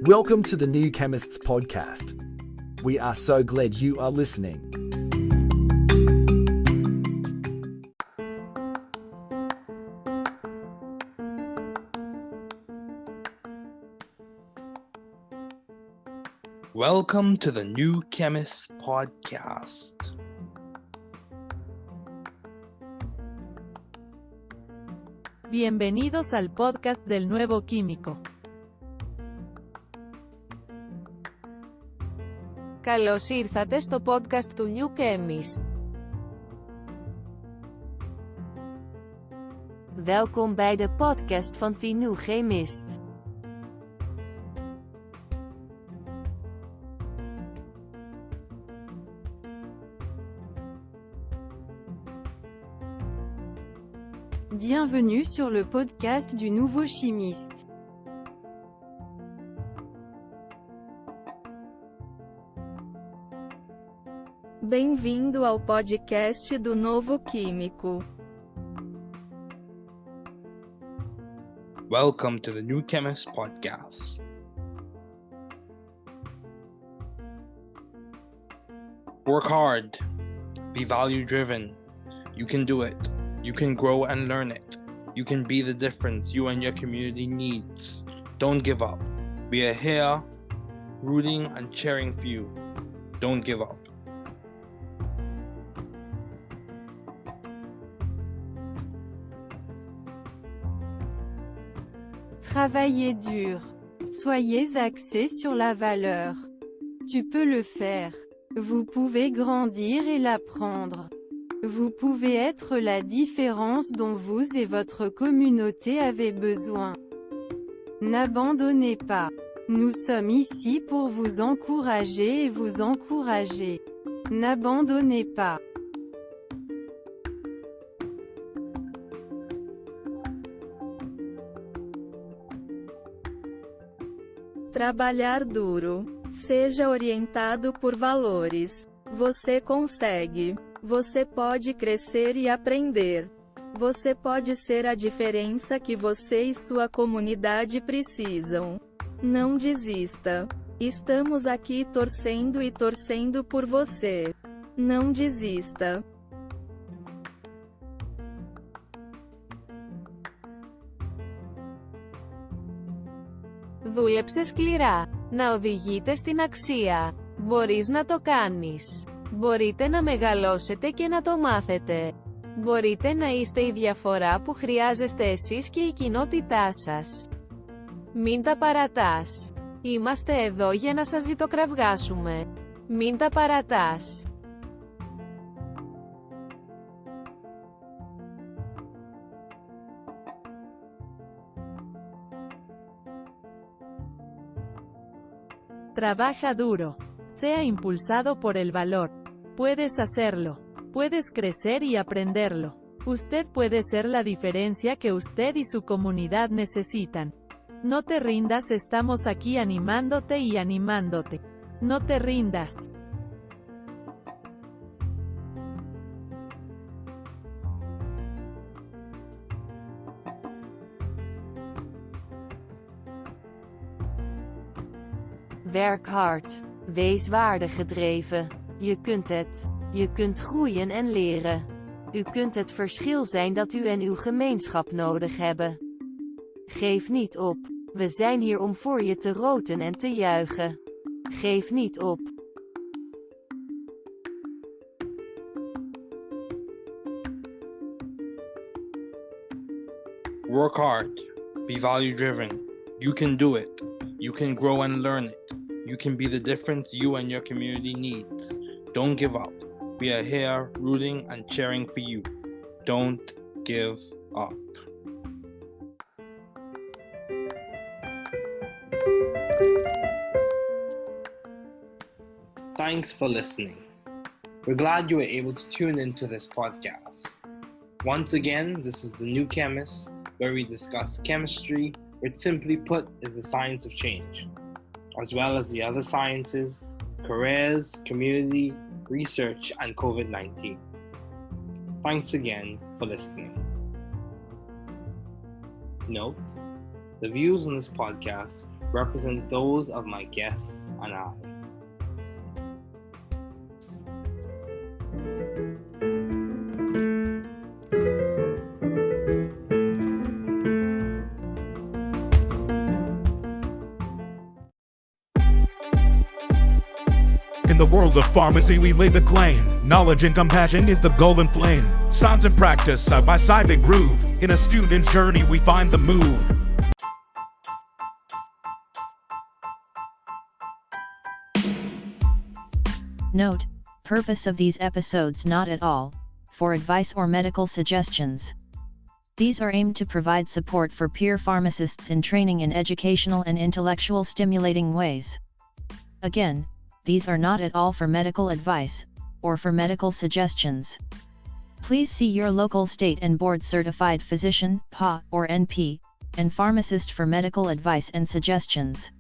Welcome to the New Chemists podcast. We are so glad you are listening. Welcome to the New Chemist podcast. Bienvenidos al podcast del nuevo químico. Καλώς ήρθατε στο podcast του New Chemist. Welkom bij de podcast van The New Chemist. Bienvenue sur le podcast du nouveau chimiste. Bem-vindo ao podcast do novo químico. Welcome to the New Chemist podcast. Work hard. Be value driven. You can do it. You can grow and learn it. You can be the difference you and your community needs. Don't give up. We are here, rooting and cheering for you. Don't give up. Travaillez dur. Soyez axés sur la valeur. Tu peux le faire. Vous pouvez grandir et l'apprendre. Vous pouvez être la différence dont vous et votre communauté avez besoin. N'abandonnez pas. Nous sommes ici pour vous encourager et vous encourager. N'abandonnez pas. Trabalhar duro. Seja orientado por valores. Você consegue. Você pode crescer e aprender. Você pode ser a diferença que você e sua comunidade precisam. Não desista. Estamos aqui torcendo e torcendo por você. Não desista. Δούλεψε σκληρά. Να οδηγείτε στην αξία. Μπορείς να το κάνεις. Μπορείτε να μεγαλώσετε και να το μάθετε. Μπορείτε να είστε η διαφορά που χρειάζεστε εσείς και η κοινότητά σας. Μην τα παρατάς. Είμαστε εδώ για να σας ζητοκραυγάσουμε. Μην τα παρατάς. Trabaja duro. Sea impulsado por el valor. Puedes hacerlo. Puedes crecer y aprenderlo. Usted puede ser la diferencia que usted y su comunidad necesitan. No te rindas, estamos aquí animándote y animándote. No te rindas. Werk hard. Wees waardegedreven. Je kunt het. Je kunt groeien en leren. U kunt het verschil zijn dat u en uw gemeenschap nodig hebben. Geef niet op. We zijn hier om voor je te roten en te juichen. Geef niet op. Work hard. Be value driven. You can do it. You can grow and learn it. You can be the difference you and your community needs. Don't give up. We are here rooting and cheering for you. Don't give up. Thanks for listening. We're glad you were able to tune into this podcast. Once again, this is The New Chemist, where we discuss chemistry, which simply put is the science of change, as well as the other sciences, careers, community, research, and COVID-19. Thanks again for listening. Note, the views on this podcast represent those of my guest and I. In the world of pharmacy, we lay the claim. Knowledge and compassion is the golden flame. Science and practice, side by side they groove. In a student's journey, we find the move. Note: purpose of these episodes not at all for advice or medical suggestions. These are aimed to provide support for peer pharmacists in training in educational and intellectual stimulating ways. Again, these are not at all for medical advice or for medical suggestions. Please see your local state and board certified physician, PA or NP, and pharmacist for medical advice and suggestions.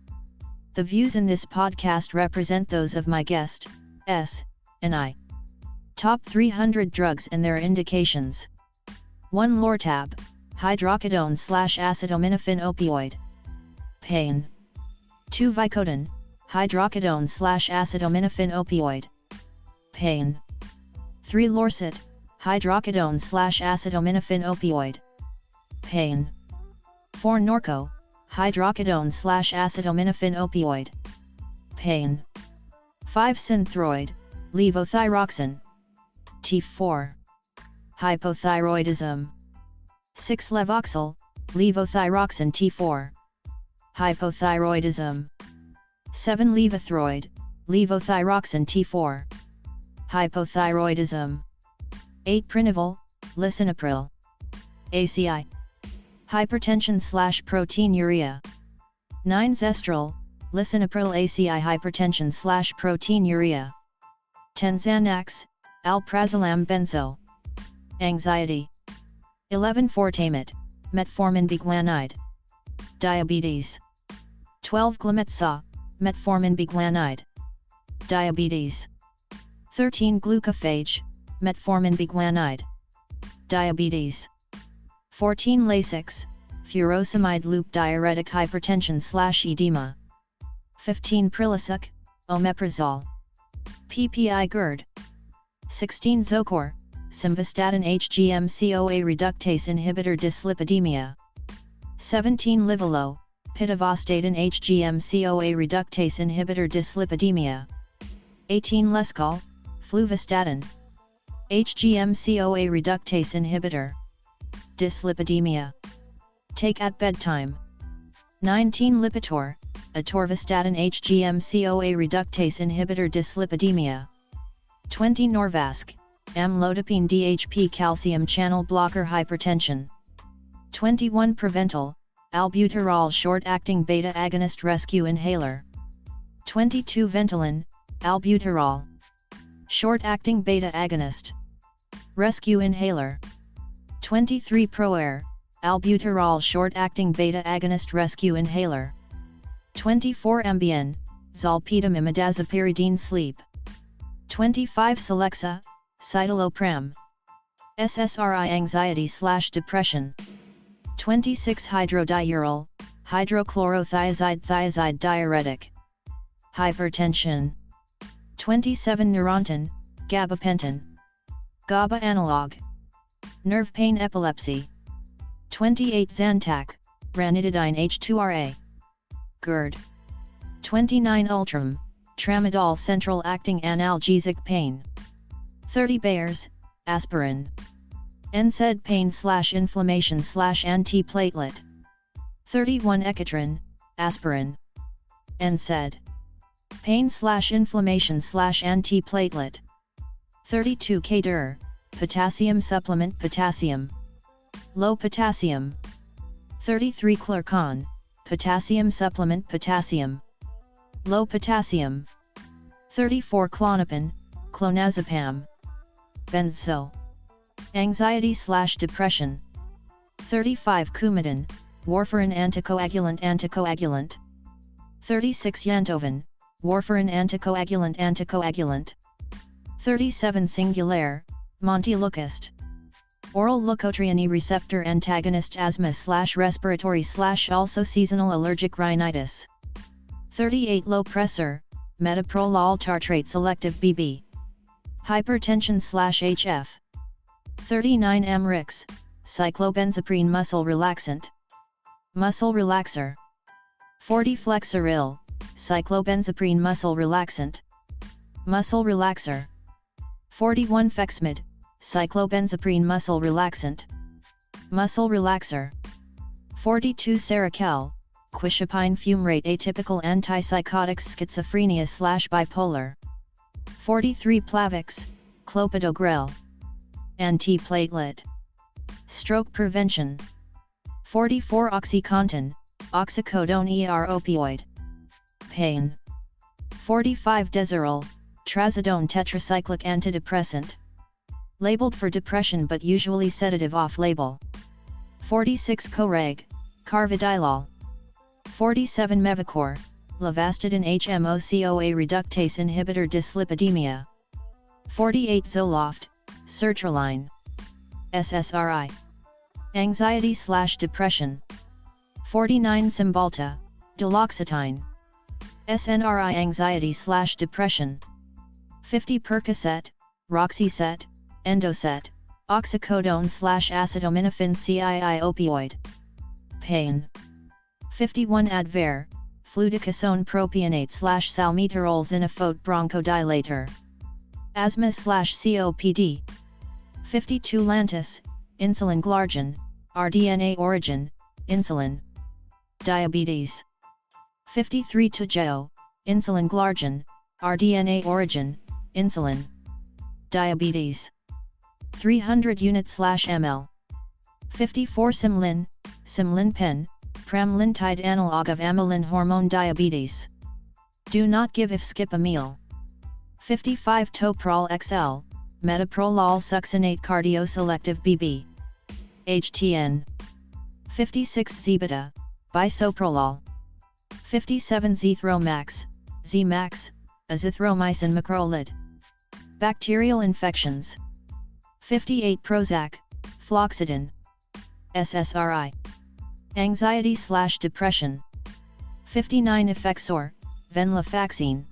The views in this podcast represent those of my guest, S, and I. Top 300 drugs and their indications. 1 Lortab, hydrocodone/acetaminophen opioid. Pain. 2 Vicodin, hydrocodone/acetaminophen opioid. Pain. 3 Lorcet, hydrocodone/acetaminophen opioid. Pain. 4 Norco, hydrocodone/acetaminophen opioid. Pain. 5 Synthroid, levothyroxine. T4. Hypothyroidism. 6 Levoxyl, levothyroxine T4. Hypothyroidism. 7 Levothyroid, levothyroxine T4. Hypothyroidism. 8 Prinival, lisinopril. ACI. Hypertension/proteinuria. 9 Zestrol, lisinopril ACI hypertension/proteinuria. 10 Xanax, alprazolam benzo. Anxiety. 11 Fortamate, metformin biguanide. Diabetes. 12 Glumetza, metformin biguanide. Diabetes. 13 Glucophage, metformin biguanide. Diabetes. 14 Lasix, furosemide loop diuretic hypertension/edema. 15 Prilosec, omeprazole. PPI GERD. 16 Zocor, simvastatin HGM-CoA reductase inhibitor dyslipidemia. 17 Livalo, pitavastatin HGM-CoA reductase inhibitor dyslipidemia. 18 Lescal, fluvastatin, HGM-CoA reductase inhibitor. Dyslipidemia. Take at bedtime. 19 Lipitor, atorvastatin HGM-CoA reductase inhibitor dyslipidemia. 20 Norvasc, amlodipine DHP calcium channel blocker hypertension. 21 Prevental, albuterol short-acting beta agonist rescue inhaler. 22 Ventolin, albuterol, short-acting beta agonist, rescue inhaler. 23 ProAir, albuterol short-acting beta agonist rescue inhaler. 24 Ambien, zolpidem imidazopyridine sleep. 25 Celexa, citalopram, SSRI anxiety/depression. 26 Hydrodiurol, hydrochlorothiazide diuretic. Hypertension. 27 Neurontin, gabapentin, GABA analog. Nerve pain epilepsy. 28 Zantac, ranitidine H2RA. GERD. 29 Ultram, tramadol central acting analgesic pain. 30 Bayers, aspirin. NSAID pain/inflammation/antiplatelet. 31 Ecitrin, aspirin. NSAID. Pain/inflammation/antiplatelet. 32 K-Dur, potassium supplement potassium. Low potassium. 33 Clercon, potassium supplement potassium. Low potassium. 34 Clonopin, clonazepam. Benzo. Anxiety/depression. 35 Coumadin, warfarin anticoagulant. 36 Yantoven, warfarin anticoagulant. 37 Singulaire, montelukast. Oral leukotriene receptor antagonist asthma/respiratory/also seasonal allergic rhinitis. 38 low pressor, metoprolol tartrate selective BB. Hypertension/HF. 39 Amrix, cyclobenzaprine muscle relaxant. Muscle relaxer. 40 Flexeril, cyclobenzaprine muscle relaxant. Muscle relaxer. 41 Fexmid, cyclobenzaprine muscle relaxant. Muscle relaxer. 42 Seroquel, quizapine fumarate atypical antipsychotics schizophrenia/bipolar. 43 Plavix, clopidogrel. Antiplatelet. Stroke prevention. 44 OxyContin, oxycodone opioid. Pain. 45 Deserol, trazodone tetracyclic antidepressant. Labeled for depression but usually sedative off-label. 46 Coreg, carvedilol. 47 Mevacor, lavastidine HMO-CoA reductase inhibitor dyslipidemia. 48 Zoloft, sertraline. SSRI. Anxiety/depression. 49 Cymbalta, duloxetine. SNRI anxiety/depression. 50 Percocet, Roxyset, Endocet, oxycodone/acetaminophen CII opioid. Pain. 51 Advair, fluticasone propionate/salmeterol zinafate bronchodilator. Asthma/COPD. 52 Lantus, insulin glargine, rDNA origin, insulin. Diabetes. 53 Toujeo, insulin glargine, rDNA origin, insulin. Diabetes. 300 units/ml. 54 Simlin, Simlin pen, pramlintide analog of amylin hormone diabetes. Do not give if skip a meal. 55 Toprol XL, metoprolol succinate cardioselective BB. HTN. 56 Zebita, bisoprolol. 57 Zithromax, Zmax, azithromycin macrolide. Bacterial infections. 58 Prozac, floxetine. SSRI. Anxiety/depression. 59 Effexor, venlafaxine.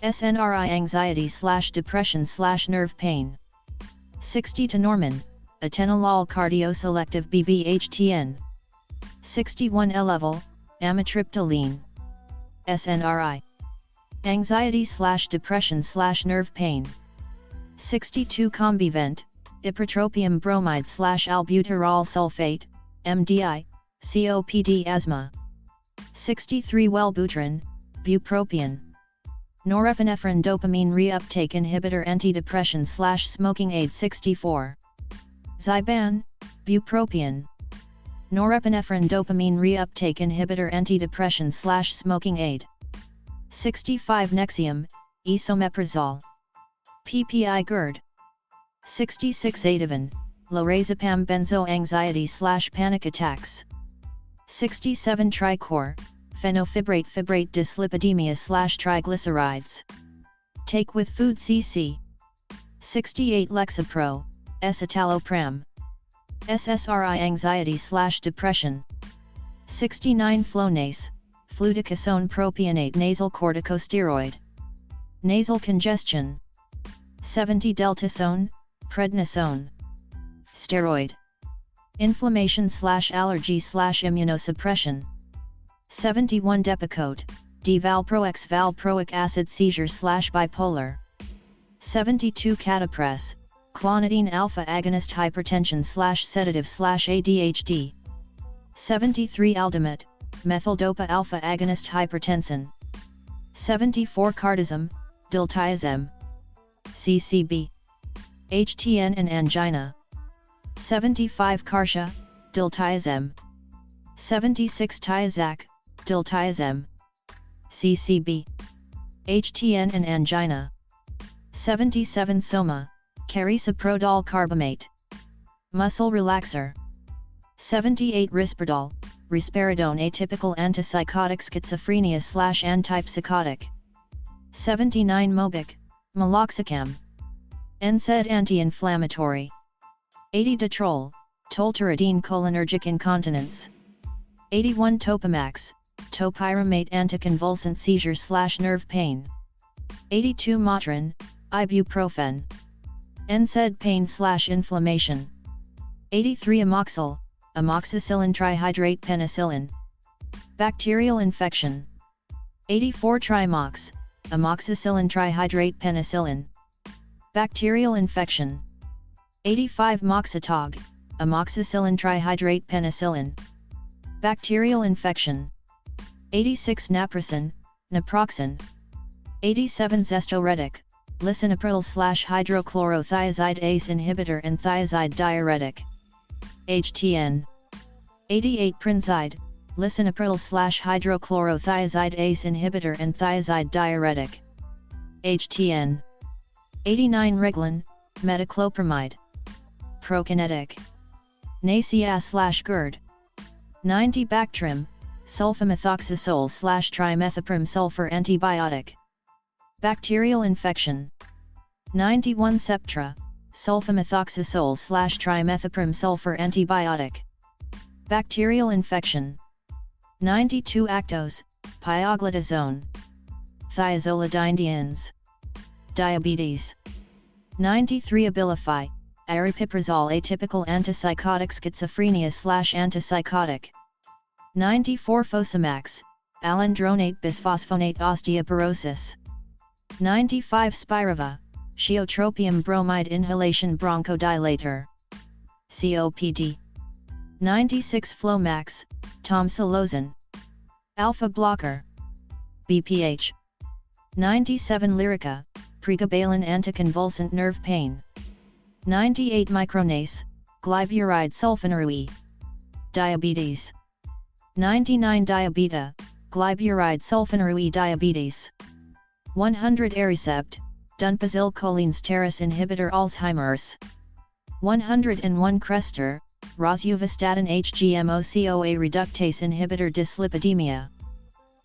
SNRI anxiety/depression/nerve pain. 60 Tenormin, atenolol cardioselective BB-HTN. 61 Elevel, amitriptyline. SNRI. Anxiety/depression/nerve pain. 62 Combivent, ipratropium bromide/albuterol sulfate, MDI, COPD asthma. 63 Wellbutrin, bupropion. Norepinephrine dopamine reuptake inhibitor antidepressant/smoking aid. 64 Zyban, bupropion. Norepinephrine dopamine reuptake inhibitor antidepressant/smoking aid. 65 Nexium, esomeprazole. PPI GERD. 66 Ativan, lorazepam benzo anxiety/panic attacks. 67 Tricor, fenofibrate fibrate dyslipidemia/triglycerides. Take with food cc. 68 Lexapro, escitalopram. SSRI anxiety/depression. 69 Flonase, fluticasone propionate nasal corticosteroid. Nasal congestion. 70 Deltasone, prednisone. Steroid. Inflammation/allergy/immunosuppression. 71 Depakote, D-valproex valproic acid seizure/bipolar. 72 Catapres, clonidine alpha agonist hypertension/sedative/ADHD. 73 Aldamet, methyldopa alpha agonist hypertension. 74 Cardizem, diltiazem. CCB. HTN and angina. 75 Karsha, diltiazem. 76 Tiazac, diltiazem. CCB. HTN and angina. 77 Soma, carisoprodol carbamate. Muscle relaxer. 78 Risperdal, risperidone atypical antipsychotic schizophrenia/antipsychotic. 79 Mobic, meloxicam. NSAID anti-inflammatory. 80 Detrol, tolterodine cholinergic incontinence. 81 Topamax, topiramate anticonvulsant seizure/nerve pain. 82 Motrin, ibuprofen. NSAID pain/inflammation. 83 Amoxil, amoxicillin trihydrate penicillin. Bacterial infection. 84 Trimox, amoxicillin trihydrate penicillin. Bacterial infection. 85 Moxitog, amoxicillin trihydrate penicillin. Bacterial infection. 86 Naproxen, naproxen. 87 Zestoretic, lisinopril/hydrochlorothiazide ACE inhibitor and thiazide diuretic. HTN. 88 Prinzide, lisinopril/hydrochlorothiazide ACE inhibitor and thiazide diuretic. HTN. 89 Reglan, metoclopramide. Prokinetic. Nacia/GERD. 90 Bactrim, sulfamethoxazole/trimethoprim sulfur antibiotic. Bacterial infection. 91 Septra, sulfamethoxazole/trimethoprim sulfur antibiotic. Bacterial infection. 92 Actos, pioglitazone. Thiazolidinediens. Diabetes. 93 Abilify, aripiprazole atypical antipsychotic schizophrenia/antipsychotic. 94 Fosamax, alendronate bisphosphonate osteoporosis. 95 Spiriva, Sheotropium bromide inhalation bronchodilator. COPD. 96 Flomax, Tamsulosin. Alpha blocker. BPH. 97 Lyrica, pregabalin anticonvulsant nerve pain. 98 Micronase, glyburide sulfonylurea. Diabetes. 99 Diabeta, glyburide sulfonylurea diabetes. 100 Aricept, dunpazilcholines teres inhibitor Alzheimer's. 101 Crestor, rosuvastatin HGMO-CoA reductase inhibitor dyslipidemia.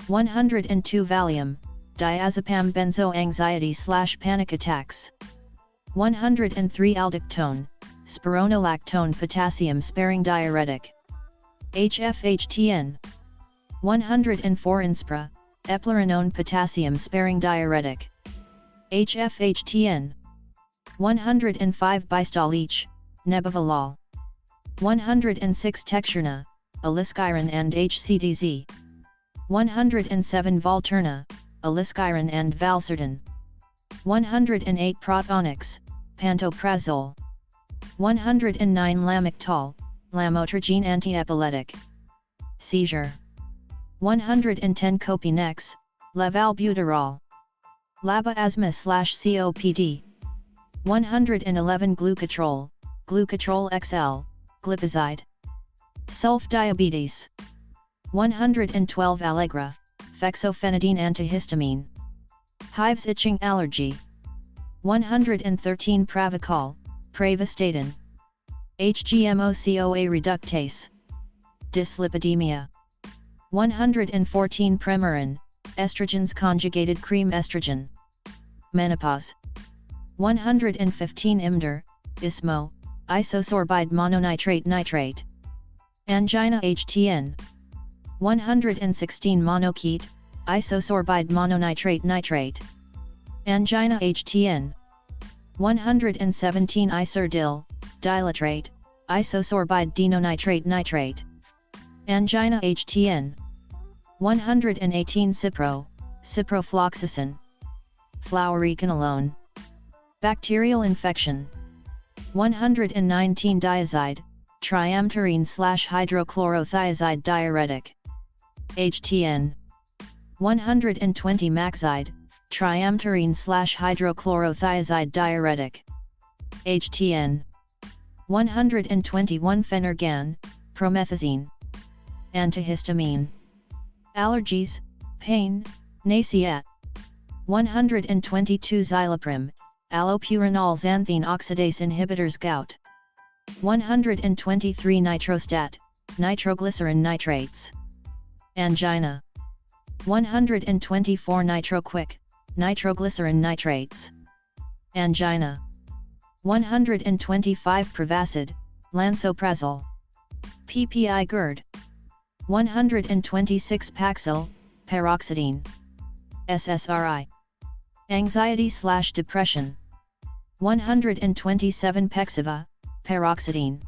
102 Valium, diazepam benzo anxiety/panic attacks. 103 Aldactone, spironolactone potassium sparing diuretic. HFHTN. 104 Inspra, eplerenone potassium sparing diuretic. HFHTN. 105 Bistolich, nebivolol. 106 Texturna, aliskiren and HCDZ. 107 Volturna, aliskiren and valsartan. 108 Protonix, pantoprazole. 109 Lamictal, lamotrigine antiepileptic. Seizure. 110 Copinex, levalbuterol. Laba asthma/COPD. 111 Glucotrol, Glucotrol XL, glipizide. Sulf diabetes. 112 Allegra, fexofenadine antihistamine. Hives itching allergy. 113 Pravachol, pravastatin. HGMO-CoA reductase. Dyslipidemia. 114 Premarin, estrogens conjugated cream estrogen. Menopause. 115 Imdur, ISMO, isosorbide mononitrate nitrate. Angina HTN. 116 Monokete, isosorbide mononitrate nitrate. Angina HTN. 117 Iserdil, dilatrate, isosorbide dinonitrate nitrate. Angina HTN. 118 Cipro, ciprofloxacin. Fluoroquinolone. Bacterial infection. 119 Diazide, triamterene/hydrochlorothiazide diuretic. HTN. 120 Maxide, triamterene/hydrochlorothiazide diuretic. HTN. 121 Phenergan, promethazine. Antihistamine. Allergies, pain, nausea. 122 Xyloprim, allopurinol xanthine oxidase inhibitors gout. 123 Nitrostat, nitroglycerin nitrates. Angina. 124 Nitroquick, nitroglycerin nitrates. Angina. 125 Prevacid, lansoprazole. PPI GERD. 126 Paxil, paroxetine. SSRI. Anxiety/depression. 127 Pexiva, paroxetine.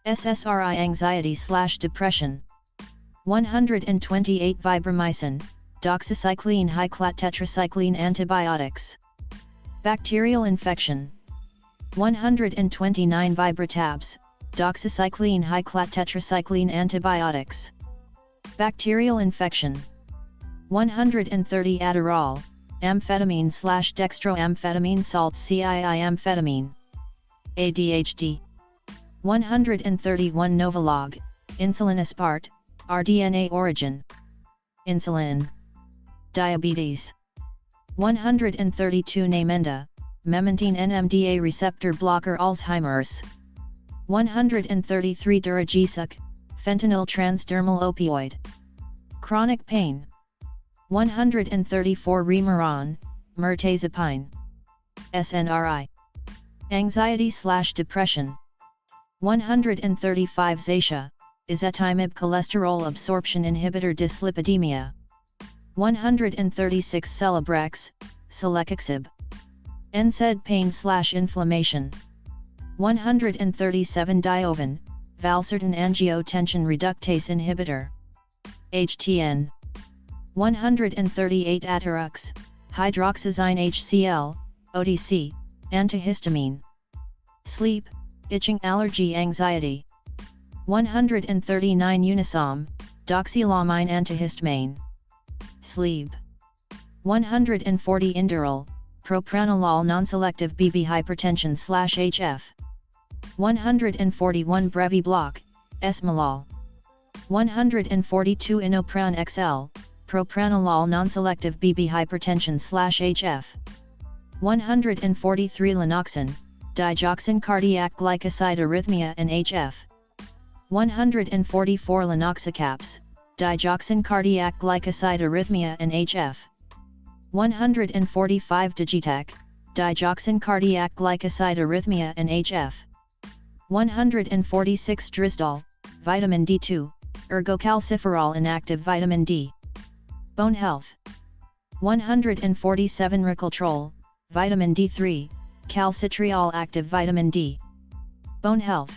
SSRI anxiety/depression. 128 Vibramycin, doxycycline high-clat-tetracycline antibiotics. Bacterial infection. 129 Vibratabs, doxycycline high-clat-tetracycline antibiotics. Bacterial infection. 130 Adderall, amphetamine/dextroamphetamine salts CII-amphetamine. ADHD. 131 Novolog, insulin aspart, rDNA origin. Insulin. Diabetes. 132 Namenda, memantine NMDA receptor blocker Alzheimer's. 133 Duragesic, fentanyl transdermal opioid. Chronic pain. 134 Remeron, mirtazapine. SNRI. Anxiety/depression. 135 Zacia, ezetimibe cholesterol absorption inhibitor dyslipidemia. 136 Celebrex, Celecoxib. NSAID pain/inflammation. 137 Diovan, valsartan angiotensin reductase inhibitor. HTN. 138 Atarax, hydroxyzine HCl, OTC, antihistamine. Sleep, itching allergy anxiety. 139 Unisom, doxylamine antihistamine. Sleep. 140 Inderal, propranolol non-selective BB hypertension/HF. 141 Brevibloc, esmolol. 142 Inopran XL, propranolol non-selective BB hypertension/HF. 143 Lanoxin, digoxin cardiac glycoside arrhythmia and HF. 144 Lanoxicaps, digoxin cardiac glycoside arrhythmia and HF. 145 Digitec, digoxin cardiac glycoside arrhythmia and HF. 146 Drisdol, vitamin D2, ergocalciferol inactive vitamin D. Bone health. 147 Ricotrol, vitamin D3, calcitriol active vitamin D. Bone health.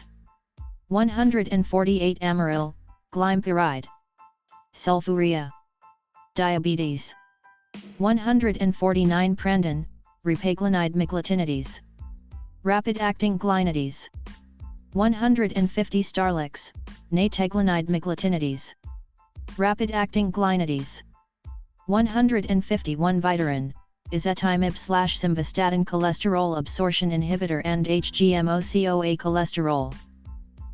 148 Amaryl, glympyride. Sulfuria. Diabetes. 149 Prandon, repaglinide miglutinidase. Rapid-acting glynidase. 150 Starlix, nateglinide miglutinidase. Rapid-acting glynidase. 151 Vitarin, ezetimibe/simvastatin cholesterol absorption inhibitor and HGMO-CoA cholesterol.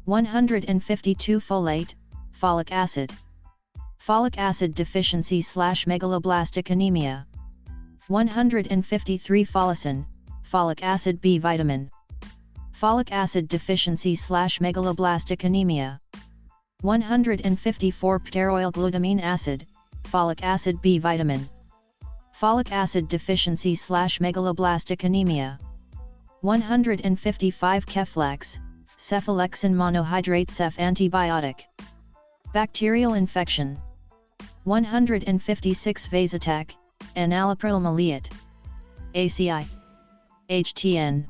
152 Folate, folic acid. Folic acid deficiency/megaloblastic anemia. 153 Folacin, folic acid B vitamin. Folic acid deficiency/megaloblastic anemia. 154 Pteroyl glutamine acid, folic acid B vitamin. Folic acid deficiency/megaloblastic anemia. 155 Keflex, cephalexin monohydrate Cef antibiotic. Bacterial infection. 156 Vasotec, enalapril maleate. ACI. HTN.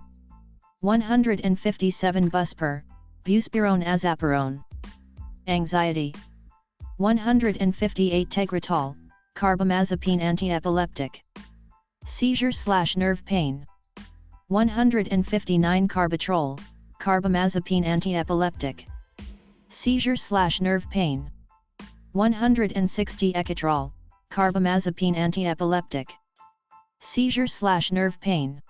157 Buspir, buspirone azapirone. Anxiety. 158 Tegretol, carbamazepine antiepileptic. Seizure/nerve pain. 159 Carbatrol, carbamazepine antiepileptic. Seizure/nerve pain. 160 Ecatrol, carbamazepine antiepileptic. Seizure/nerve pain.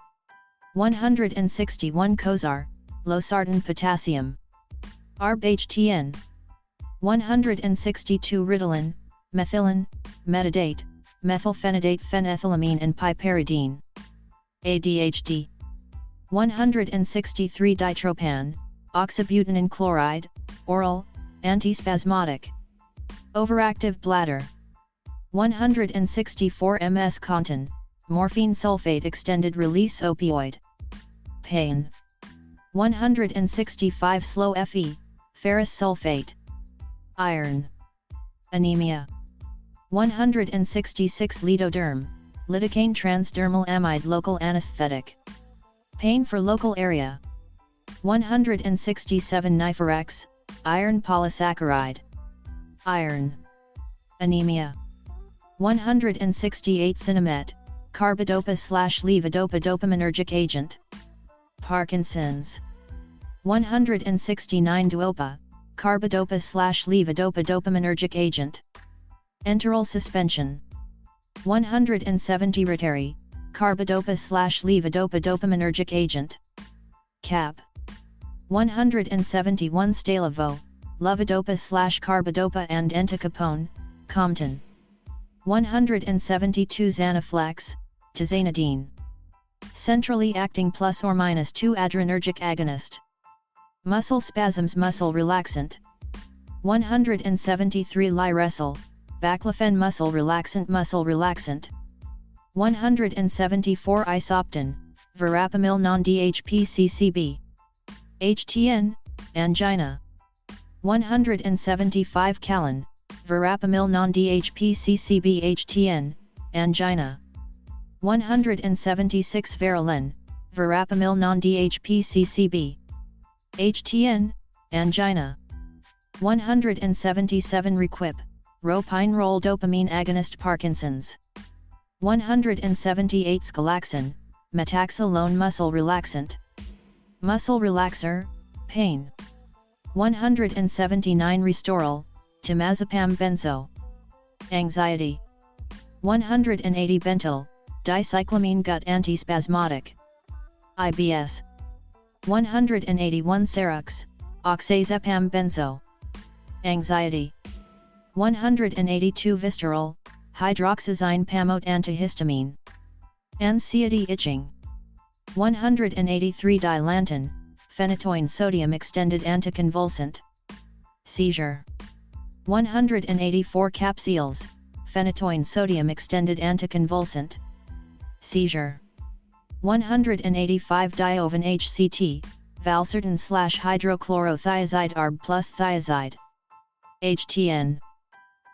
161 Cozar, losartan potassium. ARB-HTN. 162 Ritalin, methylene, metadate, methylphenidate phenethylamine and piperidine. ADHD. 163 Ditropan, oxybutynin chloride, oral, antispasmodic. Overactive bladder. 164 Ms Contin, morphine sulfate extended release opioid. Pain. 165 Slow Fe, ferrous sulfate. Iron. Anemia. 166 Lidoderm, lidocaine transdermal amide local anesthetic. Pain for local area. 167 Niferex, iron polysaccharide. Iron. Anemia. 168 Cinemet, carbidopa/levodopa dopaminergic agent. Parkinson's. 169 Duopa, carbidopa/levodopa dopaminergic agent. Enteral suspension. 170 Rotary, carbidopa/levodopa dopaminergic agent. Cap. 171 Stalevo, levodopa/carbidopa and entacapone, Compton. 172 Xanaflex, tizanidine. Centrally acting plus or minus 2 adrenergic agonist. Muscle spasms muscle relaxant. 173 Lyresil, baclofen muscle relaxant. 174 Isoptin, verapamil non-DHP-CCB. HTN, angina. 175 Calin, verapamil non-DHP-CCB HTN, angina. 176 Verolen, verapamil non-DHP-CCB. HTN, angina. 177 Requip, ropinrole dopamine agonist Parkinson's. 178 Scalaxin, metaxalone muscle relaxant. Muscle relaxer, pain. 179 Restoril, temazepam benzo. Anxiety. 180 Bentyl, dicyclamine gut antispasmodic. IBS. 181 Serux, oxazepam benzo. Anxiety. 182 Vistaril, hydroxyzine pamoate antihistamine. Anxiety itching. 183 Dilantin, phenytoin sodium extended anticonvulsant. Seizure. 184 Capsules, phenytoin sodium extended anticonvulsant. Seizure. 185 Diovan HCT, valsartan/hydrochlorothiazide ARB plus thiazide. HTN.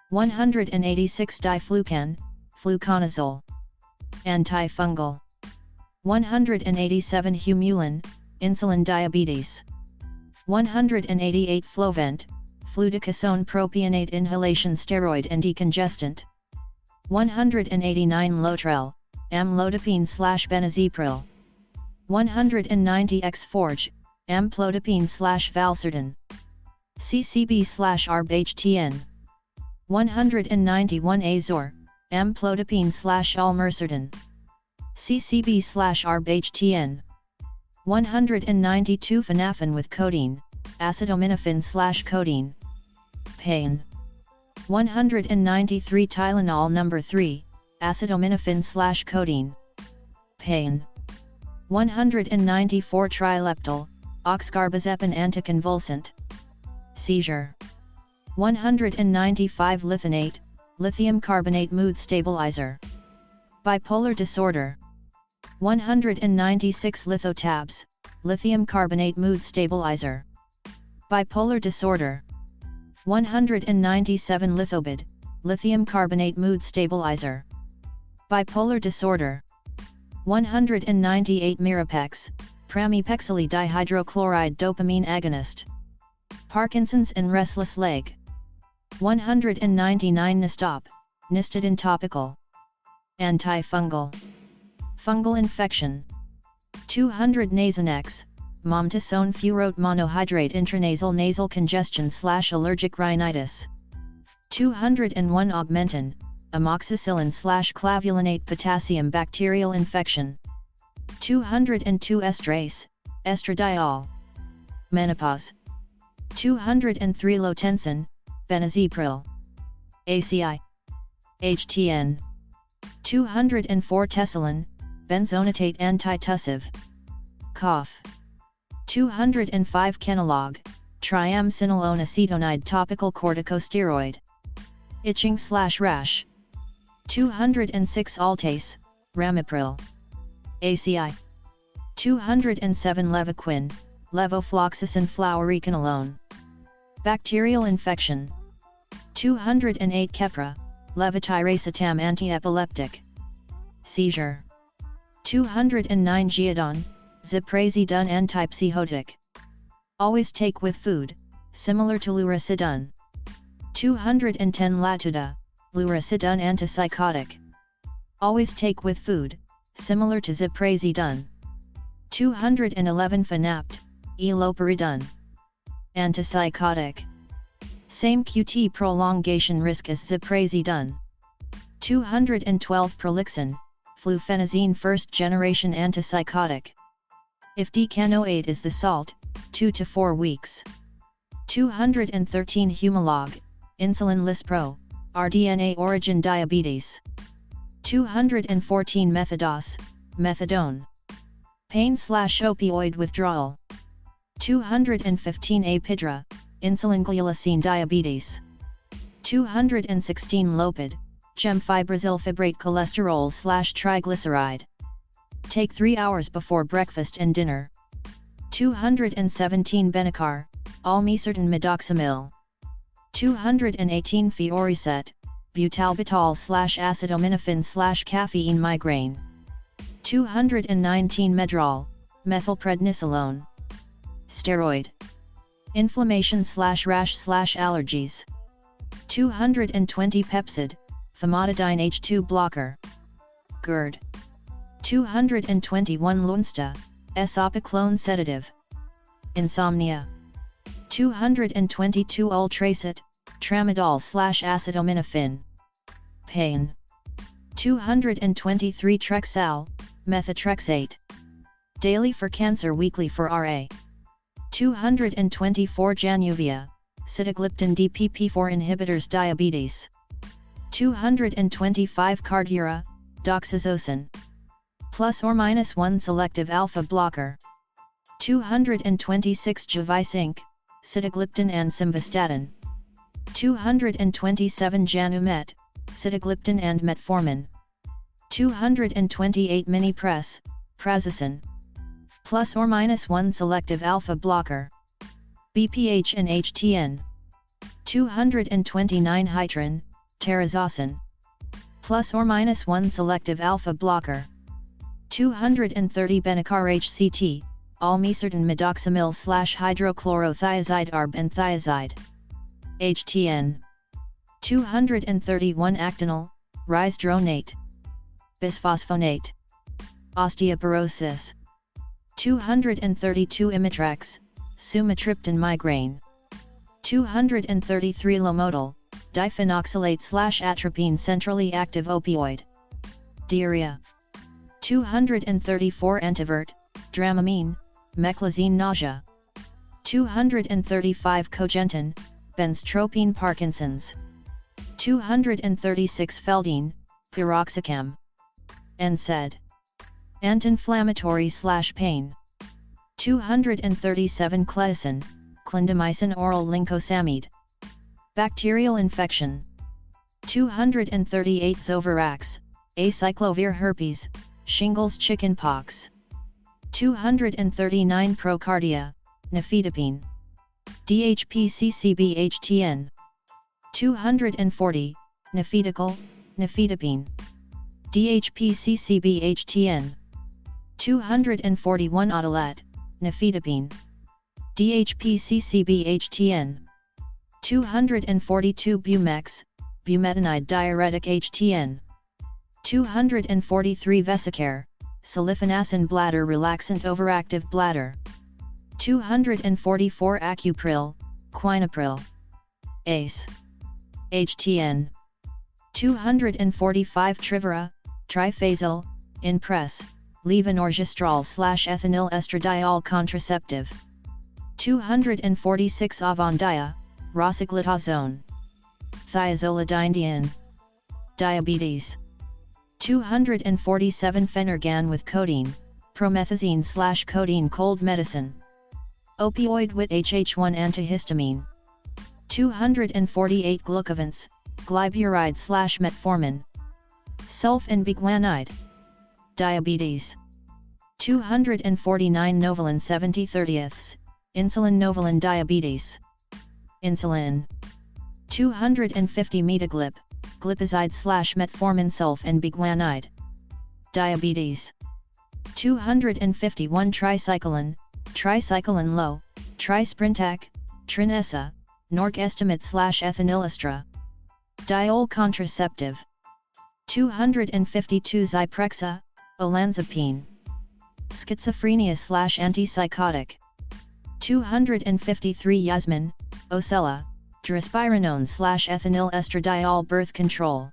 186 Diflucan, fluconazole. Antifungal. 187 Humulin, insulin diabetes. 188 Flovent, fluticasone propionate inhalation steroid and decongestant. 189 Lotrel, amlodipine/benazepril. 190 Xforge, amlodipine/valsartan. CCB/ARB HTN. 191 Azor, amlodipine/olmesartan. CCB/ARB HTN. 192 Phenafen with codeine, acetaminophen/codeine. Pain. 193 Tylenol No. 3, acetaminophen/codeine. Pain. 194 Trileptal, oxcarbazepine anticonvulsant. Seizure. 195 Lithinate, lithium carbonate mood stabilizer. Bipolar disorder. 196 Lithotabs, lithium carbonate mood stabilizer. Bipolar disorder. 197 Lithobid, lithium carbonate mood stabilizer. Bipolar disorder. 198 Mirapex, pramipexole dihydrochloride dopamine agonist. Parkinson's and restless leg. 199 Nistop, Nistadin topical. Antifungal. Fungal infection. 200 Nasonex, Mometasone furoate monohydrate intranasal nasal congestion/allergic rhinitis. 201 Augmentin, amoxicillin/clavulinate potassium bacterial infection. 202 Estrace, estradiol. Menopause. 203 Lotensin, benazepril. ACI. HTN. 204 Tessalin, benzonatate antitussive. Cough. 205 Kenalog, triamcinolone acetonide topical corticosteroid. Itching/rash. 206 Altase, ramipril. ACI. 207 Levaquin, levofloxacin fluoroquinolone. Bacterial infection. 208 Keppra, levetiracetam antiepileptic. Seizure. 209 Giadon, ziprasidone antipsychotic. Always take with food, similar to lurasidone. 210 Latuda, lurasidone antipsychotic. Always take with food, similar to ziprasidone. 211 Fanapt, eloperidone. Antipsychotic. Same QT prolongation risk as ziprasidone. 212 Prolixin, flufenazine first generation antipsychotic. If decanoate is the salt, 2 to 4 weeks. 213 Humalog, insulin lispro, rDNA origin diabetes. 214 Methodos, methadone. Pain/opioid withdrawal. 215 Apidra, insulin glycine diabetes. 216 Lopid, gemfibrozil fibrate cholesterol/triglyceride. Take 3 hours before breakfast and dinner. 217 Benicar, olmesartan midoxamil. 218 Fioricet, butalbital/acetaminophen/caffeine migraine. 219 Medrol, methylprednisolone. Steroid. Inflammation/rash/allergies. 220 Pepsid, famotidine H2 blocker. GERD. 221 Lunsta, esopiclone sedative. Insomnia. 222 Ultracet, tramadol/acetaminophen. Pain. 223 Trexal, methotrexate. Daily for cancer, weekly for RA. 224 Januvia, sitagliptin DPP4 inhibitors diabetes. 225 Cardura, doxazosin. ±1 selective alpha blocker. 226 Javisync, sitagliptin and simvastatin. 227 Janumet, sitagliptin and metformin. 228 Minipress, prazosin. ±1 selective alpha blocker. BPH and HTN. 229 Hytrin, terazosin. ±1 selective alpha blocker. 230 Benicar HCT, olmesartan midoxamil/hydrochlorothiazide arb-and-thiazide. HTN. 231 Actinol, risdronate. Bisphosphonate. Osteoporosis. 232 Imitrex, sumatriptan migraine. 233 Lomodal, diphenoxylate/atropine centrally active opioid. Diarrhea. 234 Antivert, Dramamine, meclizine nausea. 235 Cogentin, benztropine Parkinson's. 236 Feldene, piroxicam. NSAID. Anti-inflammatory/pain. 237 Clethosan, clindamycin oral lincosamide. Bacterial infection. 238 Zovirax, acyclovir herpes, shingles chickenpox. 239 Procardia, nifedipine. DHPCCB-HTN. 240, nifedipine, nifedipine. DHPCCB-HTN. 241 Autolat, nifedipine. DHPCCB-HTN. 242 Bumex, bumetanide diuretic HTN. 243 Vesicare, sulfasalazine bladder relaxant overactive bladder. 244 Acupril, quinapril. ACE. HTN. 245 Trivara, trifazole, Inpress, levonorgestrel/ethinyl estradiol contraceptive. 246 Avandia, rosiglitazone. Thiazolidinediene. Diabetes. 247 Phenergan with codeine, promethazine/codeine cold medicine. Opioid with HH1 antihistamine. 248 Glucovance, glyburide/metformin. Sulfenbiguanide. Diabetes. 249 Novolin 70/30ths, insulin Novolin diabetes. Insulin. 250 metaglip, glipizide/metformin sulf and biguanide. Diabetes. 251 tricycline, tricycline low, trisprintac, trinesa, norgestimate/ethanylistra. Diol contraceptive. 252 zyprexa, olanzapine. Schizophrenia/antipsychotic. 253 yasmin, ocella, drospirenone/ethanyl estradiol birth control.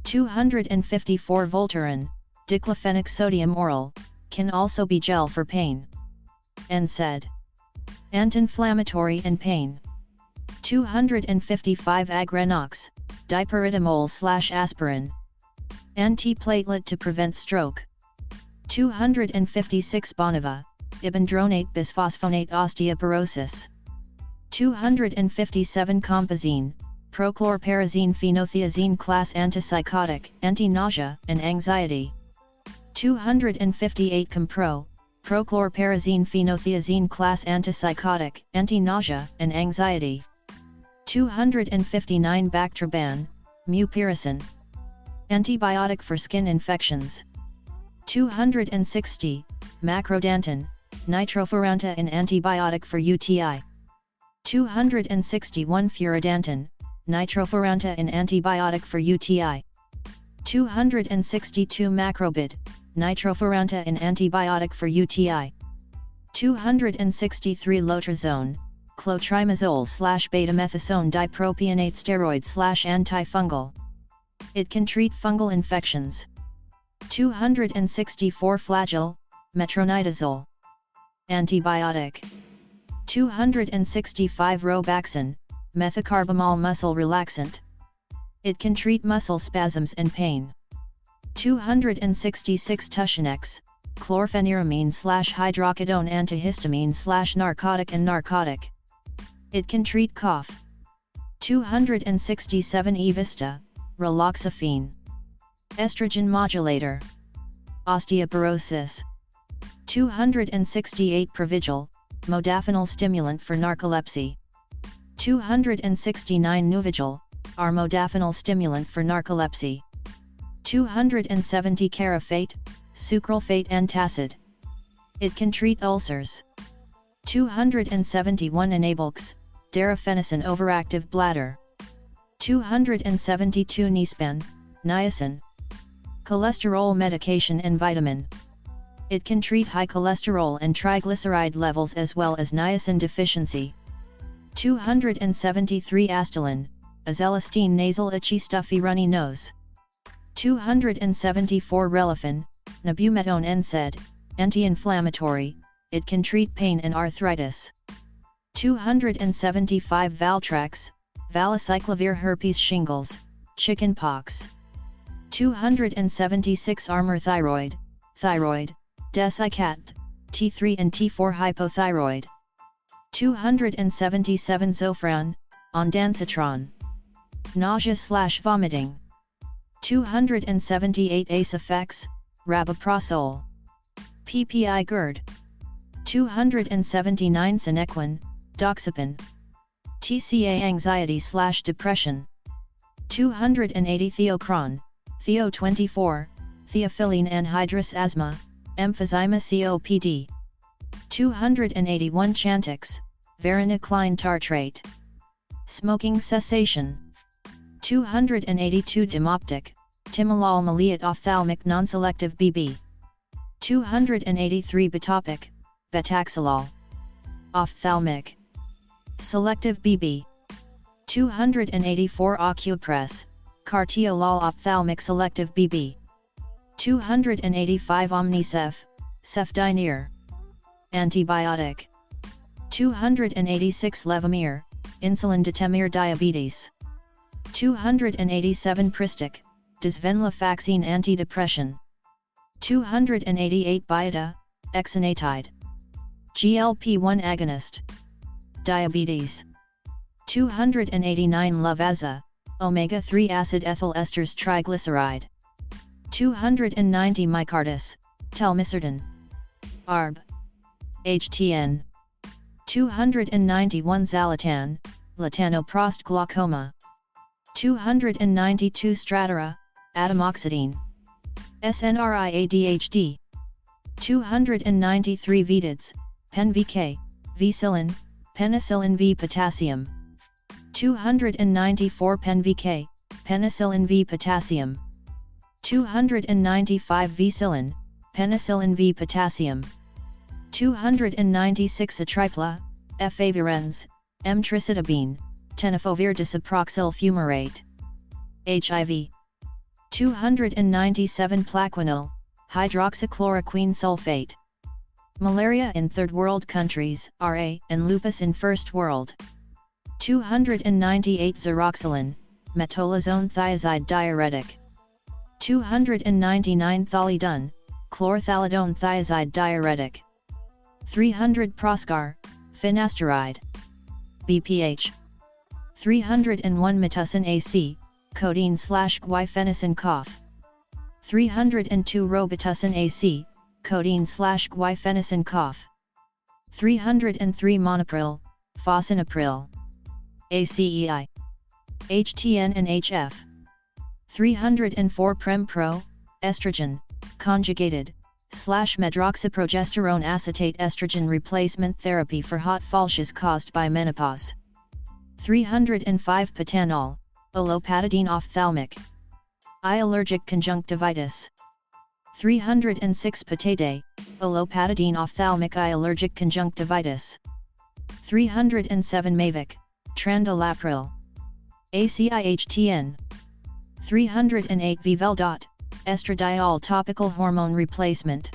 254 voltaren, diclofenac sodium oral, can also be gel for pain. NSAID. Anti-inflammatory and pain. 255 agranox, dipyridamole/aspirin. Antiplatelet to prevent stroke. 256 Boniva, ibandronate bisphosphonate osteoporosis. 257 Compazine, prochlorperazine phenothiazine class antipsychotic, anti-nausea and anxiety. 258 Compro, prochlorperazine phenothiazine class antipsychotic, anti-nausea and anxiety. 259 Bactroban, mupirocin. Antibiotic for skin infections. 260, Macrodantin, nitrofurantoin and antibiotic for UTI. 261 Furidantin, nitrofurantoin and antibiotic for UTI. 262 Macrobid, nitrofurantoin and antibiotic for UTI. 263 Lotrazone, clotrimazole/betamethasone dipropionate steroid/antifungal. It can treat fungal infections. 264 Flagyl, metronidazole. Antibiotic. 265 Robaxin, methocarbamol muscle relaxant. It can treat muscle spasms and pain. 266 Tussionex, chlorpheniramine/hydrocodone antihistamine/narcotic and narcotic. It can treat cough. 267 Evista, raloxifene. Estrogen modulator. Osteoporosis. 268 Provigil, modafinil stimulant for narcolepsy. 269 Nuvigil, modafinil stimulant for narcolepsy. 270 Carafate, sucralfate antacid. It can treat ulcers. 271 Enablex, darafenicin overactive bladder. 272 Nispan, niacin. Cholesterol medication and vitamin. It can treat high cholesterol and triglyceride levels as well as niacin deficiency. 273 Astelin, azelastine nasal itchy stuffy runny nose. 274 Relafin, nabumetone NSAID, anti-inflammatory, it can treat pain and arthritis. 275 Valtrax, valacyclovir herpes shingles, chicken pox. 276 Armour thyroid, thyroid, Desicat, T3 and T4 hypothyroid. 277 Zofran, ondansetron. Nausea/vomiting. 278 Acefex, rabeprazole. PPI GERD. 279 Sinequin, doxepin. TCA anxiety/depression. 280 Theocron, Theo24, theophylline anhydrous asthma, emphysema COPD. 281 Chantix, varenicline tartrate. Smoking cessation. 282 Dimoptic, timolol maleate ophthalmic non-selective BB. 283 Betopic, betaxolol. Ophthalmic. Selective BB. 284 Ocupress, cartiolol ophthalmic selective BB. 285 Omnicef, cefdinir. Antibiotic. 286 Levemir, insulin detemir diabetes. 287 Pristic, desvenlafaxine antidepressant. 288 Biota, exenatide. GLP-1 agonist. Diabetes. 289 Lavazza, omega-3 acid ethyl esters triglyceride. 290 Micardis, telmisartan. ARB. HTN. 291 Zalatan, latanoprost glaucoma. 292 Stratera, atomoxetine. SNRI ADHD. 293 Vedids, Pen VK, Vicillin, Penicillin V potassium. 294 Pen VK, Penicillin V potassium. 295 Vicillin, Penicillin V potassium. 296 Atripla, Efavirenz, Emtricitabine, tenofovir disoproxyl fumarate. HIV. 297 Plaquenil, hydroxychloroquine sulfate. Malaria in third world countries, RA, and lupus in first world. 298 Xeroxilin, metolazone thiazide diuretic. 299 Thalidone, chlorthalidone thiazide diuretic. 300 Proscar, finasteride. BPH. 301 Mitusin AC, codeine/guaifenesin cough. 302 Robitussin AC, codeine/guaifenesin cough. 303 Monopril, fosinapril. ACEI. HTN and HF. 304 Prem-Pro, estrogen, conjugated, /medroxyprogesterone acetate estrogen replacement therapy for hot flashes caused by menopause. 305 Patanol, olopatadine ophthalmic. Eye allergic conjunctivitis. 306 Patate, olopatadine ophthalmic eye allergic conjunctivitis. 307 Mavic, Trandolapril. ACIHTN. 308 Viveldot, estradiol topical hormone replacement.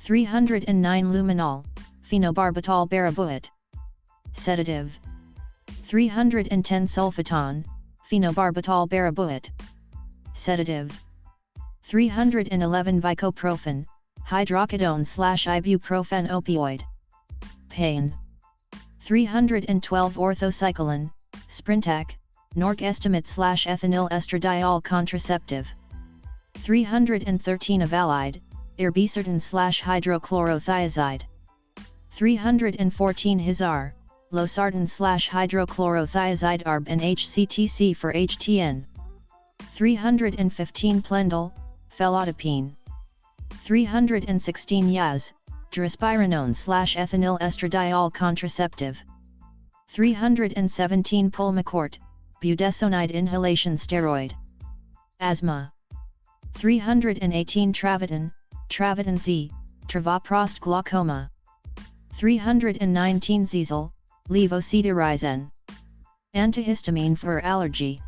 309 Luminol, phenobarbital barabuate. Sedative. 310 Sulfaton, phenobarbital barabuate. Sedative. 311 Vicoprofen, hydrocodone/ibuprofen opioid. Pain. 312 Orthocycline, Sprintac, Norc estimate/ethinyl estradiol contraceptive. 313 Avalide, irbesartan/hydrochlorothiazide. 314 Hizar, losartan/hydrochlorothiazide ARB and HCTC for HTN. 315 Plendil, felodipine. 316 Yaz, drospirenone/ethinyl estradiol contraceptive. 317 Pulmicort, budesonide inhalation steroid. Asthma. 318 Travatin, Travatin Z, travoprost glaucoma. 319 Zezil, levocetirizine. Antihistamine for allergy.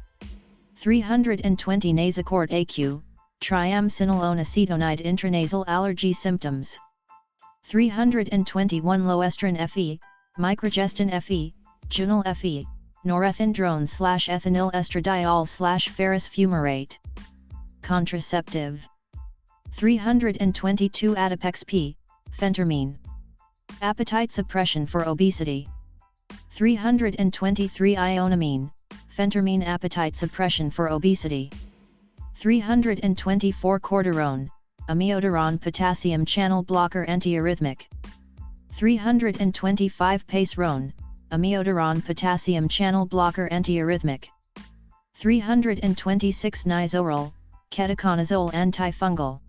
320 Nasacort AQ, triamcinolone acetonide intranasal allergy symptoms. 321 Loestrin FE, microgestin FE, Junal FE, norethindrone/ethinyl estradiol/ferrous fumarate. Contraceptive. 322 Adipex P, phentermine. Appetite suppression for obesity. 323 Ionamine, phentermine appetite suppression for obesity. 324 Cordarone, amiodarone potassium channel blocker antiarrhythmic. 325 Pacerone, amiodarone potassium channel blocker antiarrhythmic. 326 Nizoral, ketoconazole antifungal.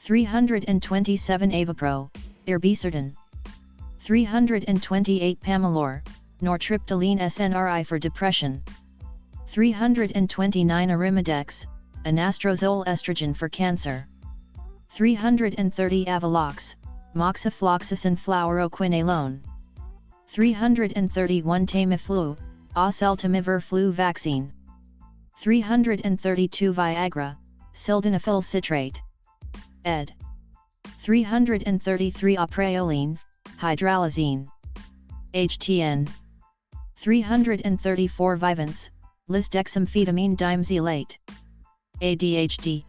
327 Avapro, irbesartan. 328 Pamelor, nortriptyline SNRI for depression. 329 Arimidex, anastrozole estrogen for cancer. 330 Avalox, moxifloxacin fluoroquinolone. 331 Tamiflu, oseltamivir flu vaccine. 332 Viagra, sildenafil citrate. Ed. 333 Apreoline, hydralazine. HTN. 334 Vivance, lisdexamfetamine dimesylate. ADHD.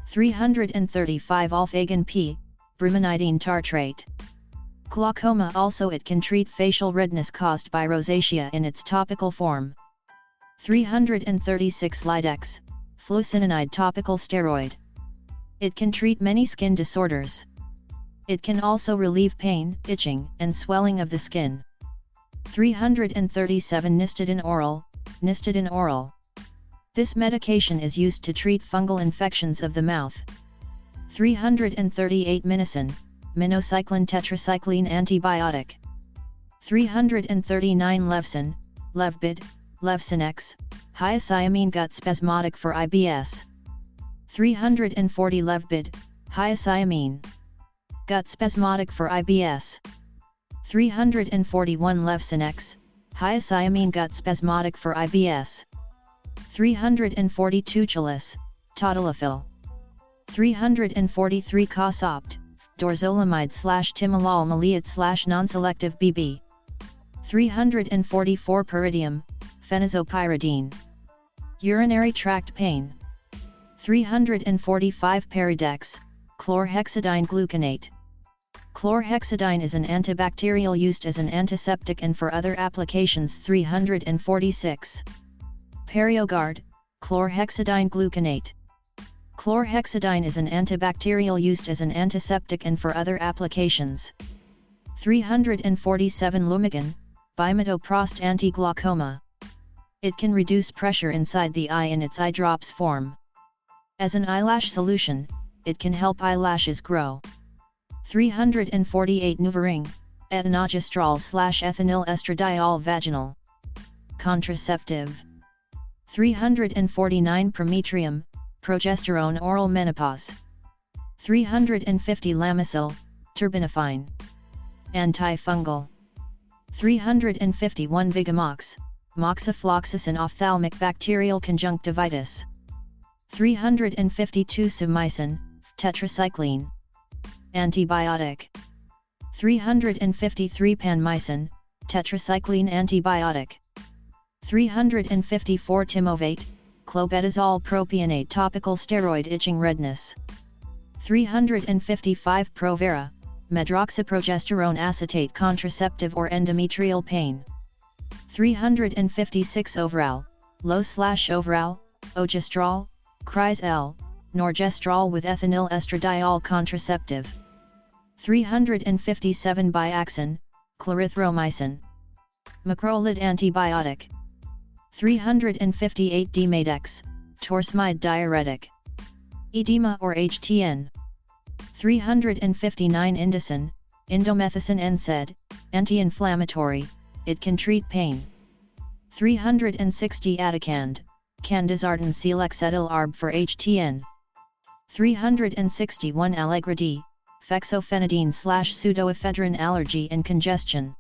335 Olfagan P, brimonidine tartrate. Glaucoma. Also it can treat facial redness caused by rosacea in its topical form. 336 Lidex, fluocinolone topical steroid. It can treat many skin disorders. It can also relieve pain, itching, and swelling of the skin. 337 Nistidine oral. This medication is used to treat fungal infections of the mouth. 338 minocycline tetracycline antibiotic. 339 Levbid, Levsinex, hyoscyamine gut spasmodic for IBS. 340 Levbid, hyoscyamine, gut spasmodic for IBS. 341 Levsinex, hyoscyamine gut spasmodic for IBS. 342 Chalice, tadalafil. 343 Cosopt, dorzolamide/timolol maleate non-selective BB. 344 Pyridium, phenazopyridine. Urinary tract pain. 345 Peridex, chlorhexidine gluconate. Chlorhexidine is an antibacterial used as an antiseptic and for other applications. 346 Periogard, chlorhexidine gluconate. Chlorhexidine is an antibacterial used as an antiseptic and for other applications. 347 Lumigan, bimetoprost anti-glaucoma. It can reduce pressure inside the eye in its eye drops form. As an eyelash solution, it can help eyelashes grow. 348 Nuvaring, etinogestrol/ethinyl estradiol vaginal. Contraceptive. 349 Prometrium, progesterone oral menopause. 350 Lamisil, terbinafine. Antifungal. 351 Vigamox, moxifloxacin ophthalmic bacterial conjunctivitis. 352 Simicin, tetracycline. Antibiotic. 353 Panmicin, tetracycline antibiotic. 354 Timovate, clobetasol propionate topical steroid itching redness. 355 Provera, medroxyprogesterone acetate contraceptive or endometrial pain. 356 Overal, low/overal, ogestrol, Cris-L, norgestrol with ethinyl estradiol contraceptive. 357 Biaxin, clarithromycin. Macrolide antibiotic. 358 Dmadex, torsemide diuretic. Edema or HTN. 359 Indocin, indomethacin NSAID, anti-inflammatory, it can treat pain. 360 Atacand, candesartan selexetyl arb for HTN. 361 Allegra D, fexofenadine/pseudoephedrine allergy and congestion.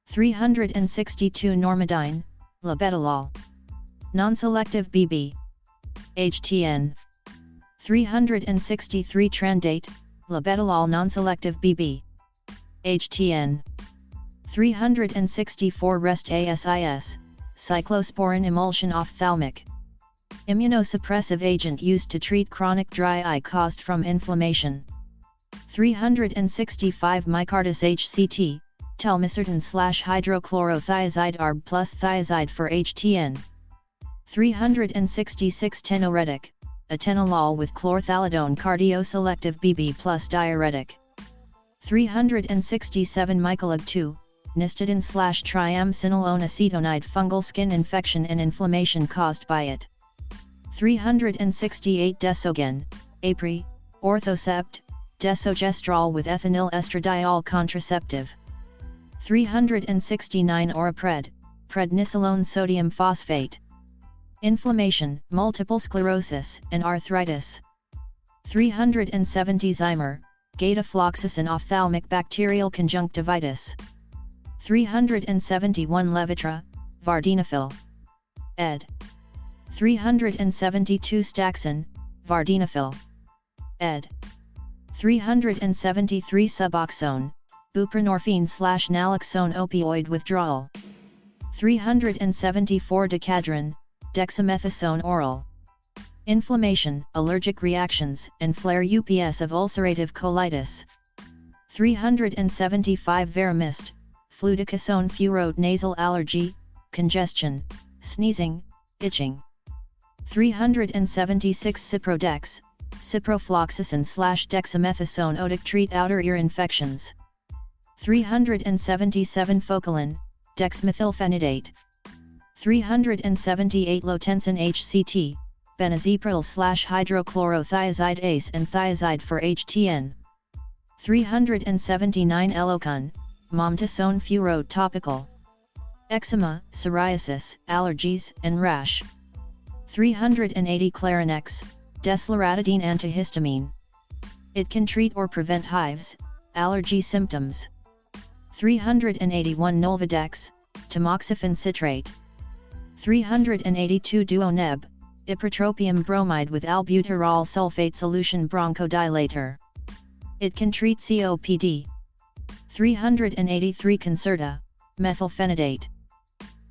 362 Normidine, labetalol. Non-selective BB. HTN. 363 Trandate, labetalol non-selective BB. HTN. 364 Rest ASIS, cyclosporin emulsion ophthalmic. Immunosuppressive agent used to treat chronic dry eye caused from inflammation. 365 Mycardis HCT, telmisartan/hydrochlorothiazide ARB plus thiazide for HTN. 366 Tenoretic, atenolol with chlorthalidone cardioselective BB plus diuretic. 367 Mycolag 2, nistidine/triamcinolone acetonide fungal skin infection and inflammation caused by it. 368 Desogen, Apri, Orthocept, desogestrol with ethinyl estradiol contraceptive. 369 Orapred, prednisolone sodium phosphate. Inflammation, multiple sclerosis, and arthritis. 370 Zymer, gatafloxacin ophthalmic bacterial conjunctivitis. 371 Levitra, vardenafil. Ed. 372 Staxin, vardenafil. Ed. 373 Suboxone, buprenorphine/naloxone opioid withdrawal. 374 Decadron, dexamethasone oral. Inflammation, allergic reactions, and flare UPS of ulcerative colitis. 375 Veramist, fluticasone furoate nasal allergy, congestion, sneezing, itching. 376 Ciprodex, ciprofloxacin/dexamethasone otic treat outer ear infections. 377 Focalin, dexmethylphenidate. 378 lotensin HCT, benazepryl/hydrochlorothiazide ACE and thiazide for HTN. 379 elocon, mometasone furoate topical. Eczema, psoriasis, allergies, and rash. 380 Clarinex, desloratadine antihistamine. It can treat or prevent hives, allergy symptoms. 381 Nolvadex, tamoxifen citrate. 382 Duoneb, ipratropium bromide with albuterol sulfate solution bronchodilator. It can treat COPD. 383 Concerta, methylphenidate.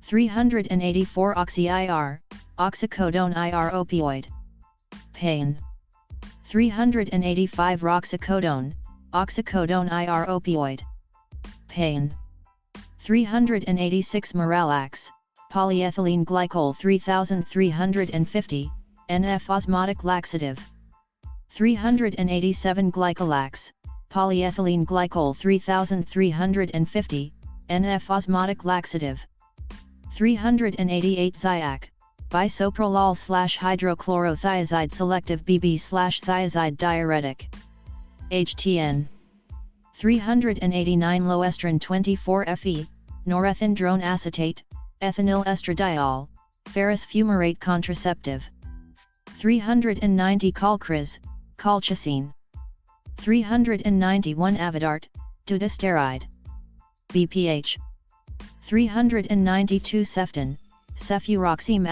384 Oxy-IR, oxycodone IR opioid. Pain. 385 Roxicodone, oxycodone IR opioid. Pain. 386 Miralax, polyethylene glycol 3350, NF osmotic laxative. 387 Glycolax, polyethylene glycol 3350, NF osmotic laxative. 388 Zyac, bisoprolol/hydrochlorothiazide selective BB/thiazide diuretic. HTN. 389 Loestrin 24-FE, norethindrone acetate, ethinyl estradiol, ferrous fumarate contraceptive. 390 Calcris, colchicine. 391 Avodart, dutasteride. BPH. 392 Ceftin, cefuroxime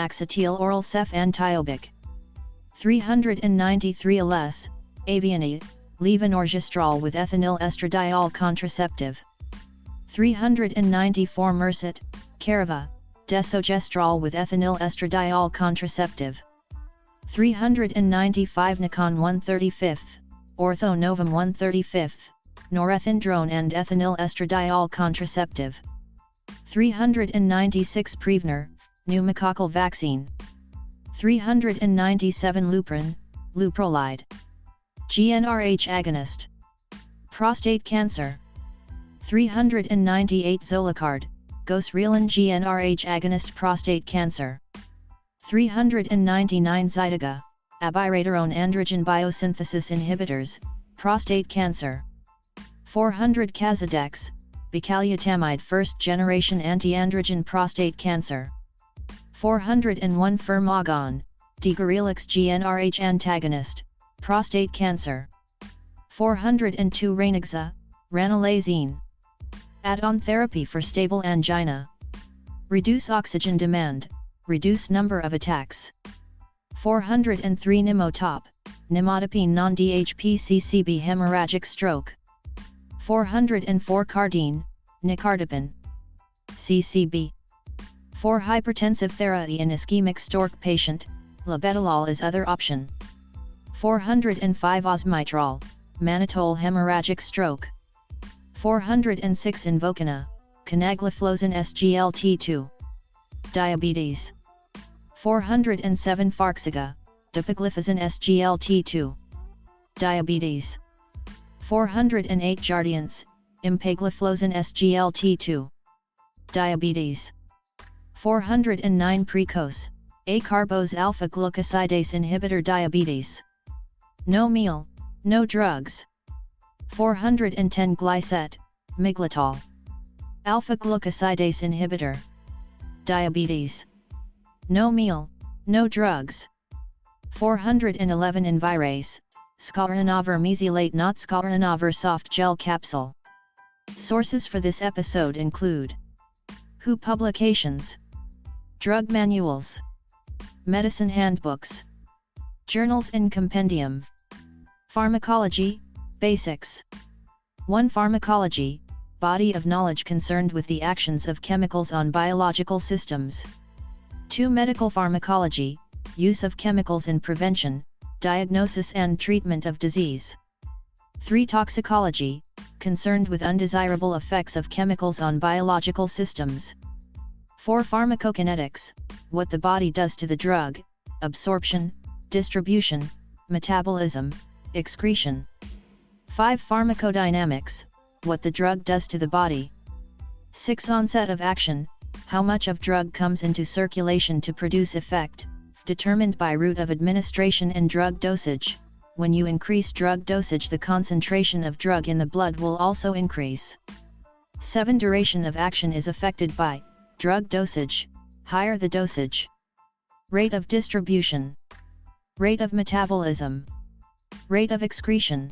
oral cef antiobic. 393 Ales, Avianide, levonorgestrel with ethinyl estradiol contraceptive. 394 Mercet, Carava, desogestrel with ethinyl estradiol contraceptive. 395 Nikon 135th, Ortho Novum 135th, norethindrone and ethinyl estradiol contraceptive. 396 Prevnar, pneumococcal vaccine. 397 Lupron, Luprolide. GnRH agonist. Prostate cancer. 398 Zolacard, Gosrelin GnRH agonist prostate cancer. 399 Zytiga, abiraterone androgen biosynthesis inhibitors, prostate cancer. 400 Cazadex, bicalutamide first generation anti-androgen prostate cancer. 401 Firmagon, digorilix GnRH antagonist, prostate cancer. 402 Ranexa, ranolazine. Add-on therapy for stable angina. Reduce oxygen demand, reduce number of attacks. 403 Nimotop, nimodipine non-DHPCCB hemorrhagic stroke. 404 Cardine, nicardipine. CCB. For hypertensive therapy in ischemic stroke patient, labetalol is other option. 405 Osmitrol, mannitol hemorrhagic stroke. 406 Invokana, canagliflozin SGLT2. Diabetes. 407 Farxiga, dapagliflozin SGLT2. Diabetes. 408 Jardiance, empagliflozin SGLT2. Diabetes. 409 Precose, acarbose alpha glucosidase inhibitor diabetes. No meal, no drugs. 410 Glycet, miglitol. Alpha glucosidase inhibitor. Diabetes. No meal, no drugs. 411 Envirase, scarinavir mesylate not scarinavir soft gel capsule. Sources for this episode include WHO publications, drug manuals, medicine handbooks, journals and compendium. Pharmacology, basics. 1. Pharmacology, body of knowledge concerned with the actions of chemicals on biological systems. 2. Medical pharmacology, use of chemicals in prevention, diagnosis and treatment of disease. 3. Toxicology, concerned with undesirable effects of chemicals on biological systems. 4. Pharmacokinetics, what the body does to the drug, absorption, distribution, metabolism, excretion. 5. Pharmacodynamics, what the drug does to the body. 6. Onset of action, how much of drug comes into circulation to produce effect, determined by route of administration and drug dosage. When you increase drug dosage, the concentration of drug in the blood will also increase. 7. Duration of action is affected by drug dosage. Higher the dosage, rate of distribution, rate of metabolism, rate of excretion.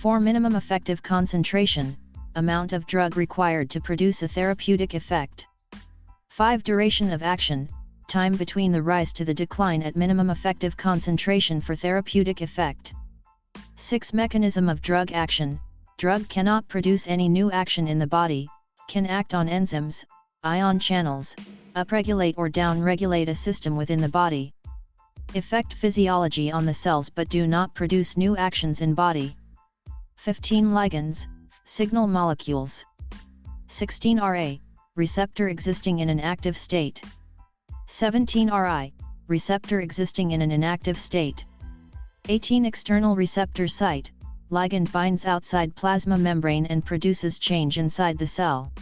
4. Minimum effective concentration, amount of drug required to produce a therapeutic effect. 5. Duration of action, time between the rise to the decline at minimum effective concentration for therapeutic effect. 6. Mechanism of drug action, drug cannot produce any new action in the body, can act on enzymes, ion channels, upregulate or downregulate a system within the body. Effect physiology on the cells but do not produce new actions in body. 15. Ligands, signal molecules. 16. Ra, receptor existing in an active state. 17. Ri, receptor existing in an inactive state. 18. External receptor site, ligand binds outside plasma membrane and produces change inside the cell.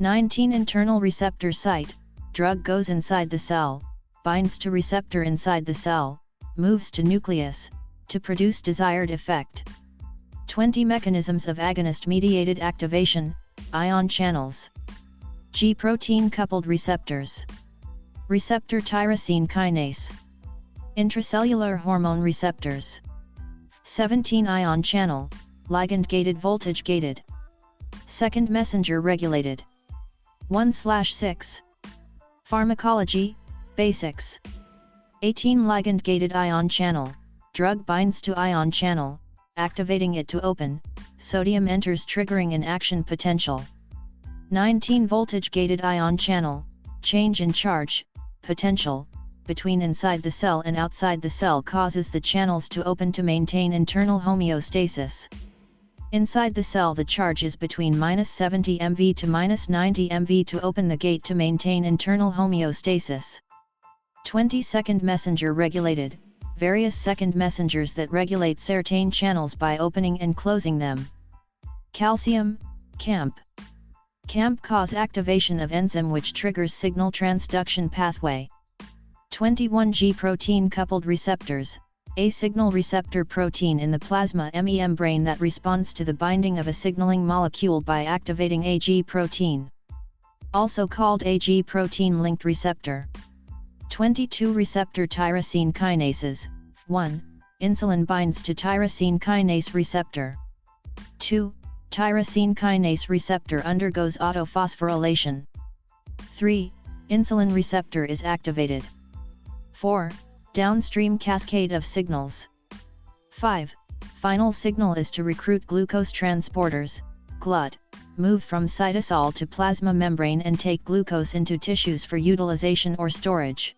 19. Internal receptor site, drug goes inside the cell, binds to receptor inside the cell, moves to nucleus, to produce desired effect. 20. Mechanisms of agonist-mediated activation, ion channels. G protein coupled receptors. Receptor tyrosine kinase. Intracellular hormone receptors. 17. Ion channel, ligand-gated voltage-gated. Second messenger regulated. 1/6. Pharmacology, basics. 18. Ligand-gated ion channel, drug binds to ion channel, activating it to open, sodium enters triggering an action potential. 19. Voltage-gated ion channel, change in charge, potential, between inside the cell and outside the cell causes the channels to open to maintain internal homeostasis. Inside the cell the charge is between -70 MV to -90 MV to open the gate to maintain internal homeostasis. 20. Second messenger regulated, various second messengers that regulate certain channels by opening and closing them. Calcium, CAMP. CAMP cause activation of enzyme which triggers signal transduction pathway. 21. G protein coupled receptors, a signal receptor protein in the plasma membrane that responds to the binding of a signaling molecule by activating a G protein. Also called a G protein linked receptor. 22. Receptor tyrosine kinases. 1. Insulin binds to tyrosine kinase receptor. 2. Tyrosine kinase receptor undergoes autophosphorylation. 3. Insulin receptor is activated. 4. Downstream cascade of signals. 5. Final signal is to recruit glucose transporters, GLUT, move from cytosol to plasma membrane and take glucose into tissues for utilization or storage.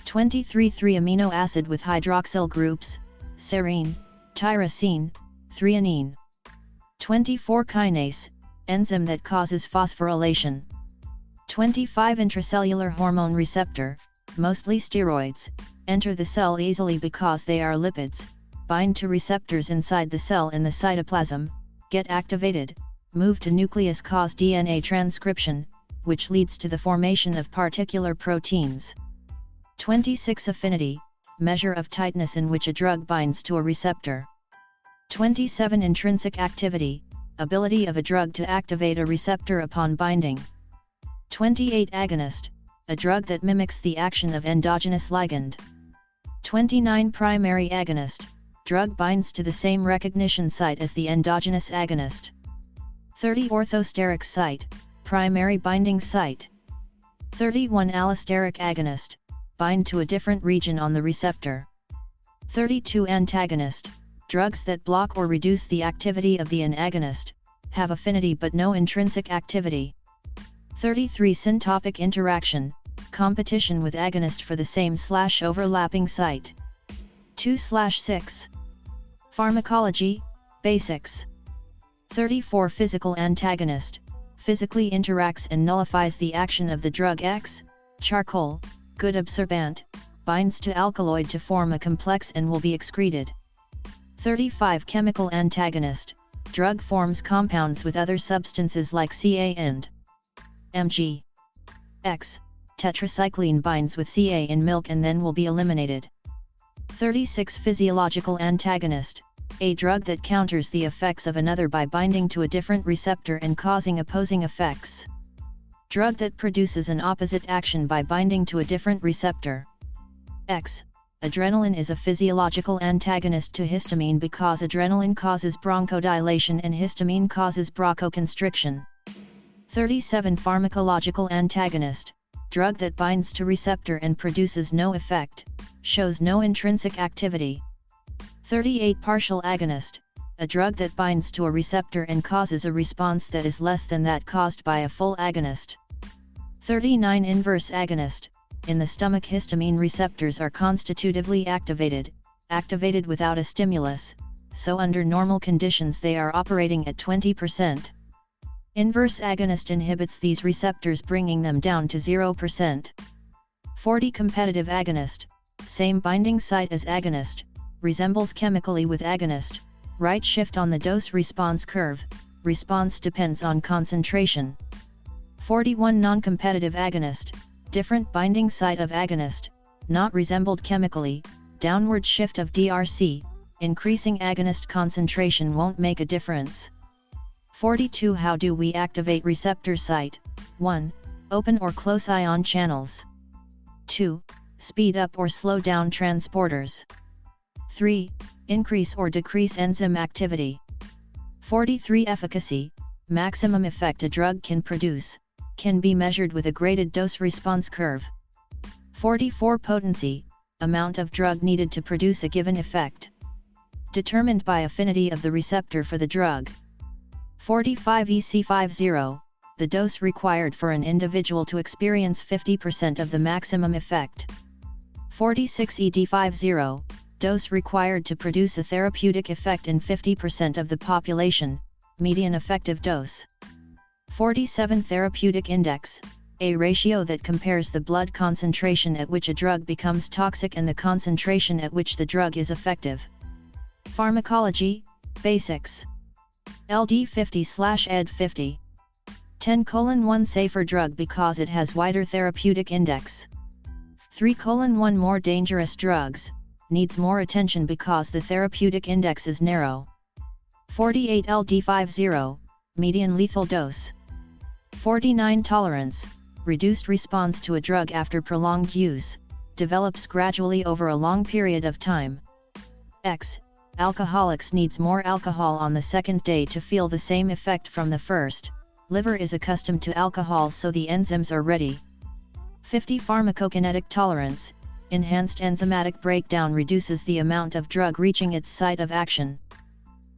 23. 3 amino acid with hydroxyl groups, serine, tyrosine, threonine. 24. Kinase, enzyme that causes phosphorylation. 25. Intracellular hormone receptor, mostly steroids, enter the cell easily because they are lipids, bind to receptors inside the cell in the cytoplasm, get activated, move to nucleus, cause DNA transcription, which leads to the formation of particular proteins. 26. Affinity, measure of tightness in which a drug binds to a receptor. 27. Intrinsic activity, ability of a drug to activate a receptor upon binding. 28. Agonist, a drug that mimics the action of endogenous ligand. 29. Primary agonist, drug binds to the same recognition site as the endogenous agonist. 30. Orthosteric site, primary binding site. 31. Allosteric agonist, bind to a different region on the receptor. 32. Antagonist, drugs that block or reduce the activity of the agonist, have affinity but no intrinsic activity. 33. Syntopic interaction, competition with agonist for the same/overlapping site. 2/6. Pharmacology, basics. 34. Physical antagonist, physically interacts and nullifies the action of the drug X, charcoal, good absorbent, binds to alkaloid to form a complex and will be excreted. 35. Chemical antagonist, Drug forms compounds with other substances like Ca and Mg. X. Tetracycline binds with Ca in milk and then will be eliminated. 36. Physiological antagonist. A drug that counters the effects of another by binding to a different receptor and causing opposing effects. Drug that produces an opposite action by binding to a different receptor. X. Adrenaline is a physiological antagonist to histamine because adrenaline causes bronchodilation and histamine causes bronchoconstriction. 37. Pharmacological antagonist. Drug that binds to receptor and produces no effect, shows no intrinsic activity. 38. Partial agonist. A drug that binds to a receptor and causes a response that is less than that caused by a full agonist. 39. Inverse agonist. In the stomach, histamine receptors are constitutively activated without a stimulus, so under normal conditions they are operating at 20%. Inverse agonist inhibits these receptors, bringing them down to 0%. 40. Competitive agonist. Same binding site as agonist, resembles chemically with agonist, right shift on the dose-response curve, response depends on concentration. 41. Non-competitive agonist. Different binding site of agonist, not resembled chemically, downward shift of DRC, increasing agonist concentration won't make a difference. 42. How do we activate receptor site? 1. Open or close ion channels. 2. Speed up or slow down transporters. 3. Increase or decrease enzyme activity. 43. Efficacy. Maximum effect a drug can produce, can be measured with a graded dose-response curve. 44. Potency. Amount of drug needed to produce a given effect, determined by affinity of the receptor for the drug. 45. EC50. The dose required for an individual to experience 50% of the maximum effect. 46. ED50. Dose required to produce a therapeutic effect in 50% of the population, median effective dose. 47. Therapeutic index. A ratio that compares the blood concentration at which a drug becomes toxic and the concentration at which the drug is effective. Pharmacology, basics. LD50/ED50. 10:1 Safer drug because it has wider therapeutic index. 3:1 More dangerous drugs, needs more attention because the therapeutic index is narrow. 48. LD50, median lethal dose. 49. Tolerance, reduced response to a drug after prolonged use, develops gradually over a long period of time. X. Alcoholics needs more alcohol on the second day to feel the same effect from the first, liver is accustomed to alcohol so the enzymes are ready. 50. Pharmacokinetic tolerance, enhanced enzymatic breakdown reduces the amount of drug reaching its site of action.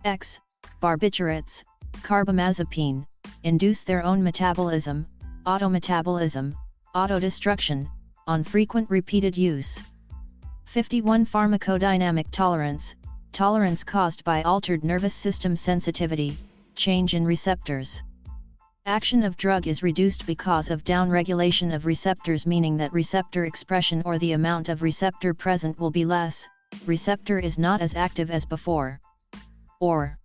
X. Barbiturates, carbamazepine, induce their own metabolism, autometabolism, autodestruction, on frequent repeated use. 51. Pharmacodynamic tolerance, tolerance caused by altered nervous system sensitivity, change in receptors. Action of drug is reduced because of downregulation of receptors, meaning that receptor expression or the amount of receptor present will be less, receptor is not as active as before. Or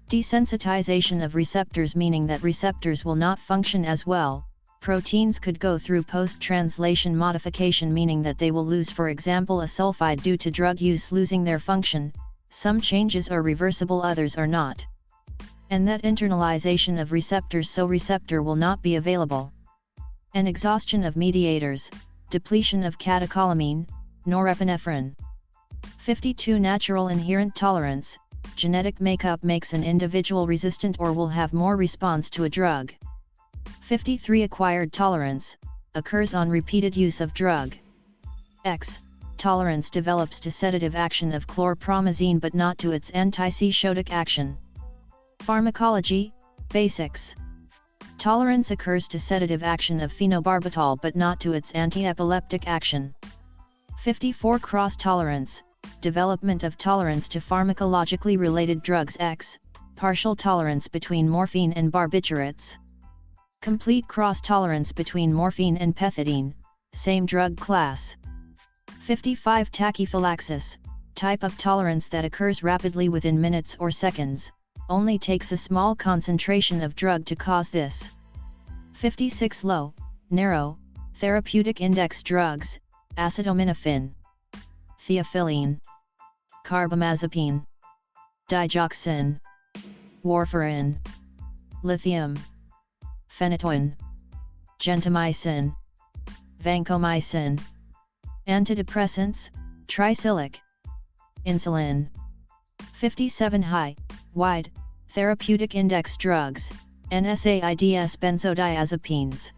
desensitization of receptors, meaning that receptors will not function as well, proteins could go through post-translation modification, meaning that they will lose, for example, a sulfide due to drug use losing their function, some changes are reversible, others are not. And that internalization of receptors, so receptor will not be available. An exhaustion of mediators, depletion of catecholamine, norepinephrine. 52. Natural inherent tolerance, genetic makeup makes an individual resistant or will have more response to a drug. 53. Acquired tolerance, occurs on repeated use of drug. X. Tolerance develops to sedative action of chlorpromazine but not to its antipsychotic action. Pharmacology, basics. Tolerance occurs to sedative action of phenobarbital but not to its anti-epileptic action. 54. Cross-tolerance, development of tolerance to pharmacologically related drugs. X. Partial tolerance between morphine and barbiturates. Complete cross-tolerance between morphine and pethidine, same drug class. 55. Tachyphylaxis, type of tolerance that occurs rapidly within minutes or seconds, only takes a small concentration of drug to cause this. 56 low, narrow, therapeutic index drugs, acetaminophen, theophylline, carbamazepine, digoxin, warfarin, lithium, phenytoin, gentamicin, vancomycin, antidepressants, tricyclic, insulin. 57 high, wide, therapeutic index drugs, NSAIDs benzodiazepines.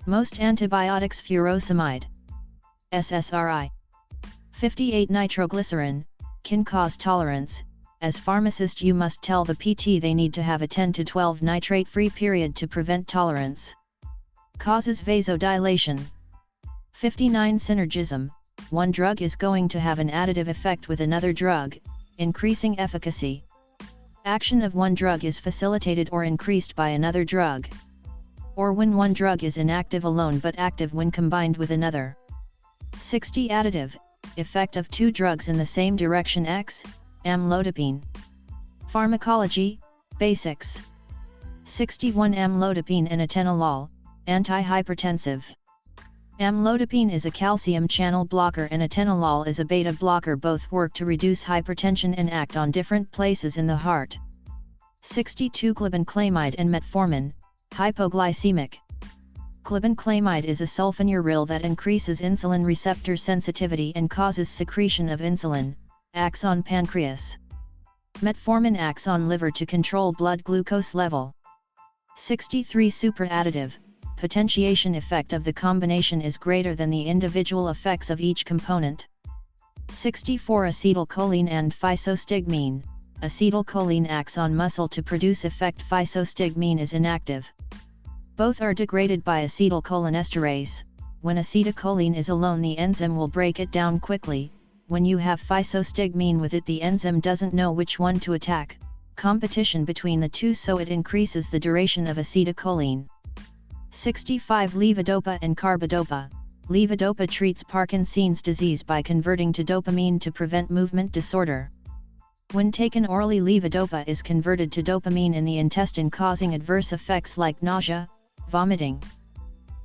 Most antibiotics furosemide, SSRI. 58 nitroglycerin, can cause tolerance. As pharmacist you must tell the PT they need to have a 10 to 12 nitrate-free period to prevent tolerance. Causes vasodilation. 59 synergism, one drug is going to have an additive effect with another drug, increasing efficacy. Action of one drug is facilitated or increased by another drug. Or when one drug is inactive alone but active when combined with another. 60 additive, effect of two drugs in the same direction. X, amlodipine. Pharmacology, basics. 61 amlodipine and atenolol, antihypertensive. Amlodipine is a calcium channel blocker and atenolol is a beta blocker. Both work to reduce hypertension and act on different places in the heart. 62 glibenclamide and metformin, hypoglycemic. Glibenclamide is a sulfonylurea that increases insulin receptor sensitivity and causes secretion of insulin, acts on pancreas. Metformin acts on liver to control blood glucose level. 63 superadditive, potentiation effect of the combination is greater than the individual effects of each component. 64 acetylcholine and physostigmine, acetylcholine acts on muscle to produce effect, physostigmine is inactive. Both are degraded by acetylcholinesterase. When acetylcholine is alone the enzyme will break it down quickly. When you have physostigmine with it the enzyme doesn't know which one to attack. Competition between the two, so it increases the duration of acetylcholine. 65 levodopa and carbidopa. Levodopa treats Parkinson's disease by converting to dopamine to prevent movement disorder. When taken orally, levodopa is converted to dopamine in the intestine, causing adverse effects like nausea, vomiting.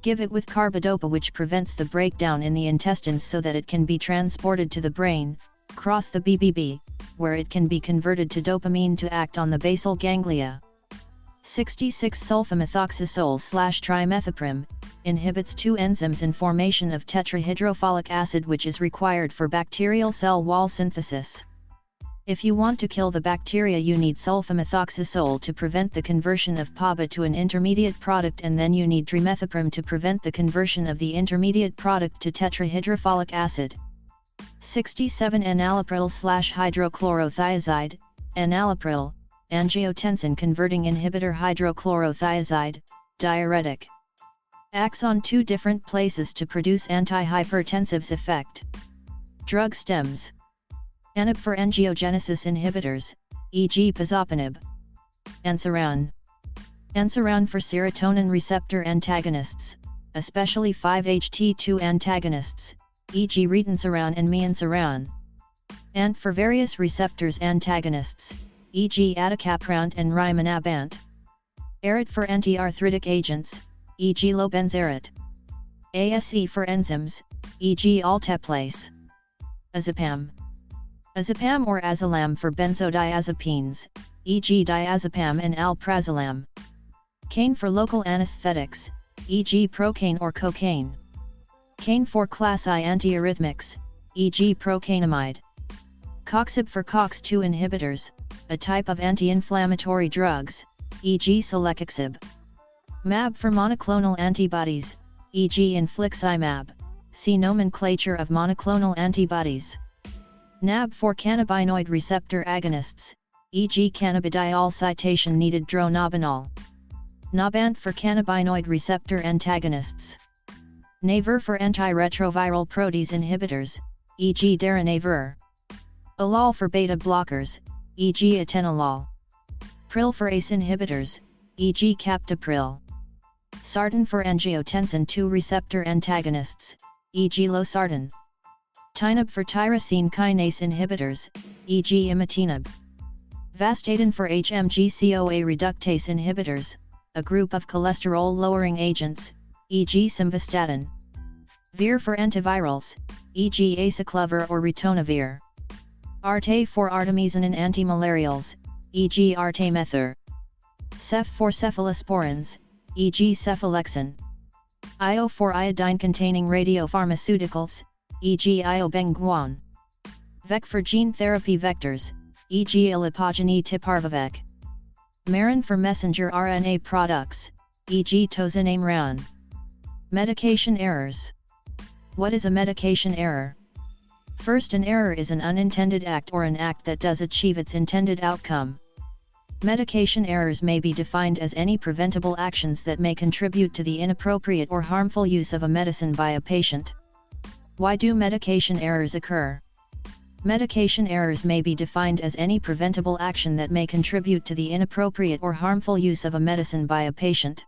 Give it with carbidopa, which prevents the breakdown in the intestines so that it can be transported to the brain, cross the BBB, where it can be converted to dopamine to act on the basal ganglia. 66 sulfamethoxazole/trimethoprim, inhibits two enzymes in formation of tetrahydrofolic acid, which is required for bacterial cell wall synthesis. If you want to kill the bacteria you need sulfamethoxazole to prevent the conversion of PABA to an intermediate product, and then you need trimethoprim to prevent the conversion of the intermediate product to tetrahydrofolic acid. 67 enalapril/hydrochlorothiazide, enalapril, angiotensin converting inhibitor, hydrochlorothiazide, diuretic. Acts on two different places to produce antihypertensive's effect. Drug stems. ANAB for angiogenesis inhibitors, e.g. pazopanib. Anseran. Anseran for serotonin receptor antagonists, especially 5-HT2 antagonists, e.g. ritonseran and mianseran. ANT for various receptors antagonists, e.g. adacaprant and rimonabant. ARIT for anti-arthritic agents, e.g. lobenzerit. ASE for enzymes, e.g. alteplase. Azepam. Azepam or azalam for benzodiazepines, e.g. diazepam and alprazolam. Caine for local anesthetics, e.g. procaine or cocaine. Caine for class I antiarrhythmics, e.g. procainamide. Coxib for COX-2 inhibitors, a type of anti-inflammatory drugs, e.g. celecoxib. MAB for monoclonal antibodies, e.g. infliximab, see nomenclature of monoclonal antibodies. NAB for cannabinoid receptor agonists, e.g. cannabidiol citation needed dronabinol. NABANT for cannabinoid receptor antagonists. NAVER for antiretroviral protease inhibitors, e.g. darunavir. ALOL for beta blockers, e.g. atenolol. PRIL for ACE inhibitors, e.g. captopril. Sartan for angiotensin II receptor antagonists, e.g. losartan. Tynab for tyrosine kinase inhibitors, e.g. imatinib. Vastatin for HMG-CoA reductase inhibitors, a group of cholesterol-lowering agents, e.g. simvastatin. Vir for antivirals, e.g. acyclovir or ritonavir. Arte for artemisinin antimalarials, e.g. artemether. Cef for cephalosporins, e.g. cephalexin. Io for iodine-containing radiopharmaceuticals, e.g. iobenguan. Vec for gene therapy vectors, e.g. ilipogene tiparvovec. Marin for messenger RNA products, e.g. tozinamran. Medication errors. What is a medication error? First, an error is an unintended act or an act that does achieve its intended outcome. Medication errors may be defined as any preventable actions that may contribute to the inappropriate or harmful use of a medicine by a patient. Why do medication errors occur? Medication errors may be defined as any preventable action that may contribute to the inappropriate or harmful use of a medicine by a patient.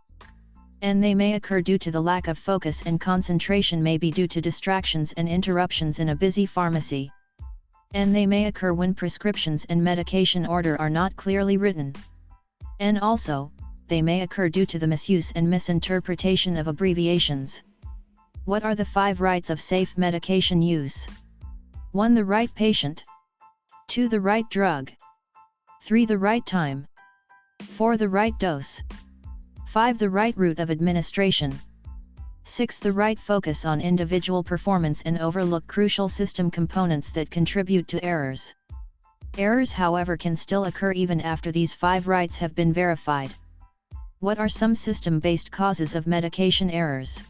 And they may occur due to the lack of focus, and concentration may be due to distractions and interruptions in a busy pharmacy. And they may occur when prescriptions and medication order are not clearly written. And also, they may occur due to the misuse and misinterpretation of abbreviations. What are the 5 rights of safe medication use? 1. The right patient. 2. The right drug. 3. The right time. 4. The right dose. 5. The right route of administration. 6. The right focus on individual performance and overlook crucial system components that contribute to errors. Errors, however, can still occur even after these 5 rights have been verified. What are some system-based causes of medication errors?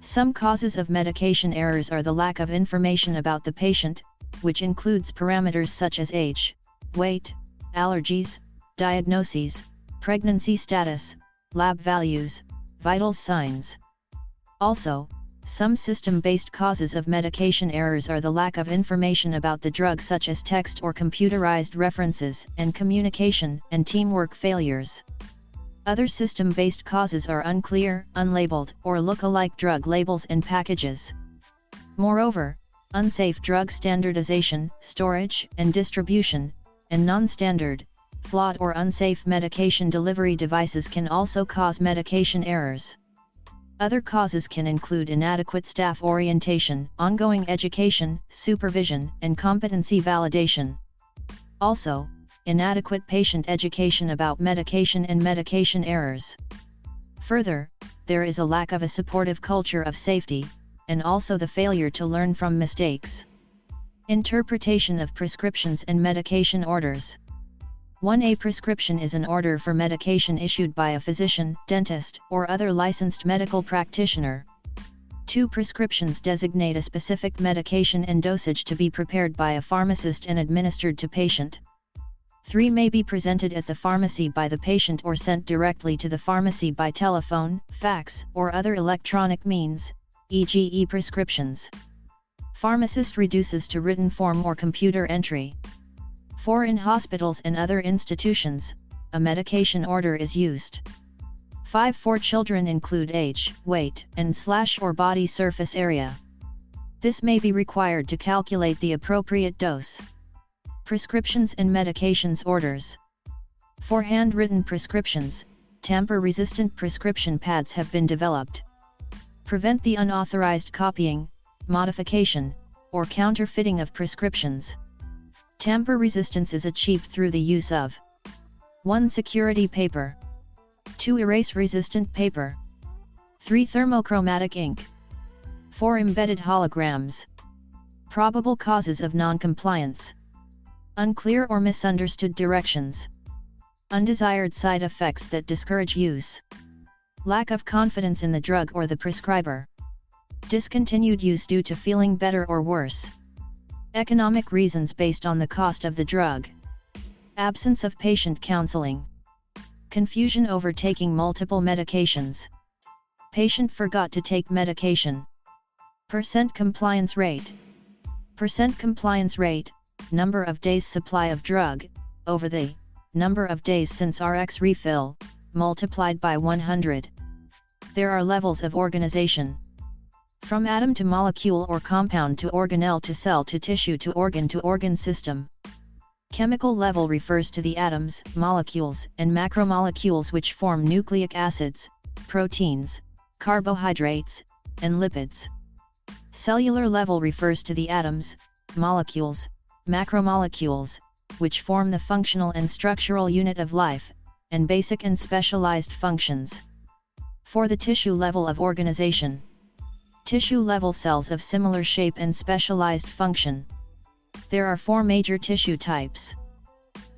Some causes of medication errors are the lack of information about the patient, which includes parameters such as age, weight, allergies, diagnoses, pregnancy status, lab values, vital signs. Also, some system-based causes of medication errors are the lack of information about the drug, such as text or computerized references, and communication and teamwork failures. Other system-based causes are unclear, unlabeled, or look-alike drug labels and packages. Moreover, unsafe drug standardization, storage, and distribution, and non-standard, flawed or unsafe medication delivery devices can also cause medication errors. Other causes can include inadequate staff orientation, ongoing education, supervision, and competency validation. Also, inadequate patient education about medication and medication errors. Further, there is a lack of a supportive culture of safety, and also the failure to learn from mistakes. Interpretation of prescriptions and medication orders. 1. A prescription is an order for medication issued by a physician, dentist, or other licensed medical practitioner. 2. Prescriptions designate a specific medication and dosage to be prepared by a pharmacist and administered to patient. 3. May be presented at the pharmacy by the patient or sent directly to the pharmacy by telephone, fax, or other electronic means, e.g. e-prescriptions. Pharmacist reduces to written form or computer entry. 4. In hospitals and other institutions, a medication order is used. 5. For children include age, weight, and or body surface area. This may be required to calculate the appropriate dose. Prescriptions and medications orders. For handwritten prescriptions, tamper-resistant prescription pads have been developed. Prevent the unauthorized copying, modification, or counterfeiting of prescriptions. Tamper resistance is achieved through the use of 1. Security paper. 2. Erase-resistant paper. 3. Thermochromatic ink. 4. Embedded holograms. Probable causes of non-compliance. Unclear or misunderstood directions. Undesired side effects that discourage use. Lack of confidence in the drug or the prescriber. Discontinued use due to feeling better or worse. Economic reasons based on the cost of the drug. Absence of patient counseling. Confusion over taking multiple medications. Patient forgot to take medication. Percent compliance rate. Percent compliance rate, number of days supply of drug, over the number of days since Rx refill, multiplied by 100. There are levels of organization. From atom to molecule or compound to organelle to cell to tissue to organ system. Chemical level refers to the atoms, molecules, and macromolecules which form nucleic acids, proteins, carbohydrates, and lipids. Cellular level refers to the atoms, molecules, macromolecules, which form the functional and structural unit of life, and basic and specialized functions. For the tissue level of organization, tissue level cells of similar shape and specialized function. There are 4 major tissue types.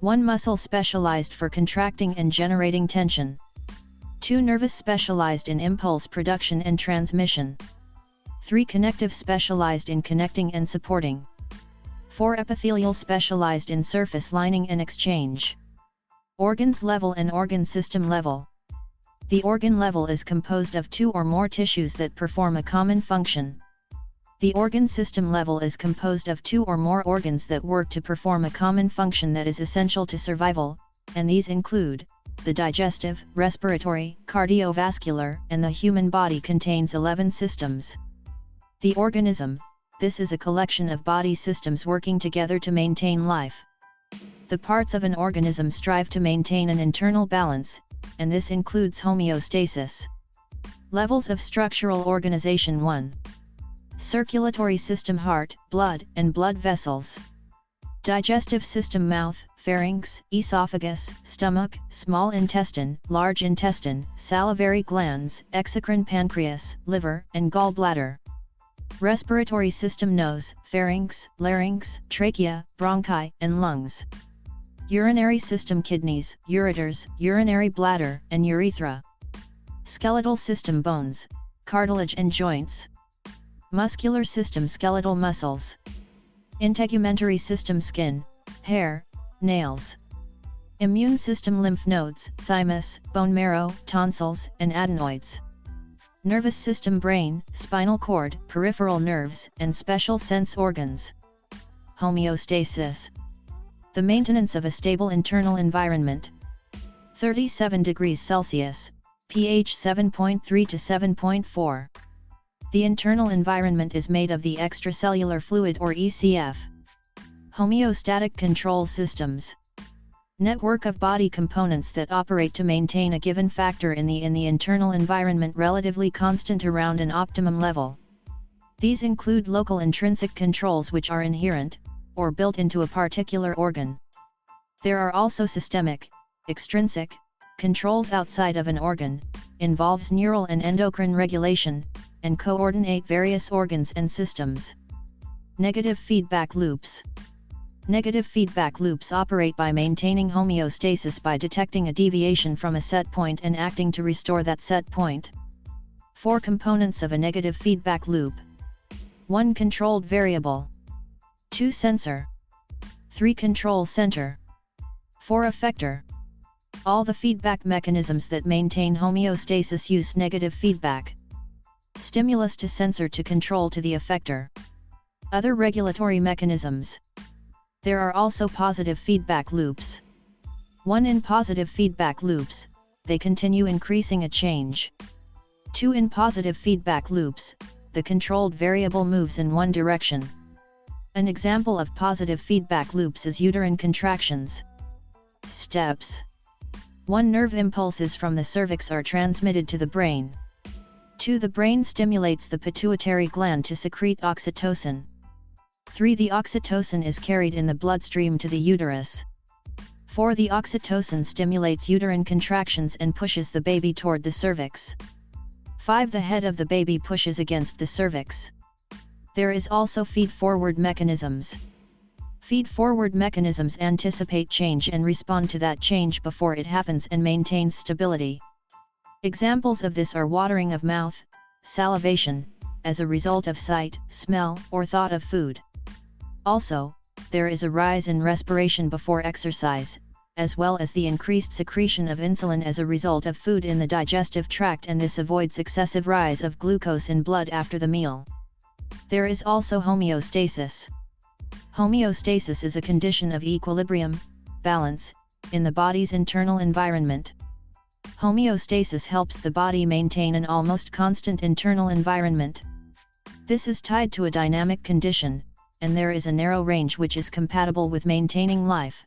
1 muscle specialized for contracting and generating tension. 2 nervous specialized in impulse production and transmission. 3 connective specialized in connecting and supporting. 4 epithelial specialized in surface lining and exchange. Organs level and organ system level. The organ level is composed of 2 or more tissues that perform a common function. The organ system level is composed of 2 or more organs that work to perform a common function that is essential to survival, and these include the digestive, respiratory, cardiovascular, and the human body contains 11 systems. The organism, this is a collection of body systems working together to maintain life. The parts of an organism strive to maintain an internal balance, and this includes homeostasis. Levels of structural organization. 1. Circulatory system: heart, blood, and blood vessels. Digestive system: mouth, pharynx, esophagus, stomach, small intestine, large intestine, salivary glands, exocrine pancreas, liver, and gallbladder. Respiratory system: nose, pharynx, larynx, trachea, bronchi, and lungs. Urinary system: kidneys, ureters, urinary bladder, and urethra. Skeletal system: bones, cartilage, and joints. Muscular system: skeletal muscles. Integumentary system: skin, hair, nails. Immune system: lymph nodes, thymus, bone marrow, tonsils, and adenoids. Nervous system: brain, spinal cord, peripheral nerves, and special sense organs. Homeostasis: the maintenance of a stable internal environment. 37 degrees Celsius, pH 7.3 to 7.4. The internal environment is made of the extracellular fluid or ECF. Homeostatic control systems: network of body components that operate to maintain a given factor in the internal environment relatively constant around an optimum level. These include local intrinsic controls which are inherent, or built into a particular organ. There are also systemic, extrinsic, controls outside of an organ, involves neural and endocrine regulation, and coordinate various organs and systems. Negative feedback loops. Negative feedback loops operate by maintaining homeostasis by detecting a deviation from a set point and acting to restore that set point. 4 components of a negative feedback loop. 1 controlled variable. 2 sensor. 3 control center. 4 effector. All the feedback mechanisms that maintain homeostasis use negative feedback. Stimulus to sensor to control to the effector. Other regulatory mechanisms. There are also positive feedback loops. 1 in positive feedback loops, they continue increasing a change. 2 in positive feedback loops, the controlled variable moves in one direction. An example of positive feedback loops is uterine contractions. Steps. 1 nerve impulses from the cervix are transmitted to the brain. 2 the brain stimulates the pituitary gland to secrete oxytocin. 3 the oxytocin is carried in the bloodstream to the uterus. 4 the oxytocin stimulates uterine contractions and pushes the baby toward the cervix. 5 the head of the baby pushes against the cervix. There is also feed-forward mechanisms. Feed-forward mechanisms anticipate change and respond to that change before it happens and maintains stability. Examples of this are watering of mouth, salivation, as a result of sight, smell, or thought of food. Also, there is a rise in respiration before exercise, as well as the increased secretion of insulin as a result of food in the digestive tract, and this avoids excessive rise of glucose in blood after the meal. There is also homeostasis. Homeostasis is a condition of equilibrium, balance, in the body's internal environment. Homeostasis helps the body maintain an almost constant internal environment. This is tied to a dynamic condition, and there is a narrow range which is compatible with maintaining life.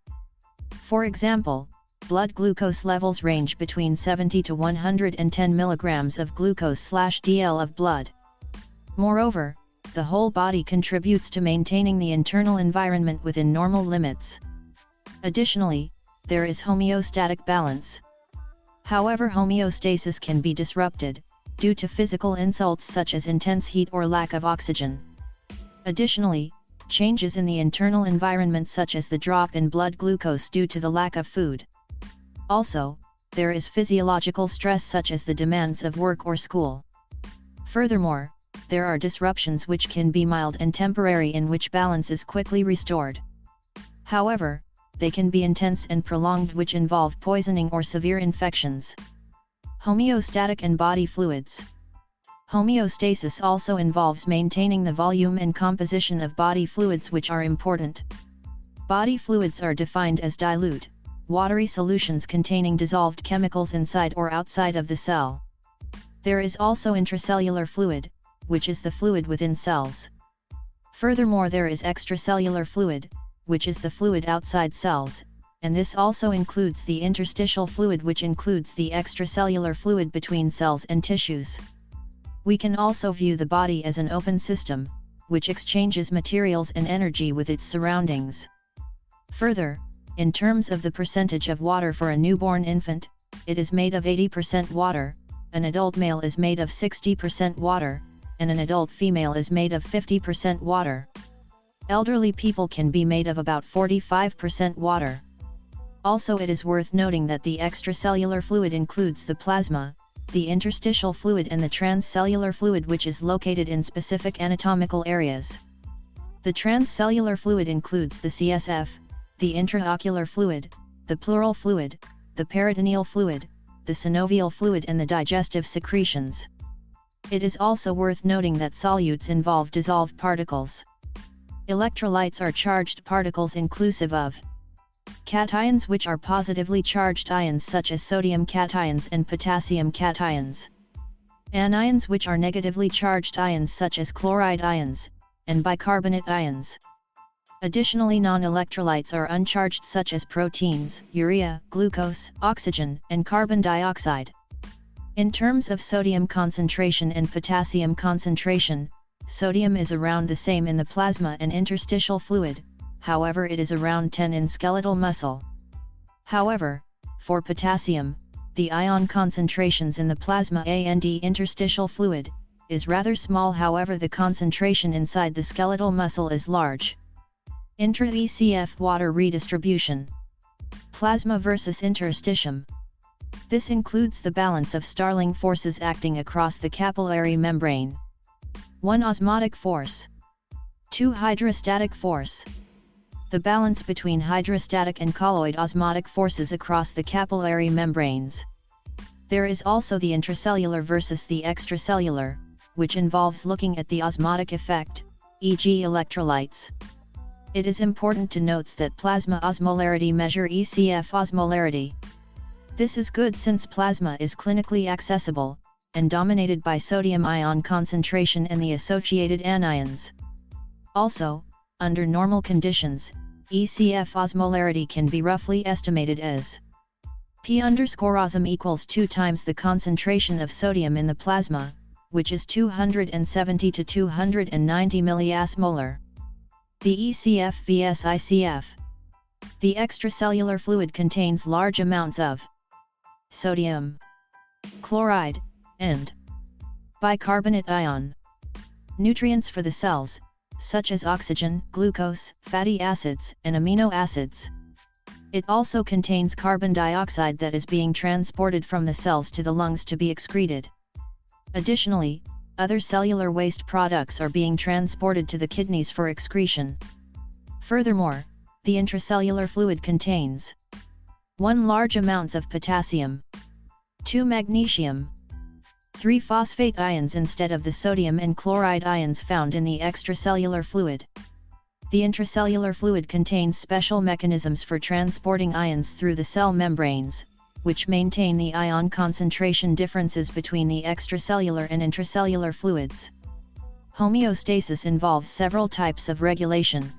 For example, blood glucose levels range between 70 to 110 mg of glucose/dl of blood. Moreover, the whole body contributes to maintaining the internal environment within normal limits. Additionally, there is homeostatic balance. However, homeostasis can be disrupted, due to physical insults such as intense heat or lack of oxygen. Additionally, changes in the internal environment such as the drop in blood glucose due to the lack of food. Also, there is physiological stress such as the demands of work or school. Furthermore, there are disruptions which can be mild and temporary in which balance is quickly restored. However, they can be intense and prolonged which involve poisoning or severe infections. Homeostatic and body fluids. Homeostasis also involves maintaining the volume and composition of body fluids which are important. Body fluids are defined as dilute, watery solutions containing dissolved chemicals inside or outside of the cell. There is also intracellular fluid, which is the fluid within cells. Furthermore, there is extracellular fluid, which is the fluid outside cells, and this also includes the interstitial fluid which includes the extracellular fluid between cells and tissues. We can also view the body as an open system, which exchanges materials and energy with its surroundings. Further, in terms of the percentage of water for a newborn infant, it is made of 80% water, an adult male is made of 60% water, and an adult female is made of 50% water. Elderly people can be made of about 45% water. Also, it is worth noting that the extracellular fluid includes the plasma, the interstitial fluid and the transcellular fluid which is located in specific anatomical areas. The transcellular fluid includes the CSF, the intraocular fluid, the pleural fluid, the peritoneal fluid, the synovial fluid and the digestive secretions. It is also worth noting that solutes involve dissolved particles. Electrolytes are charged particles inclusive of cations which are positively charged ions such as sodium cations and potassium cations. Anions which are negatively charged ions such as chloride ions, and bicarbonate ions. Additionally, non-electrolytes are uncharged such as proteins, urea, glucose, oxygen, and carbon dioxide. In terms of sodium concentration and potassium concentration, sodium is around the same in the plasma and interstitial fluid, however it is around 10 in skeletal muscle. However, for potassium, the ion concentrations in the plasma and interstitial fluid is rather small, however the concentration inside the skeletal muscle is large. Intra-ECF water redistribution. Plasma versus interstitium. This includes the balance of Starling forces acting across the capillary membrane. 1. Osmotic force. 2. Hydrostatic force. The balance between hydrostatic and colloid osmotic forces across the capillary membranes. There is also the intracellular versus the extracellular, which involves looking at the osmotic effect, e.g. electrolytes. It is important to note that plasma osmolarity measure ECF osmolarity. This is good since plasma is clinically accessible, and dominated by sodium ion concentration and the associated anions. Also, under normal conditions, ECF osmolarity can be roughly estimated as P_osm equals 2 times the concentration of sodium in the plasma, which is 270 to 290 milliosmolar. The ECF vs ICF. The extracellular fluid contains large amounts of sodium, chloride, and bicarbonate ion. Nutrients for the cells, such as oxygen, glucose, fatty acids, and amino acids. It also contains carbon dioxide that is being transported from the cells to the lungs to be excreted. Additionally, other cellular waste products are being transported to the kidneys for excretion. Furthermore, the intracellular fluid contains 1. Large amounts of potassium, 2. Magnesium, 3. Phosphate ions instead of the sodium and chloride ions found in the extracellular fluid. The intracellular fluid contains special mechanisms for transporting ions through the cell membranes, which maintain the ion concentration differences between the extracellular and intracellular fluids. Homeostasis involves several types of regulation.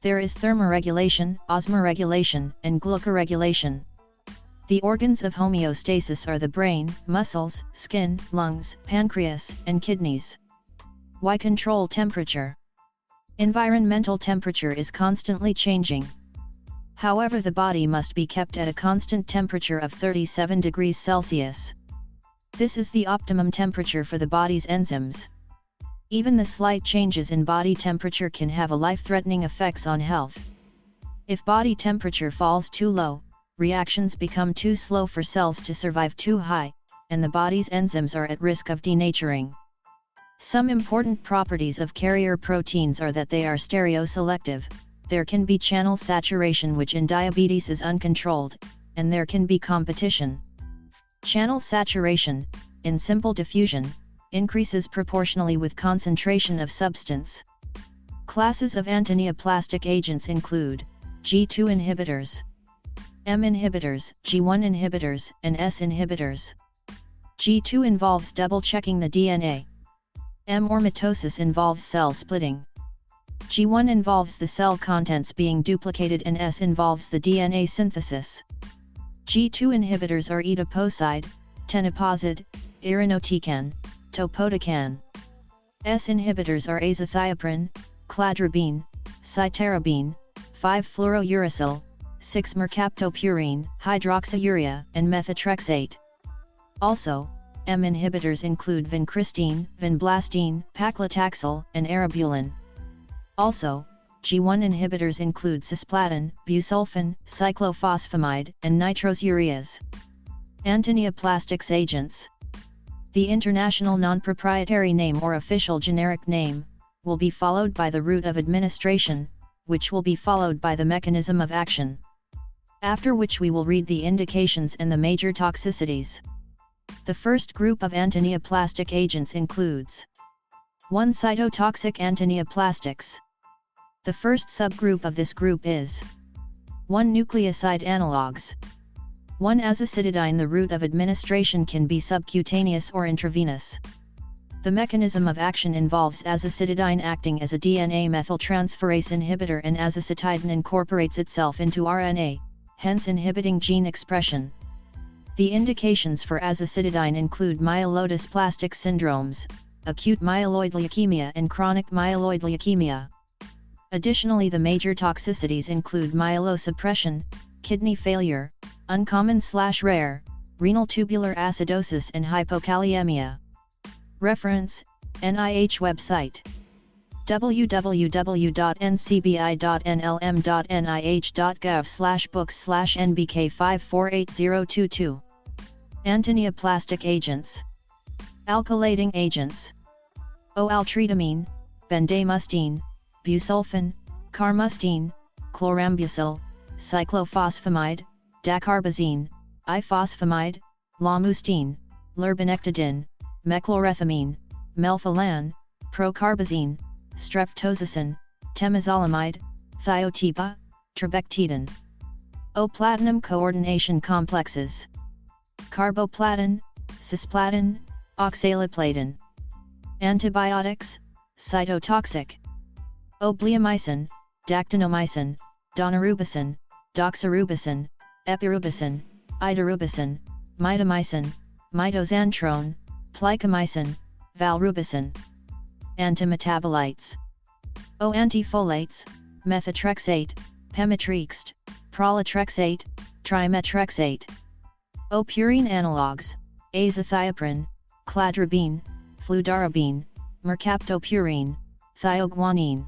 There is thermoregulation, osmoregulation, and glucoregulation. The organs of homeostasis are the brain, muscles, skin, lungs, pancreas, and kidneys. Why control temperature? Environmental temperature is constantly changing. However, the body must be kept at a constant temperature of 37 degrees Celsius. This is the optimum temperature for the body's enzymes. Even the slight changes in body temperature can have a life-threatening effects on health. If body temperature falls too low, reactions become too slow for cells to survive too high, and the body's enzymes are at risk of denaturing. Some important properties of carrier proteins are that they are stereoselective, there can be channel saturation which in diabetes is uncontrolled, and there can be competition. Channel saturation, in simple diffusion, increases proportionally with concentration of substance. Classes of antineoplastic agents include G2 inhibitors, M inhibitors, G1 inhibitors, and S inhibitors. G2 involves double-checking the DNA. M or mitosis involves cell splitting. G1 involves the cell contents being duplicated and S involves the DNA synthesis. G2 inhibitors are etoposide, tenofovir, irinotecan, topotecan. S inhibitors are azathioprine, cladribine, cytarabine, 5-fluorouracil, 6-mercaptopurine, hydroxyurea, and methotrexate. Also, M inhibitors include vincristine, vinblastine, paclitaxel, and eribulin. Also, G1 inhibitors include cisplatin, busulfan, cyclophosphamide, and nitrosoureas. Antineoplastics agents. The international non-proprietary name or official generic name will be followed by the route of administration, which will be followed by the mechanism of action. After which we will read the indications and the major toxicities. The first group of antineoplastic agents includes 1. Cytotoxic antineoplastics. The first subgroup of this group is 1. Nucleoside analogues. 1. Azacitidine. The route of administration can be subcutaneous or intravenous. The mechanism of action involves azacitidine acting as a DNA methyltransferase inhibitor and azacitidine incorporates itself into RNA, hence inhibiting gene expression. The indications for azacitidine include myelodysplastic syndromes, acute myeloid leukemia and chronic myeloid leukemia. Additionally, the major toxicities include myelosuppression, kidney failure, uncommon/rare, renal tubular acidosis and hypokalemia. Reference: NIH website www.ncbi.nlm.nih.gov/books/NBK548022. Antineoplastic agents. Alkylating agents. O-altritamine, bendamustine, busulfan, carmustine, chlorambucil, cyclophosphamide, dacarbazine, ifosfamide, lomustine, lurbinectidine, mechlorethamine, melphalan, procarbazine, streptozicin, temozolomide, thiotepa, trabectedin. O-platinum coordination complexes. Carboplatin, cisplatin, oxaliplatin. Antibiotics, cytotoxic. O-bleomycin, dactinomycin, daunorubicin, doxorubicin, epirubicin, idarubicin, mitomycin, mitoxantrone, plicamycin, valrubicin. Antimetabolites. O-antifolates, methotrexate, pemetrexed, pralatrexate, trimetrexate. O-purine analogues, azathioprine, cladribine, fludarabine, mercaptopurine, thioguanine.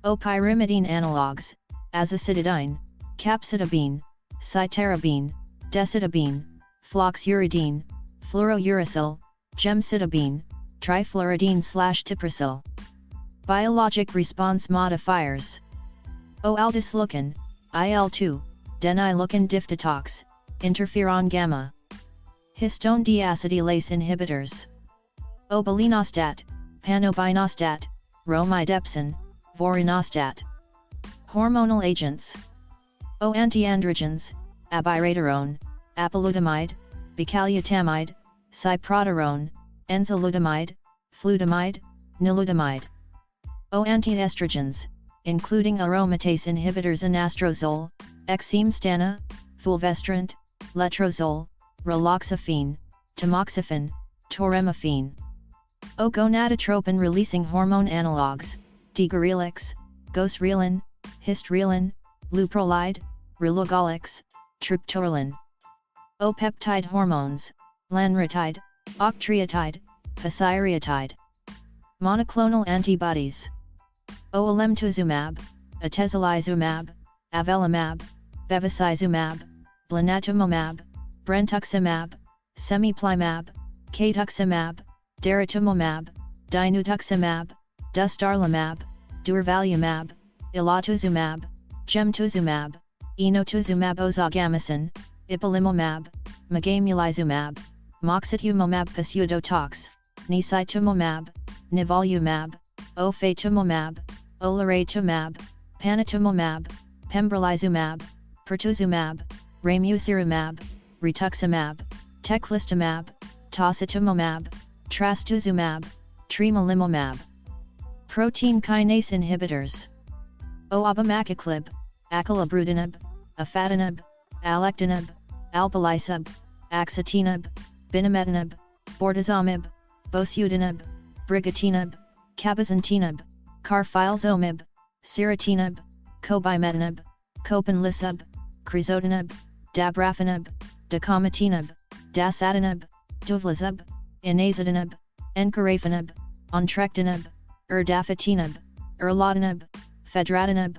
O-pyrimidine analogues, azacitidine, capecitabine, cytarabine, decitabine, floxuridine, fluorouracil, gemcitabine, trifluoridine/tiprazil. Biologic response modifiers. O-aldesleukin, IL-2, denileukin diftitox, interferon gamma. Histone deacetylase inhibitors. O-belinostat, panobinostat, romidepsin, vorinostat. Hormonal agents. O-antiandrogens, abiraterone, apalutamide, bicalutamide, cyproterone, enzalutamide, flutamide, nilutamide. O antiestrogens, including aromatase inhibitors anastrozole, exemestane, fulvestrant, letrozole, raloxifene, tamoxifen, toremifene. O gonadotropin-releasing hormone analogues, digorilix, gosrelin, hystrelin, luprolide, rilugolix, triptorelin. O peptide hormones, lanreotide, octreotide, pasireotide. Monoclonal antibodies. O alemtuzumab, atezolizumab, avelumab, bevacizumab, blinatumomab, brentuximab, semiplimab, caduximab, daratumumab, dinutuximab, dostarlimab, durvalumab, elotuzumab, gemtuzumab, enotuzumab ozogamicin, ipilimumab, megamulizumab, moxetumomab pseudotox, nicitumumab, nivolumab, ofatumumab, olaratumab, panitumumab, pembrolizumab, pertuzumab, ramucirumab, rituximab, teclistamab, tositumumab, trastuzumab, tremelimumab. Protein kinase inhibitors. O abimaciclib, acalabrutinib, afatinib, alectinib, alpelisib, axitinib, binimetinib, bortezomib, bosutinib, brigatinib, cabozantinib, carfilzomib, siratinib, cobimetinib, copanlisib, crizotinib, dabrafenib, dacomitinib, dasatinib, duvlazib, inazatinib, encorafenib, ontrectinib, erdafitinib, erlotinib, fedratinib,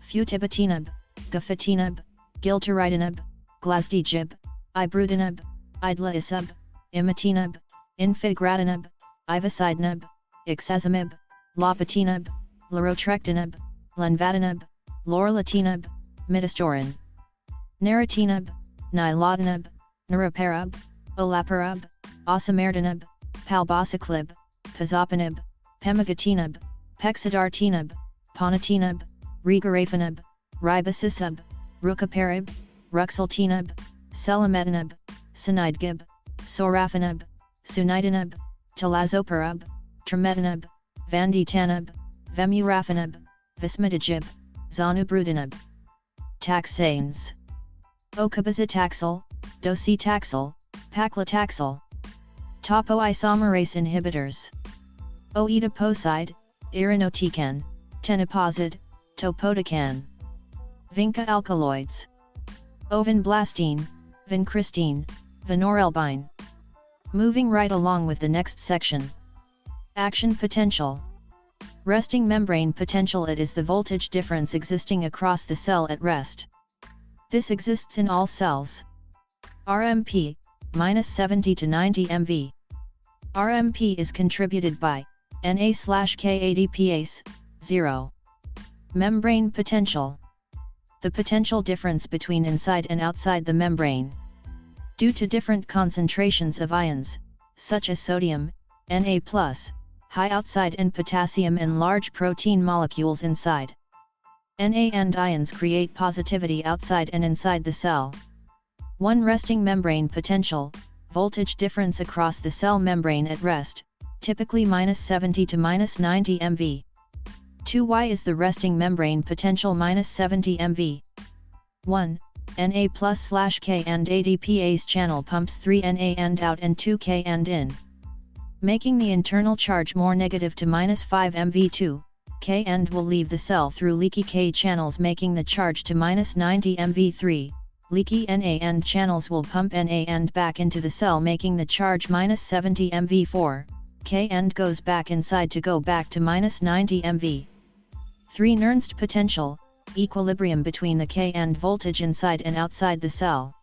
futibatinib, gafatinib, gilteritinib, glasdegib, ibrutinib, idlaisib, imatinib, infigratinib, ivosidenib, ixazimib, lopatinib, larotrectinib, lenvatinib, lorlatinib, midostaurin. Naratinib, nilotinib, niraparib, olaparib, osimertinib, palbociclib, pazopanib, pemigatinib, pexidartinib, ponatinib, regorafenib, ribocicib, rucaparib, ruxultinib, selametinib, sinidegib, sorafenib, sunitinib, talazoparib, trametinib, vanditanib, vemurafenib, vismidegib, zonubrutinib. Taxanes. Ocabazitaxel, docetaxel, paclitaxel. Topoisomerase inhibitors. O-etoposide, irinotecan, tenopozid, topotecan. Vinca alkaloids. Ovinblastine, vincristine, vinorelbine. Moving right along with the next section. Action potential. Resting membrane potential. It is the voltage difference existing across the cell at rest. This exists in all cells. RMP, -70 to 90 MV. RMP is contributed by Na/K-ADPase, 0. Membrane potential. The potential difference between inside and outside the membrane. Due to different concentrations of ions, such as sodium, Na+, high outside, and potassium and large protein molecules inside. Na and ions create positivity outside and inside the cell. 1 resting membrane potential, voltage difference across the cell membrane at rest, typically -70 to -90 MV. 2y is the resting membrane potential -70 MV. 1. Na+/K and ADPase channel pumps 3 Na and out and 2 K and in, making the internal charge more negative to -5 MV2, K and will leave the cell through leaky K channels making the charge to -90 MV3, leaky Na and channels will pump Na and back into the cell making the charge -70 MV4, K and goes back inside to go back to -90 MV. 3 Nernst potential, equilibrium between the K and voltage inside and outside the cell.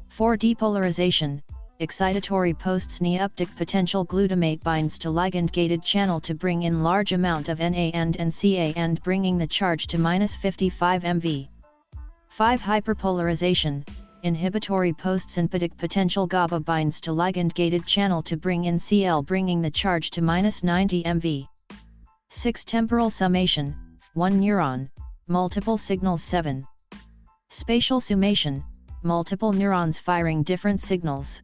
4 Depolarization, excitatory post-synaptic potential. Glutamate binds to ligand-gated channel to bring in large amount of Na and Ca and bringing the charge to -55 MV. 5 Hyperpolarization, inhibitory post-sympathetic potential. GABA binds to ligand-gated channel to bring in Cl bringing the charge to -90 MV. 6 Temporal summation, 1 neuron, multiple signals. 7 Spatial summation, multiple neurons firing different signals.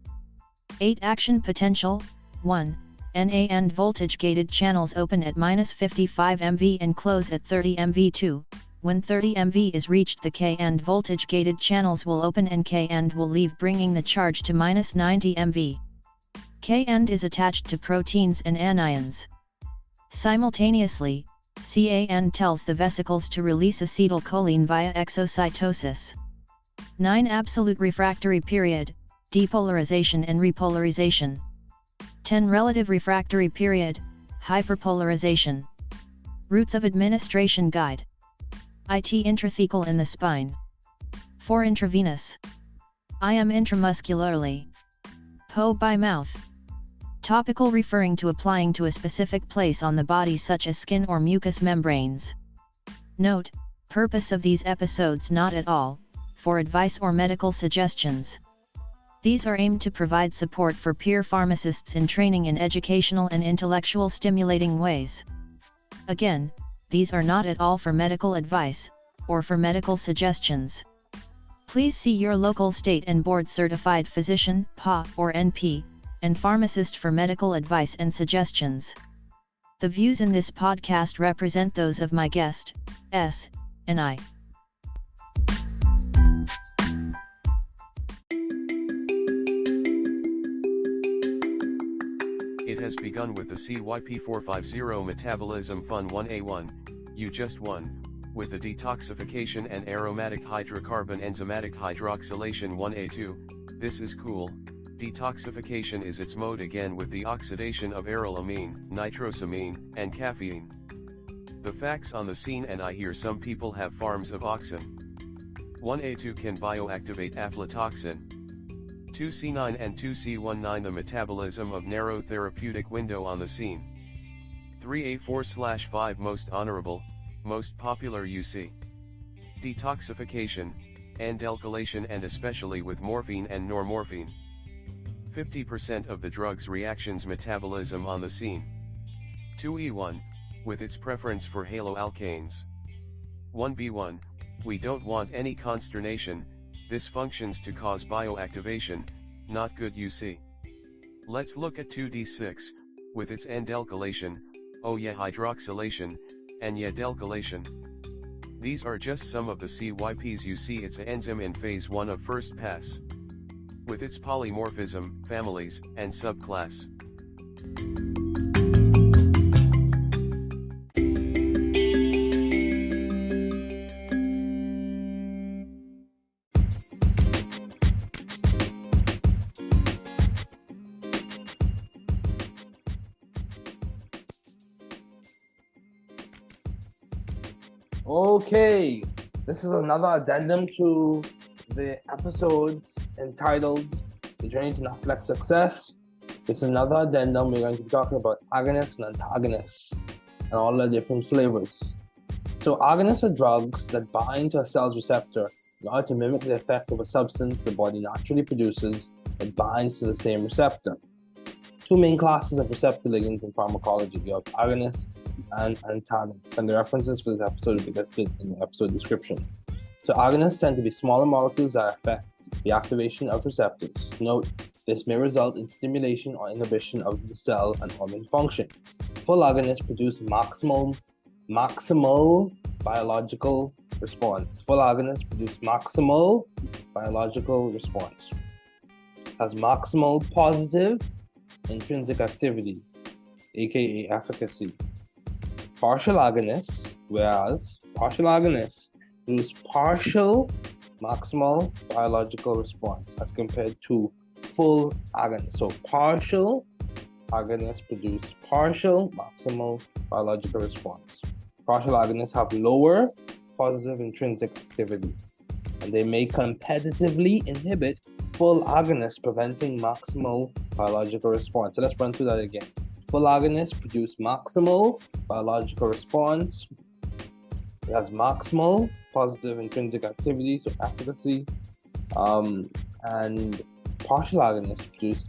8 Action potential, 1. NA and voltage-gated channels open at -55 MV and close at 30 MV2. When 30 MV is reached, the K and voltage-gated channels will open and K and will leave, bringing the charge to -90 MV. K and is attached to proteins and anions. Simultaneously, Ca and tells the vesicles to release acetylcholine via exocytosis. 9 Absolute refractory period, depolarization and repolarization. 10 Relative refractory period, hyperpolarization. Routes of administration guide. IT intrathecal in the spine. 4 Intravenous. IM intramuscularly. PO by mouth. Topical referring to applying to a specific place on the body such as skin or mucous membranes. Note, purpose of these episodes not at all, for advice or medical suggestions. These are aimed to provide support for peer pharmacists in training in educational and intellectual stimulating ways. Again, these are not at all for medical advice, or for medical suggestions. Please see your local state and board certified physician, PA or NP, and pharmacist for medical advice and suggestions. The views in this podcast represent those of my guest, S, and I. It has begun with the CYP450 Metabolism Fun 1A1, you just won, with the detoxification and aromatic hydrocarbon enzymatic hydroxylation 1A2, this is cool. Detoxification is its mode again with the oxidation of arylamine, nitrosamine, and caffeine. The facts on the scene, and I hear some people have farms of oxen. 1A2 can bioactivate aflatoxin. 2C9 and 2C19 the metabolism of narrow therapeutic window on the scene. 3A4/5 most honorable, most popular UC. Detoxification, andalkylation and especially with morphine and normorphine. 50% of the drug's reactions metabolism on the scene. 2E1, with its preference for haloalkanes. 1B1, we don't want any consternation, this functions to cause bioactivation, not good UC. Let's look at 2D6, with its andalkylation, oh yeah hydroxylation, and yeah dalkylation. These are just some of the CYPs you see. It's an enzyme in phase 1 of first pass. With its polymorphism, families, and subclass. Okay, this is another addendum to the episodes entitled The Journey to NAPLEX Success. This is another addendum. We're going to be talking about agonists and antagonists and all the different flavors. So agonists are drugs that bind to a cell's receptor in order to mimic the effect of a substance the body naturally produces that binds to the same receptor. Two main classes of receptor ligands in pharmacology. We have agonists and antagonists, and the references for this episode will be listed in the episode description. So agonists tend to be smaller molecules that affect the activation of receptors. Note, this may result in stimulation or inhibition of the cell and organ function. Full agonists produce maximal biological response. Full agonists produce maximal biological response. Has maximal positive intrinsic activity, aka efficacy. Partial agonists, whereas partial agonists produce partial maximal biological response as compared to full agonists. So partial agonists produce partial maximal biological response. Partial agonists have lower positive intrinsic activity, and they may competitively inhibit full agonists, preventing maximal biological response. So let's run through that again. Full agonists produce maximal biological response. It has maximal positive intrinsic activity, so efficacy. And partial agonists produce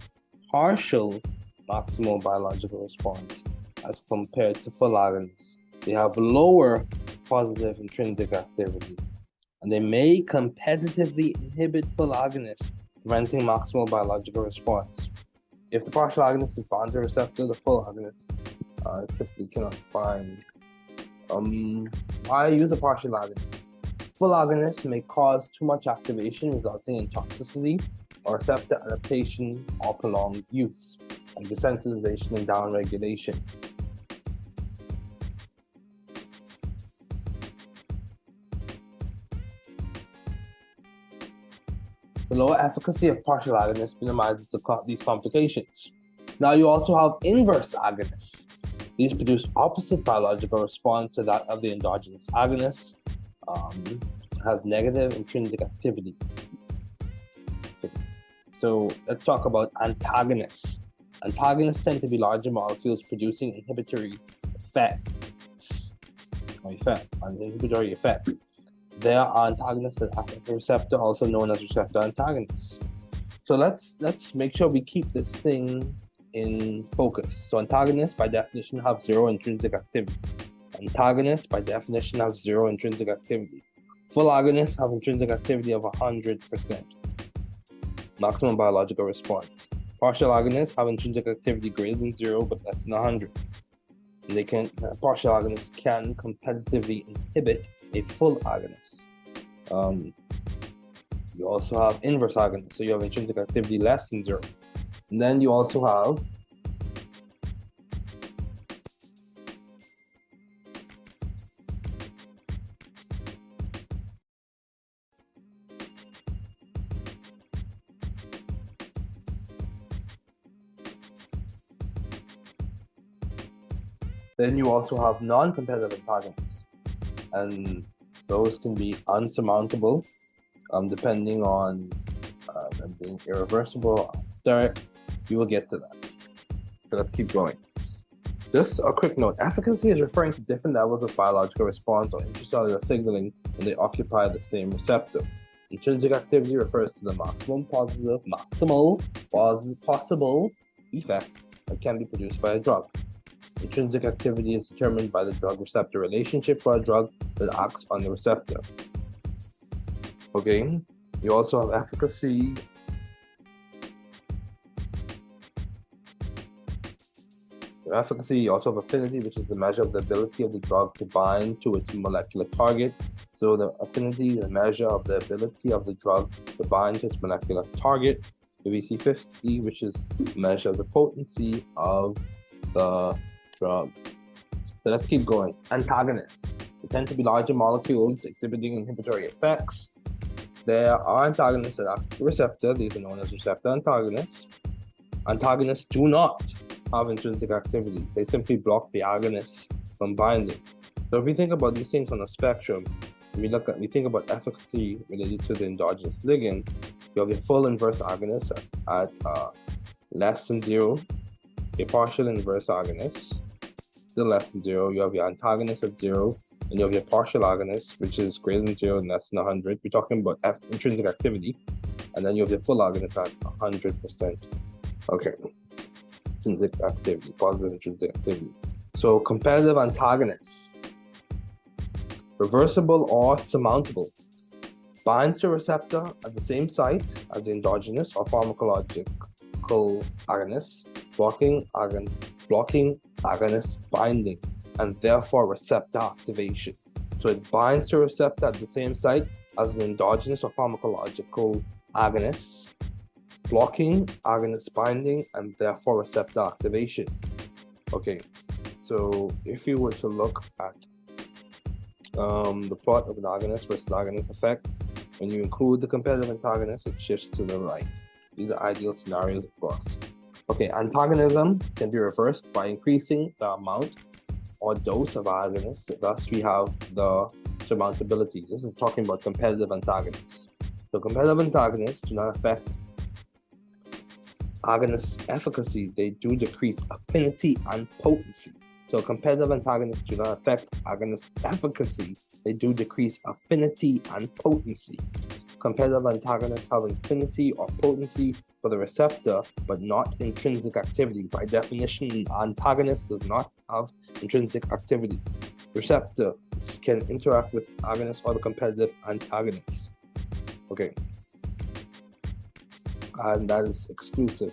partial maximal biological response as compared to full agonists. They have lower positive intrinsic activity, and they may competitively inhibit full agonists, preventing maximal biological response. If the partial agonist is bound to a receptor, the full agonist typically cannot bind. Why use a partial agonist? Full agonists may cause too much activation, resulting in toxicity or receptor adaptation or prolonged use, like desensitization and downregulation. The lower efficacy of partial agonists minimizes these complications. Now you also have inverse agonists. These produce opposite biological response to that of the endogenous agonist. Has negative intrinsic activity. Okay. So let's talk about antagonists. Antagonists tend to be larger molecules producing inhibitory effects. An inhibitory effect. There are antagonists that act at the receptor, also known as receptor antagonists. So let's make sure we keep this thing in focus. So antagonists, by definition, have zero intrinsic activity. Antagonists, by definition, have zero intrinsic activity. Full agonists have intrinsic activity of 100%. Maximum biological response. Partial agonists have intrinsic activity greater than 0 but less than 100. Partial agonists can competitively inhibit a full agonist. You also have inverse agonists, so you have intrinsic activity less than 0. And then you also have non-competitive antagonists, and those can be unsurmountable, depending on them being irreversible, allosteric. You will get to that. So let's keep going. Just a quick note: efficacy is referring to different levels of biological response or intracellular signaling when they occupy the same receptor. Intrinsic activity refers to the maximal possible effect that can be produced by a drug. Intrinsic activity is determined by the drug-receptor relationship for a drug that acts on the receptor. Okay, you also have efficacy. You also have affinity, which is the measure of the ability of the drug to bind to its molecular target. So the affinity is a measure of the ability of the drug to bind to its molecular target. The VC50, which is a measure of the potency of the drug. So let's keep going. Antagonists. They tend to be larger molecules exhibiting inhibitory effects. There are antagonists that act at the receptor. These are known as receptor antagonists. Antagonists do not have intrinsic activity. They simply block the agonists from binding. So if we think about these things on a spectrum, we think about efficacy related to the endogenous ligand. You have a full inverse agonist at less than 0, a partial inverse agonist still less than 0. You have your antagonist at 0, and you have your partial agonist, which is greater than 0 and less than 100. We're talking about intrinsic activity, and then you have your full agonist at 100%. Okay, intrinsic activity, positive intrinsic activity. So competitive antagonists, reversible or surmountable, binds to a receptor at the same site as the endogenous or pharmacological agonist, blocking agonist binding and therefore receptor activation. So it binds to a receptor at the same site as an endogenous or pharmacological agonist, blocking agonist binding and therefore receptor activation. Okay, so if you were to look at the plot of an agonist versus agonist effect, when you include the competitive antagonist, it shifts to the right. These are ideal scenarios, of course. Okay, antagonism can be reversed by increasing the amount or dose of agonists. Thus, we have the surmountability. This is talking about competitive antagonists. So competitive antagonists do not affect agonist efficacy. They do decrease affinity and potency. So competitive antagonists do not affect agonist efficacy. They do decrease affinity and potency. Competitive antagonists have affinity or potency for the receptor, but not intrinsic activity. By definition, an antagonist does not have intrinsic activity. Receptors can interact with agonists or the competitive antagonists. Okay. And that is exclusive.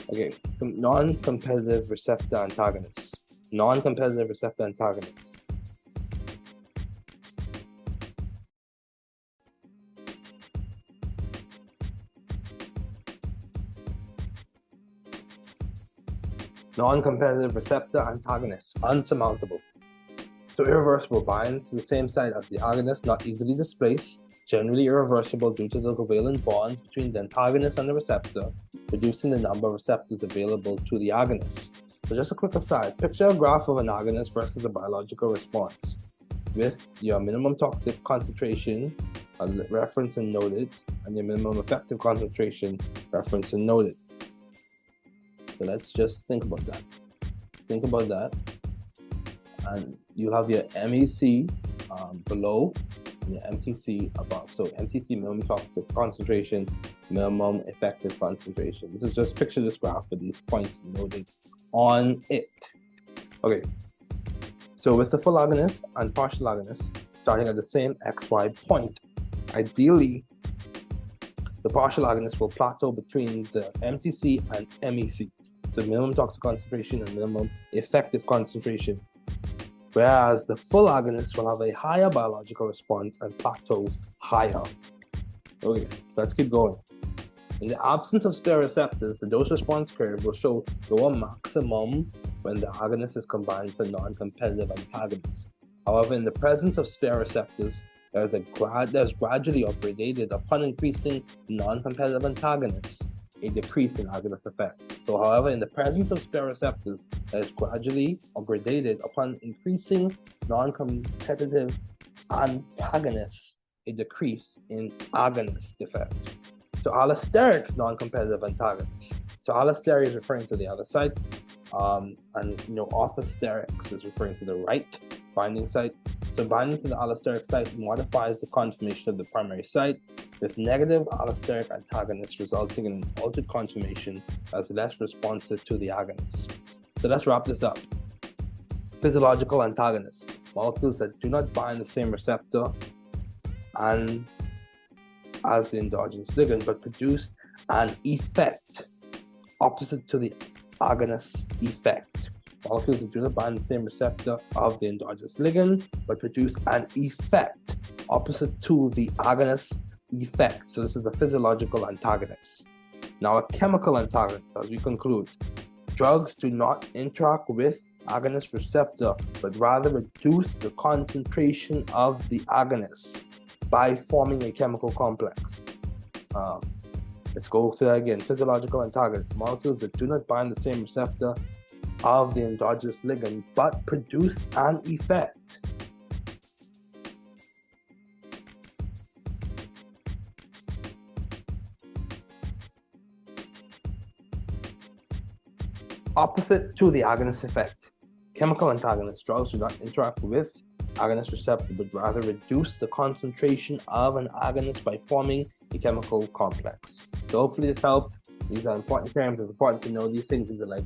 Okay, non-competitive receptor antagonists. Non-competitive receptor antagonists. Non-competitive receptor antagonists, unsurmountable. So irreversible binds to the same site as the agonist, not easily displaced, generally irreversible due to the covalent bonds between the antagonist and the receptor, reducing the number of receptors available to the agonist. So just a quick aside, picture a graph of an agonist versus a biological response, with your minimum toxic concentration referenced and noted, and your minimum effective concentration referenced and noted. So let's just think about that. Think about that. And you have your MEC below and your MTC above. So MTC, minimum toxic concentration, minimum effective concentration. This is just picture this graph with these points noted on it. Okay. So with the full agonist and partial agonist starting at the same XY point, ideally, the partial agonist will plateau between the MTC and MEC. The minimum toxic concentration and minimum effective concentration, whereas the full agonist will have a higher biological response and plateau higher. Okay, let's keep going. In the absence of stereoreceptors, the dose response curve will show lower maximum when the agonist is combined with a non-competitive antagonist. However, in the presence of stereoreceptors, there's gradually upgradated upon increasing non-competitive antagonists, a decrease in agonist effect. So, however, in the presence of stereoreceptors, that is gradually upgradated upon increasing non-competitive antagonists, a decrease in agonist effect. So, allosteric non-competitive antagonists. So, allosteric is referring to the other side, and orthosterics is referring to the right binding site. So, binding to the allosteric site modifies the conformation of the primary site, with negative allosteric antagonists resulting in an altered conformation as less responsive to the agonist. So let's wrap this up. Physiological antagonists, molecules that do not bind the same receptor and as the endogenous ligand, but produce an effect opposite to the agonist effect. Molecules that do not bind the same receptor of the endogenous ligand, but produce an effect opposite to the agonist effect. So this is the physiological antagonist. Now a chemical antagonist, as we conclude. Drugs do not interact with agonist receptor, but rather reduce the concentration of the agonist by forming a chemical complex. Let's go through that again. Physiological antagonists, molecules that do not bind the same receptor of the endogenous ligand, but produce an effect opposite to the agonist effect. Chemical antagonists, drugs do not interact with agonist receptor, but rather reduce the concentration of an agonist by forming a chemical complex. So hopefully this helped. These are important terms. It's important to know these things. These are like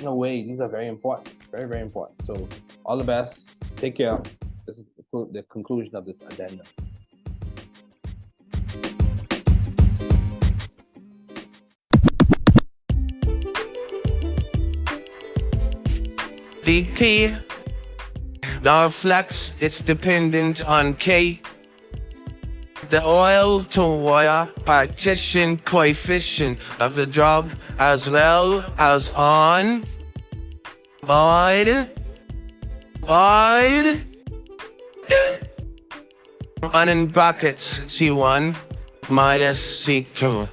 in a way, these are very important. Very, very important. So all the best. Take care. This is the conclusion of this addendum. DP, NAPLEX, it's dependent on K. The oil to wire partition coefficient of the drug, as well as on and in brackets C1 minus C2.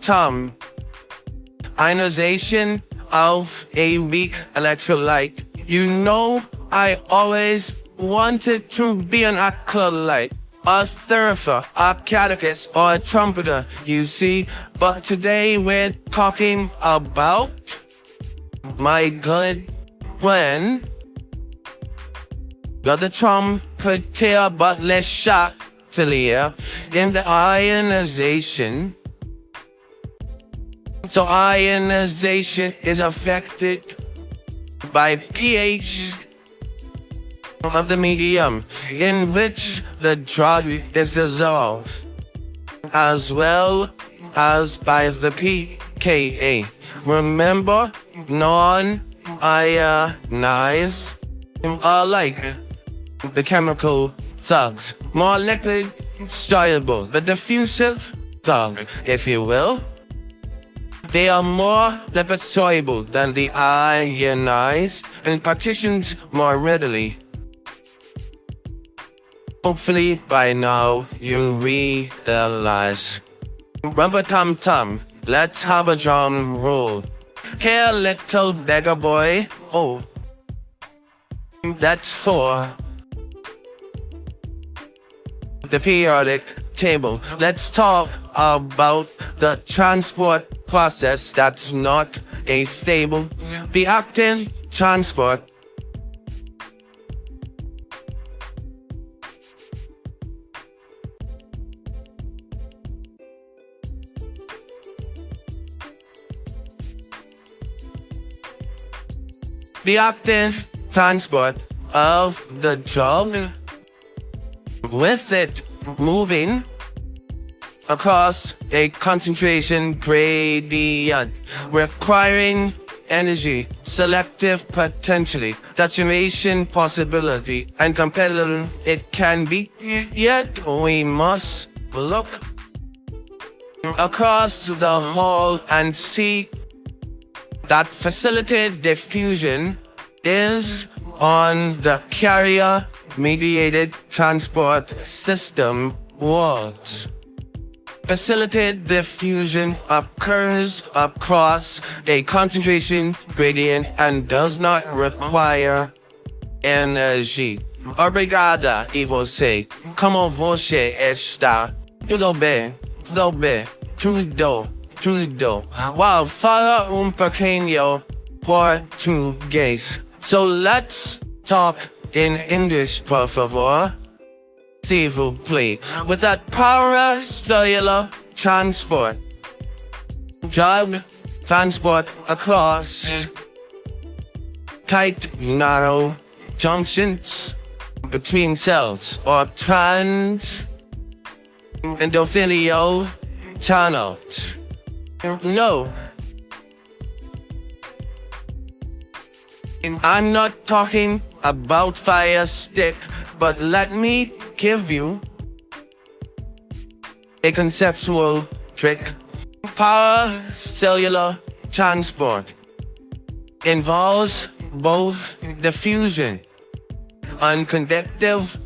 Tom. Ionization of a weak electrolyte. You know, I always wanted to be an acolyte, a thurifer, a catechist, or a trumpeter, you see. But today we're talking about my good friend, the trumpeter, but less shockingly, in the ionization. So ionization is affected by pH of the medium in which the drug is dissolved. as well as by the pKa. Remember, non-ionized are like the chemical thugs, more liquid, soluble, the diffusive thug, if you will. They are more lipid-soluble than the ionized and partitions more readily. Hopefully by now you realize. Rubber tum tum, let's have a drum roll. Here little beggar boy, oh, that's for the periodic table. Let's talk about the transport process that's not a stable. The actin transport of the drug, with it moving across a concentration gradient, requiring energy, selective potentially, saturation possibility, and competitive it can be. Yet we must look across the hall and see that facilitated diffusion is on the carrier-mediated transport system walls. Facilitated diffusion occurs across a concentration gradient and does not require energy. Obrigada, e você, como você está? Tudo bem, tudo. Wow, fala pequeno português. So let's talk in English, por favor. S'il vous plaît. With that paracellular transport, drug transport across tight, narrow junctions between cells or trans-endothelial channels. No, I'm not talking about fire stick, but let me give you a conceptual trick. Paracellular transport involves both diffusion and convective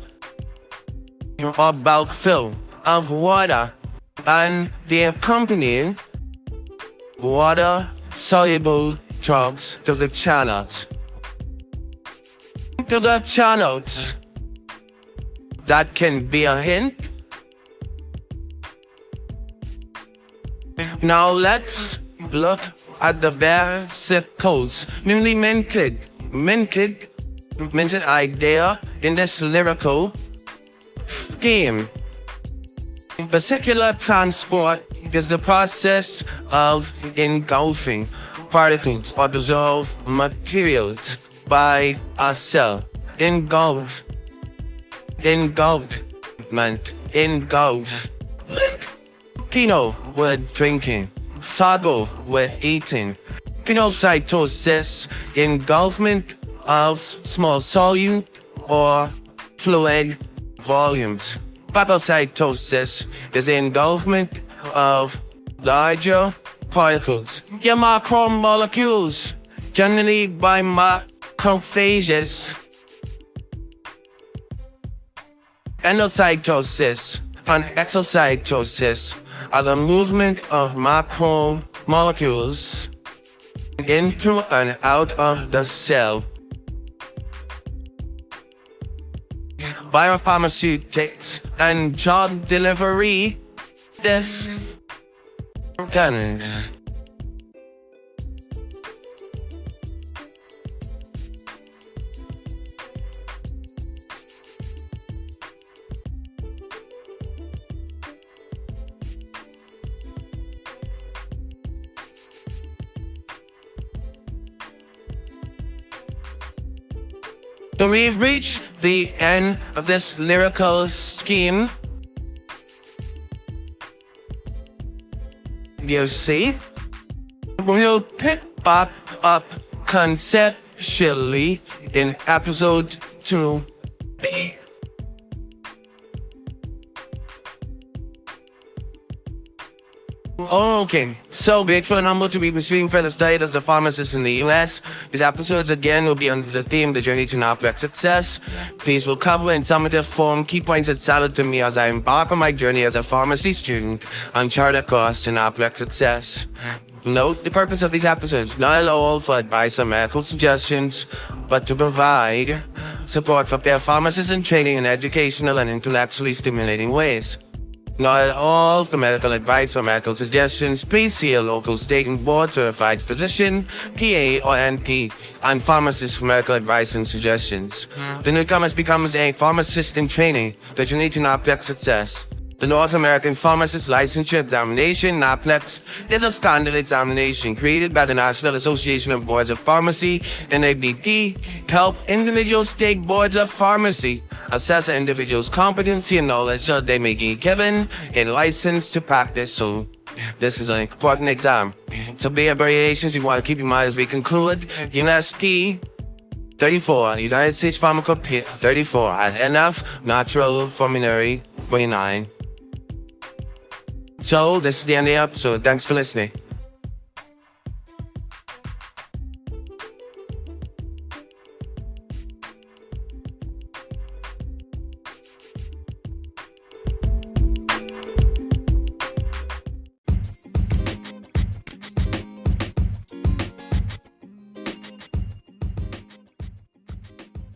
or bulk fill of water and the accompanying water-soluble drugs to the channels. That can be a hint. Now let's look at the vesicles. Newly minted idea in this lyrical scheme. Vesicular transport is the process of engulfing particles or dissolved materials by a cell. Engulfment. Kino with drinking. Sago with eating. Pinocytosis, engulfment of small solute or fluid volumes. Phagocytosis is engulfment of larger particles. Your macromolecules, generally by macrophages. Endocytosis and exocytosis are the movement of macromolecules into and out of the cell. Biopharmaceutics and drug delivery. This guns. So we've reached the end of this lyrical scheme. You see? We'll pick back up conceptually in episode 2B. Okay, so grateful and humble to be pursuing further study as a pharmacist in the US. These episodes again will be under the theme, The Journey to NAPLEX Success. These will cover in summative form key points that stand to me as I embark on my journey as a pharmacy student and chart a course to NAPLEX Success. Note the purpose of these episodes, not at all for advice or medical suggestions, but to provide support for peer pharmacists in training in educational and intellectually stimulating ways. Not at all for medical advice or medical suggestions. Please see a local state and board certified physician, PA or NP, and pharmacist for medical advice and suggestions. The newcomer becomes a pharmacist in training, the journey to NAPLEX Success. The North American Pharmacist Licensure Examination, NAPLEX, is a standard examination created by the National Association of Boards of Pharmacy, NABP, to help individual state boards of pharmacy assess an individual's competency and knowledge so they may be given a license to practice. So this is an important exam. So be abbreviations you want to keep in mind as we conclude. UNSP 34, United States Pharmacopoeia 34, and NF Natural Formulary 29. So, this is the end of the episode. Thanks for listening.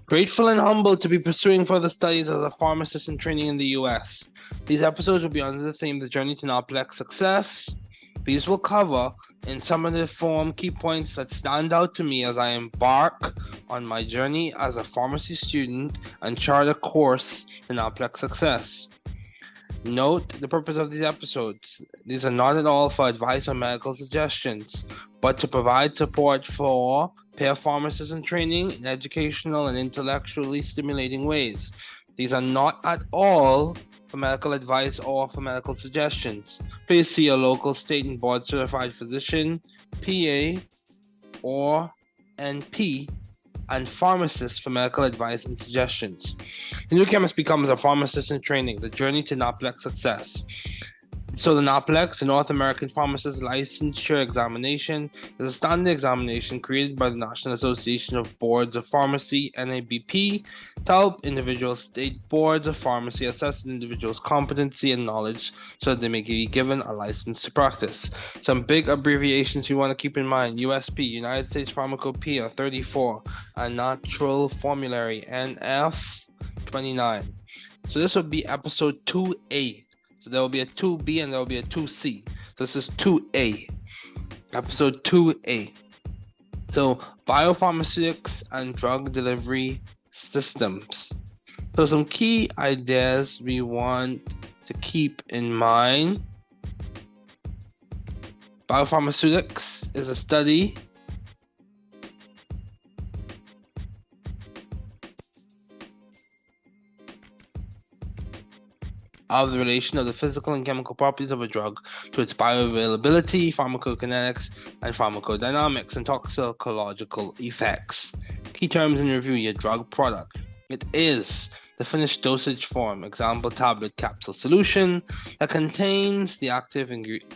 Grateful and humbled to be pursuing further studies as a pharmacist in training in the US. These episodes will be under the theme, The Journey to NAPLEX Success. These will cover, in summative form, key points that stand out to me as I embark on my journey as a pharmacy student and chart a course to NAPLEX Success. Note the purpose of these episodes. These are not at all for advice or medical suggestions, but to provide support for peer pharmacists in training in educational and intellectually stimulating ways. These are not at all for medical advice or for medical suggestions. Please see a local state and board certified physician, PA or NP, and pharmacist for medical advice and suggestions. The new chemist becomes a pharmacist in training, the journey to NAPLEX Success. So the NAPLEX, the North American Pharmacist Licensure Examination, is a standard examination created by the National Association of Boards of Pharmacy, NABP, to help individual state boards of pharmacy assess an individual's competency and knowledge so that they may be given a license to practice. Some big abbreviations you want to keep in mind: USP, United States Pharmacopoeia 34, and Natural Formulary, NF 29. So this would be episode 2A. So there will be a 2B and there will be a 2C. So this is 2A, episode 2A. So biopharmaceutics and drug delivery systems. So some key ideas we want to keep in mind. Biopharmaceutics is a study of the relation of the physical and chemical properties of a drug to its bioavailability, pharmacokinetics, and pharmacodynamics and toxicological effects. Key terms in review: your drug product. It is the finished dosage form, example tablet capsule solution, that contains the active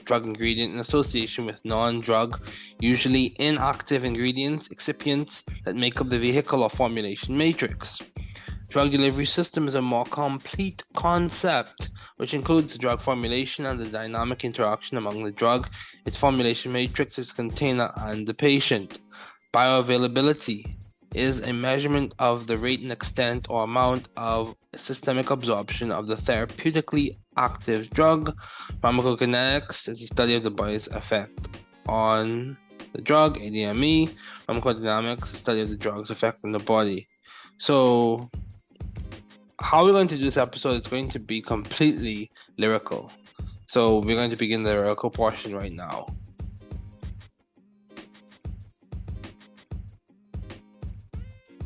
drug ingredient in association with non-drug, usually inactive ingredients, excipients that make up the vehicle or formulation matrix. Drug delivery system is a more complete concept, which includes the drug formulation and the dynamic interaction among the drug, its formulation matrix, its container, and the patient. Bioavailability is a measurement of the rate and extent or amount of systemic absorption of the therapeutically active drug. Pharmacokinetics is the study of the body's effect on the drug, ADME. Pharmacodynamics is the study of the drug's effect on the body. So how we're going to do this episode is going to be completely lyrical. So we're going to begin the lyrical portion right now.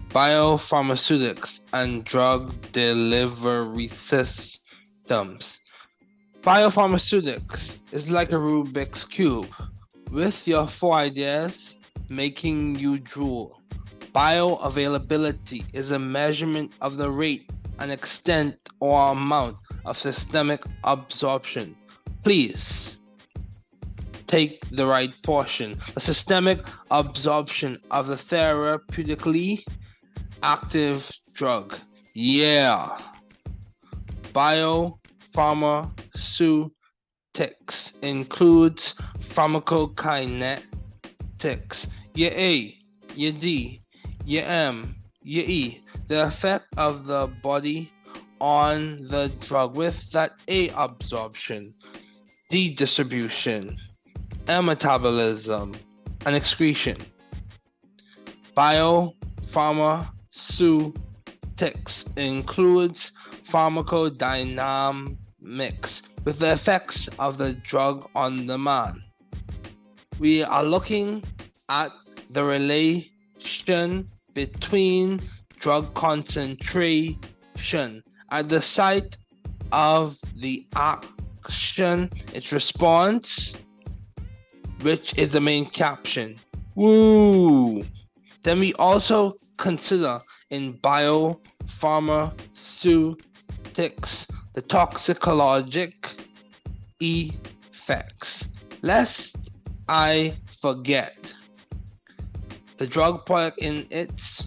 Biopharmaceutics and drug delivery systems. Biopharmaceutics is like a Rubik's Cube, with your 4 ideas making you drool. Bioavailability is a measurement of the rate and extent or amount of systemic absorption. Please take the right portion. The systemic absorption of the therapeutically active drug. Yeah. Biopharmaceutics includes pharmacokinetics. Your A, your D, your M, your E. The effect of the body on the drug with that A absorption, D distribution, M metabolism, and excretion. Biopharmaceutics includes pharmacodynamics with the effects of the drug on the man. We are looking at the relation between drug concentration at the site of the action, its response, which is the main caption. Woo! Then we also consider in biopharmaceutics the toxicologic effects. Lest I forget, the drug product in its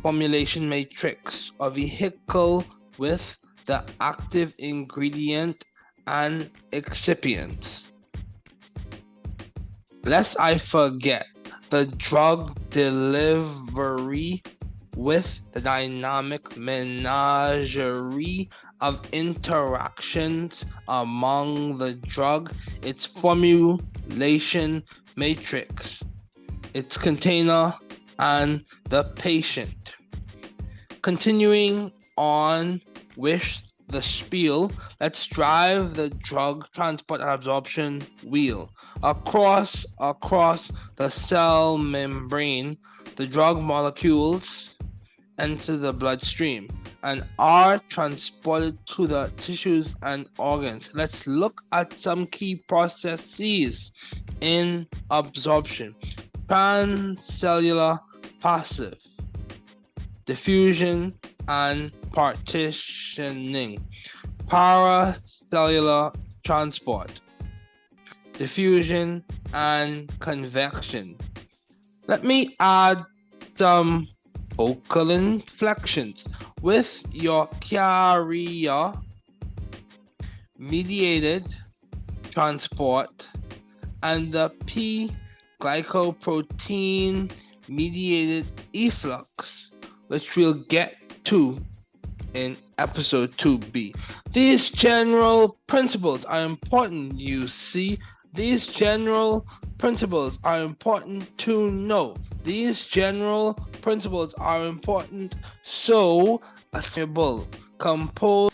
formulation matrix or vehicle with the active ingredient and excipients. Lest I forget, the drug delivery with the dynamic menagerie of interactions among the drug, its formulation matrix, its container, and the patient. Continuing on with the spiel, let's drive the drug transport and absorption wheel. Across the cell membrane, the drug molecules enter the bloodstream and are transported to the tissues and organs. Let's look at some key processes in absorption. Transcellular passive, diffusion and partitioning. Paracellular transport, diffusion and convection. Let me add some vocal inflections with your carrier mediated transport and the P glycoprotein mediated efflux, which we'll get to in episode 2b. These general principles are important, you see. These general principles are important to know. These general principles are important so assimilable. Compose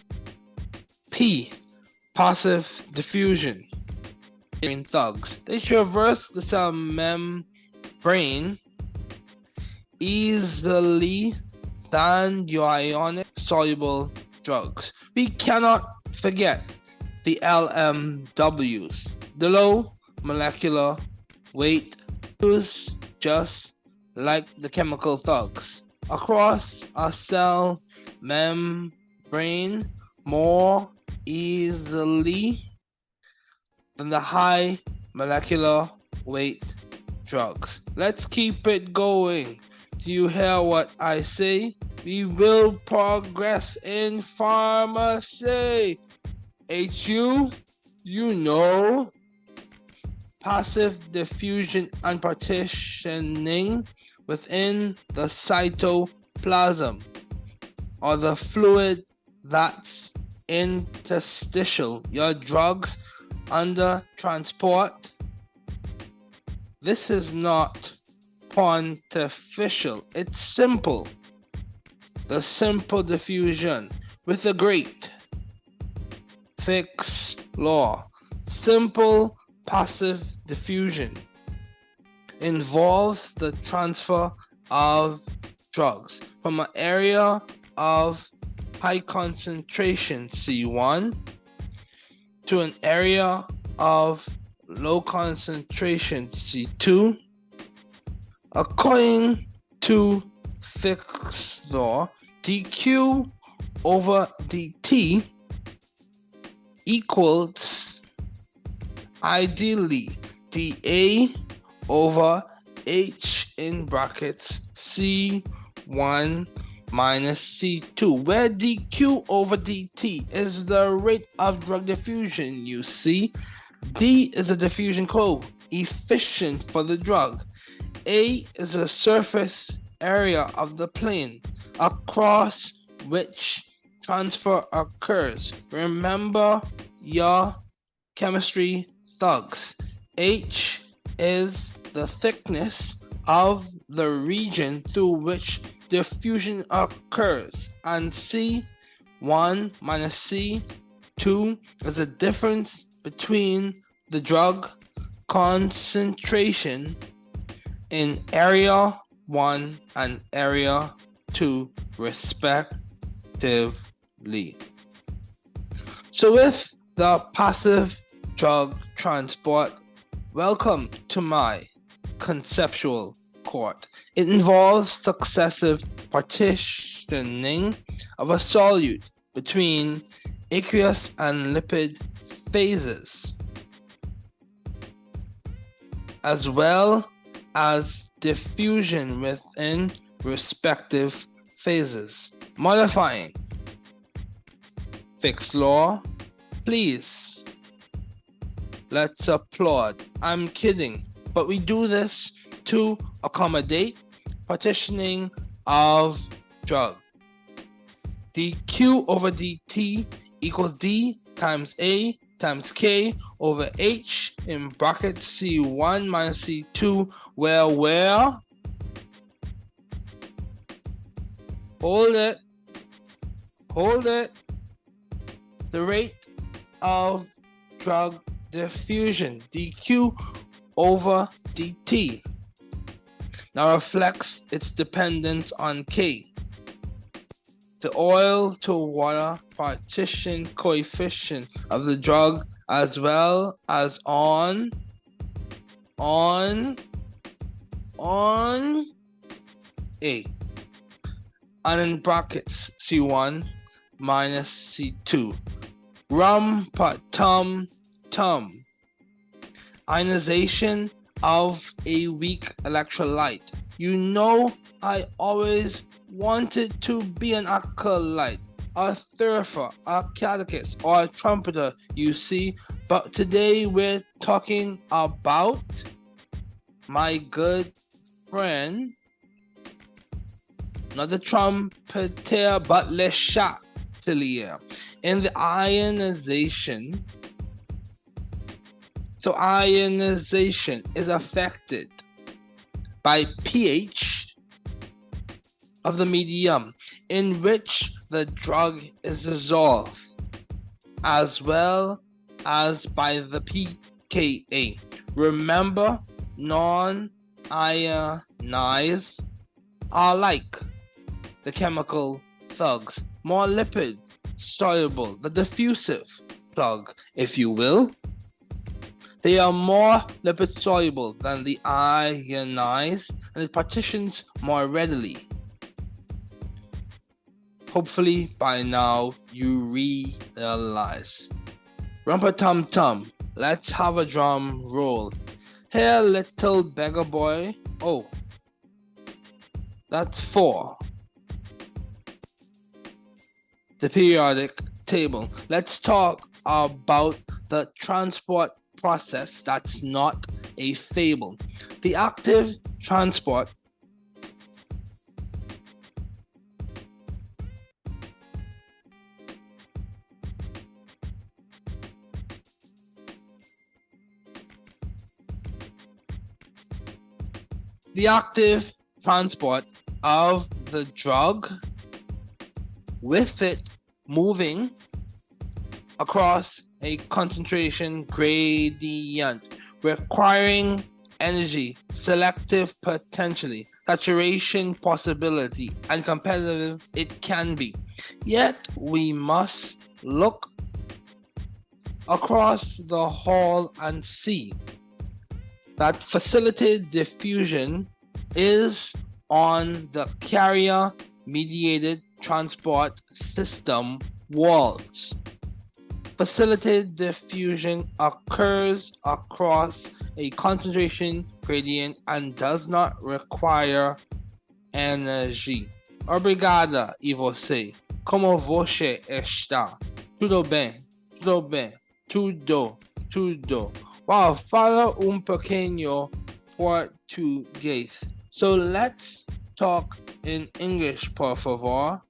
P, passive diffusion. In thugs, they traverse the cell membrane easily than your ionic soluble drugs. We cannot forget the LMWs, the low molecular weight, just like the chemical thugs, across a cell membrane more easily than the high molecular weight drugs. Let's keep it going. Do you hear what I say? We will progress in pharmacy. HU, you know. Passive diffusion and partitioning within the cytoplasm, or the fluid that's interstitial. Your drugs under transport. This is not pontifical, it's simple. The simple diffusion with a great fixed law. Simple passive diffusion involves the transfer of drugs from an area of high concentration C1 to an area of low concentration C2. According to Fick's law, dq over dt equals ideally dA over H in brackets C1 minus C2, where dq over dt is the rate of drug diffusion. You see, D is the diffusion coefficient for the drug. A is the surface area of the plane across which transfer occurs. Remember your chemistry thugs. H is the thickness of the region through which diffusion occurs, and C1 minus C2 is the difference between the drug concentration in area 1 and area 2 respectively. So with the passive drug transport, welcome to my conceptual court. It involves successive partitioning of a solute between aqueous and lipid phases, as well as diffusion within respective phases. Modifying Fick's law, please. Let's applaud. I'm kidding, but we do this to accommodate partitioning of drug. dq over dt equals d times a times k over h in bracket C1 minus C2, where hold it, the rate of drug diffusion dq over dt now reflects its dependence on K, the oil to water partition coefficient of the drug, as well as on A, and in brackets C1 minus C2. Rum pa tum tum. Ionization of a weak electrolyte. You know, I always wanted to be an acolyte, a thurifer, a catechist, or a trumpeter, you see, but today we're talking about my good friend, not the trumpeter, but le chatelier, in the ionization. So ionization is affected by pH of the medium in which the drug is dissolved, as well as by the pKa. Remember, non-ionized are like the chemical thugs, more lipid soluble, the diffusive plug, if you will. They are more lipid soluble than the ionized, and it partitions more readily. Hopefully by now you realize. Rumpa tum tum, let's have a drum roll. Here, little beggar boy. Oh, that's 4. The periodic table. Let's talk about the transport process that's not a fable. The active transport of the drug, with it moving across a concentration gradient, requiring energy, selective potentially, saturation possibility, and competitive it can be. Yet we must look across the hall and see that facilitated diffusion is on the carrier-mediated transport system walls. Facilitated diffusion occurs across a concentration gradient and does not require energy. Obrigada, e você? Como você está? Tudo bem? Tudo bem? Tudo. Wow, fala pequeño português. So let's talk in English, por favor.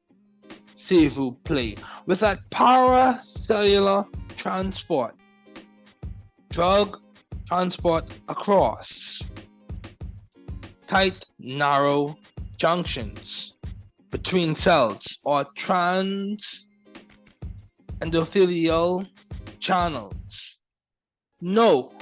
S'il vous plaît. With that paracellular transport, drug transport across tight, narrow junctions between cells or trans-endothelial channels. No,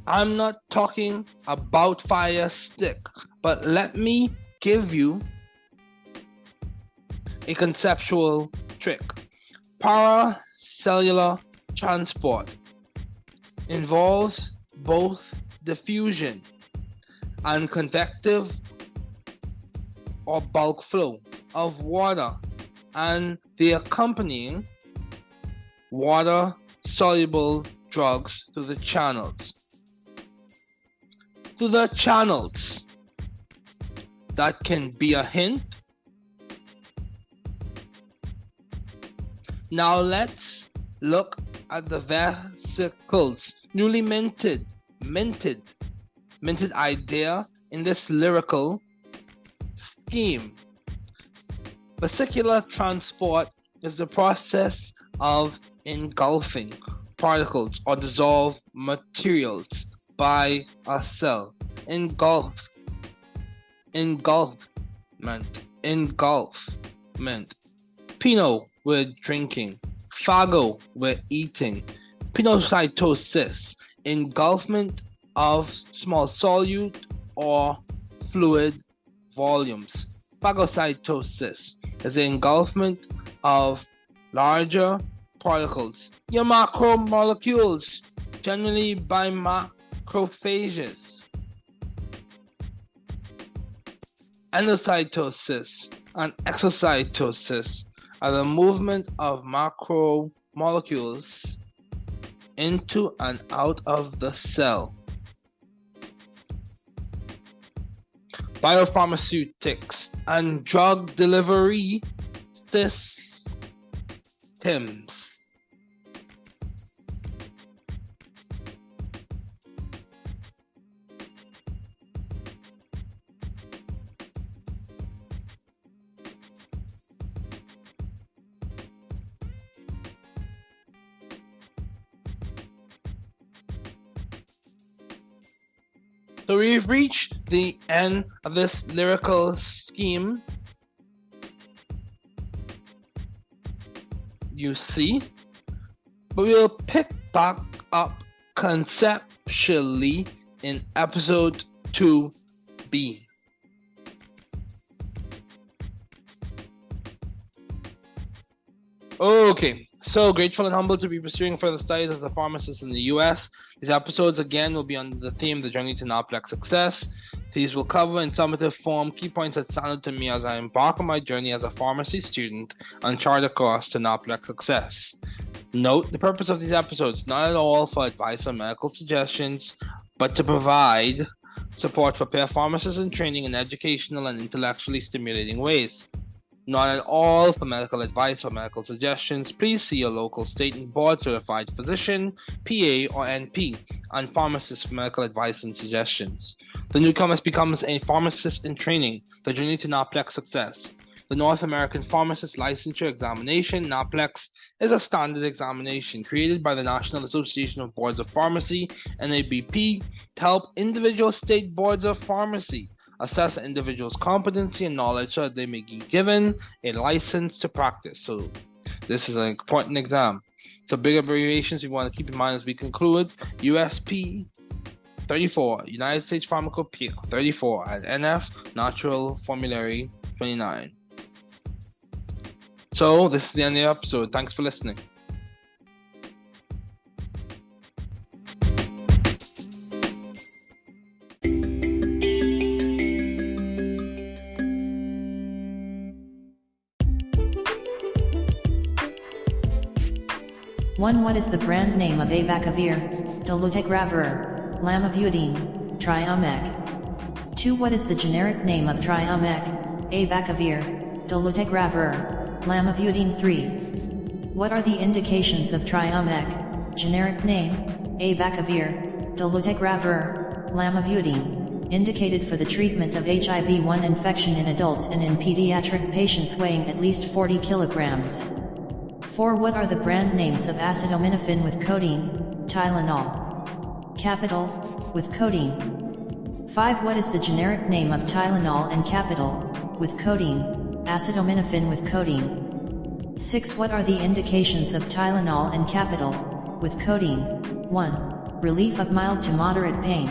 I'm not talking about fire stick, but let me give you a conceptual trick. Paracellular transport involves both diffusion and convective or bulk flow of water and the accompanying water-soluble drugs to the channels. That can be a hint. Now let's look at the vesicles. Newly minted idea in this lyrical scheme. Vesicular transport is the process of engulfing particles or dissolved materials by a cell. Engulfment. Pinot, we're drinking. Phago, we're eating. Pinocytosis, engulfment of small solute or fluid volumes. Phagocytosis is the engulfment of larger particles, your macromolecules, generally by macrophages. Endocytosis and exocytosis are the movement of macromolecules into and out of the cell. Biopharmaceutics and drug delivery systems. So we've reached the end of this lyrical scheme. You see, but we'll pick back up conceptually in episode 2B. Okay, so grateful and humbled to be pursuing further studies as a pharmacist in the US. These episodes again will be under the theme The Journey to NAPLEX Success. These will cover in summative form key points that stand out to me as I embark on my journey as a pharmacy student and chart a course to NAPLEX Success. Note the purpose of these episodes, not at all for advice or medical suggestions, but to provide support for peer pharmacists in training in educational and intellectually stimulating ways. Not at all for medical advice or medical suggestions. Please see your local state and board certified physician, PA or NP, and pharmacist for medical advice and suggestions. The newcomer becomes a pharmacist in training, the journey to NAPLEX success. The North American Pharmacist Licensure Examination, NAPLEX, is a standard examination created by the National Association of Boards of Pharmacy, NABP, to help individual state boards of pharmacy assess an individual's competency and knowledge so that they may be given a license to practice. So this is an important exam. So big abbreviations we want to keep in mind as we conclude. USP 34, United States Pharmacopoeia 34, and NF Natural Formulary 29. So this is the end of the episode. Thanks for listening. One. What is the brand name of abacavir, dolutegravir, lamivudine, triumec? 2. What is the generic name of triumec, abacavir, dolutegravir, lamivudine? 3. What are the indications of triumec, generic name, abacavir, dolutegravir, lamivudine, indicated for the treatment of HIV-1 infection in adults and in pediatric patients weighing at least 40 kilograms? 4. What are the brand names of acetaminophen with codeine, Tylenol? Capital, with codeine. 5. What is the generic name of Tylenol and Capital, with codeine, acetaminophen with codeine? 6. What are the indications of Tylenol and Capital, with codeine? 1. Relief of mild to moderate pain.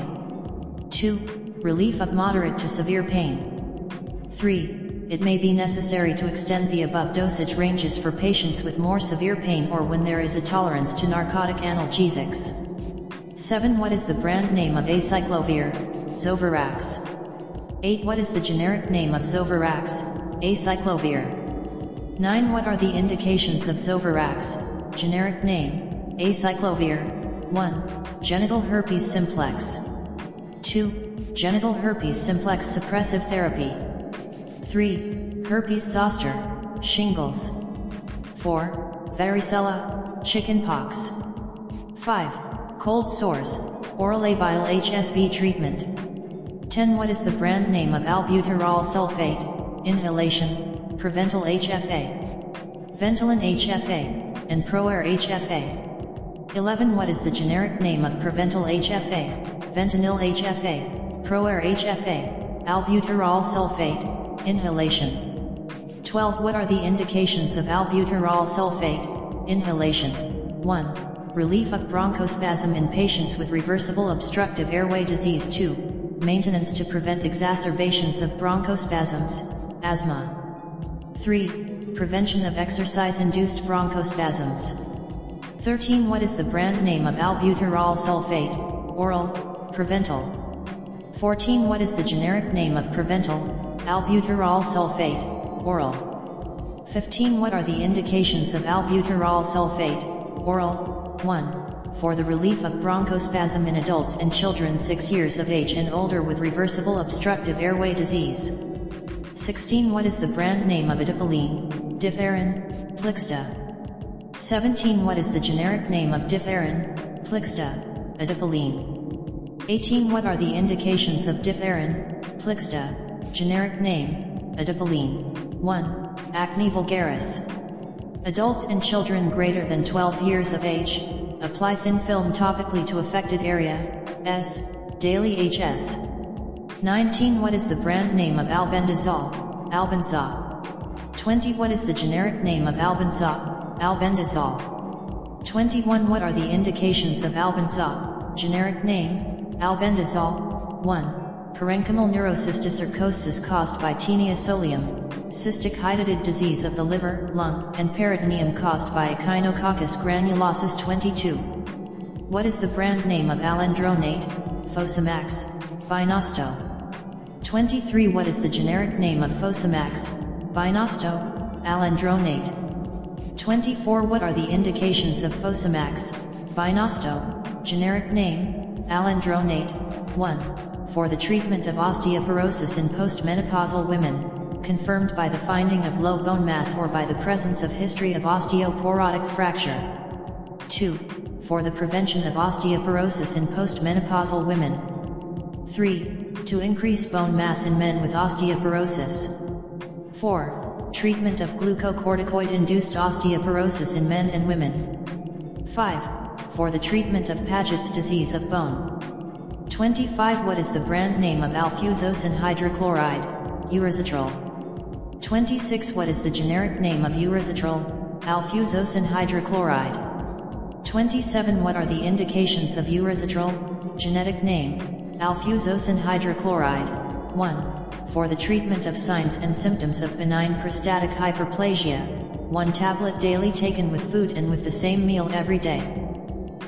2. Relief of moderate to severe pain. 3. It may be necessary to extend the above dosage ranges for patients with more severe pain or when there is a tolerance to narcotic analgesics. 7. What is the brand name of acyclovir, Zovirax? 8. What is the generic name of Zovirax, acyclovir? 9. What are the indications of Zovirax, generic name, acyclovir? 1. Genital herpes simplex. 2. Genital herpes simplex suppressive therapy. 3. Herpes zoster, shingles. 4. Varicella, chickenpox. 5. Cold sores, oral labile HSV treatment. 10. What is the brand name of albuterol sulfate, inhalation, Preventil HFA, Ventolin HFA, and Proair HFA? 11. What is the generic name of Preventil HFA, Ventanil HFA, Proair HFA, albuterol sulfate, inhalation? 12. What are the indications of albuterol sulfate, inhalation? 1. Relief of bronchospasm in patients with reversible obstructive airway disease. 2. Maintenance to prevent exacerbations of bronchospasms, asthma. 3. Prevention of exercise-induced bronchospasms. 13. What is the brand name of albuterol sulfate, oral, Preventil? 14. What is the generic name of Preventil, albuterol sulfate, oral? 15. What are the indications of albuterol sulfate, oral? 1. For the relief of bronchospasm in adults and children 6 years of age and older with reversible obstructive airway disease. 16. What is the brand name of adipiline, Differin, Plixta? 17. What is the generic name of Differin, Plixta, adipiline? 18. What are the indications of Differin, Plixta, generic name, adipiline? 1. Acne vulgaris. Adults and children greater than 12 years of age, apply thin film topically to affected area, S, daily HS. 19. What is the brand name of albendazole, Albenza? 20. What is the generic name of Albenza, albendazole? 21. What are the indications of Albenza, generic name, albendazole? 1. Parenchymal neurocysticercosis caused by Taenia solium, cystic hydatid disease of the liver, lung, and peritoneum caused by Echinococcus granulosus. 22. What is the brand name of alendronate, Fosamax, Binosto? 23. What is the generic name of Fosamax, Binosto, alendronate? 24. What are the indications of Fosamax, Binosto, generic name, alendronate? 1. For the treatment of osteoporosis in postmenopausal women, confirmed by the finding of low bone mass or by the presence of history of osteoporotic fracture. 2. For the prevention of osteoporosis in postmenopausal women. 3. To increase bone mass in men with osteoporosis. 4. Treatment of glucocorticoid-induced osteoporosis in men and women. 5. For the treatment of Paget's disease of bone. 25. What is the brand name of alfuzosin hydrochloride, urazetrol? 26. What is the generic name of urazetrol, alfuzosin hydrochloride? 27. What are the indications of urazetrol, genetic name, alfuzosin hydrochloride? 1. For the treatment of signs and symptoms of benign prostatic hyperplasia. 1 tablet daily taken with food and with the same meal every day.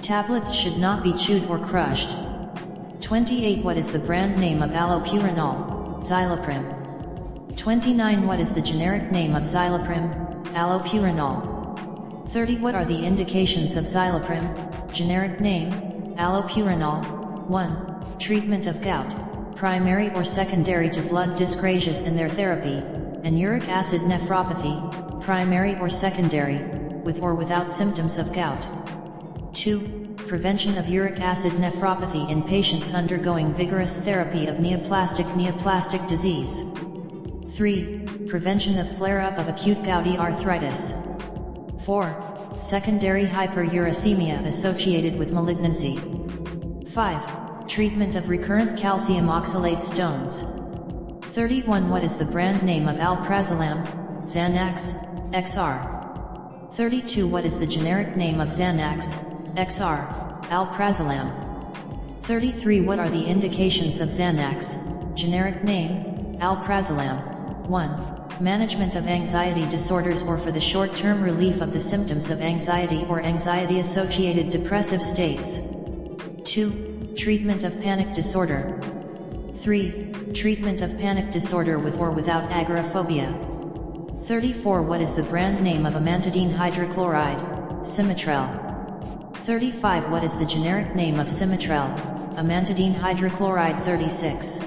Tablets should not be chewed or crushed. 28. What is the brand name of allopurinol, Xyloprim? 29. What is the generic name of Xyloprim, allopurinol? 30. What are the indications of Xyloprim, generic name, allopurinol? 1. Treatment of gout, primary or secondary to blood dyscrasias and their therapy, and uric acid nephropathy, primary or secondary, with or without symptoms of gout. 2. Prevention of uric acid nephropathy in patients undergoing vigorous therapy of neoplastic disease. 3. Prevention of flare-up of acute gouty arthritis. 4. Secondary hyperuricemia associated with malignancy. 5. Treatment of recurrent calcium oxalate stones. 31. What is the brand name of alprazolam, Xanax, XR? 32. What is the generic name of Xanax, XR, alprazolam? 33. What are the indications of Xanax, generic name, alprazolam? 1. Management of anxiety disorders or for the short-term relief of the symptoms of anxiety or anxiety-associated depressive states. 2. Treatment of panic disorder. 3. Treatment of panic disorder with or without agoraphobia. 34. What is the brand name of amantadine hydrochloride, Simitrel? 35. What is the generic name of Simitrel, amantadine hydrochloride? 36.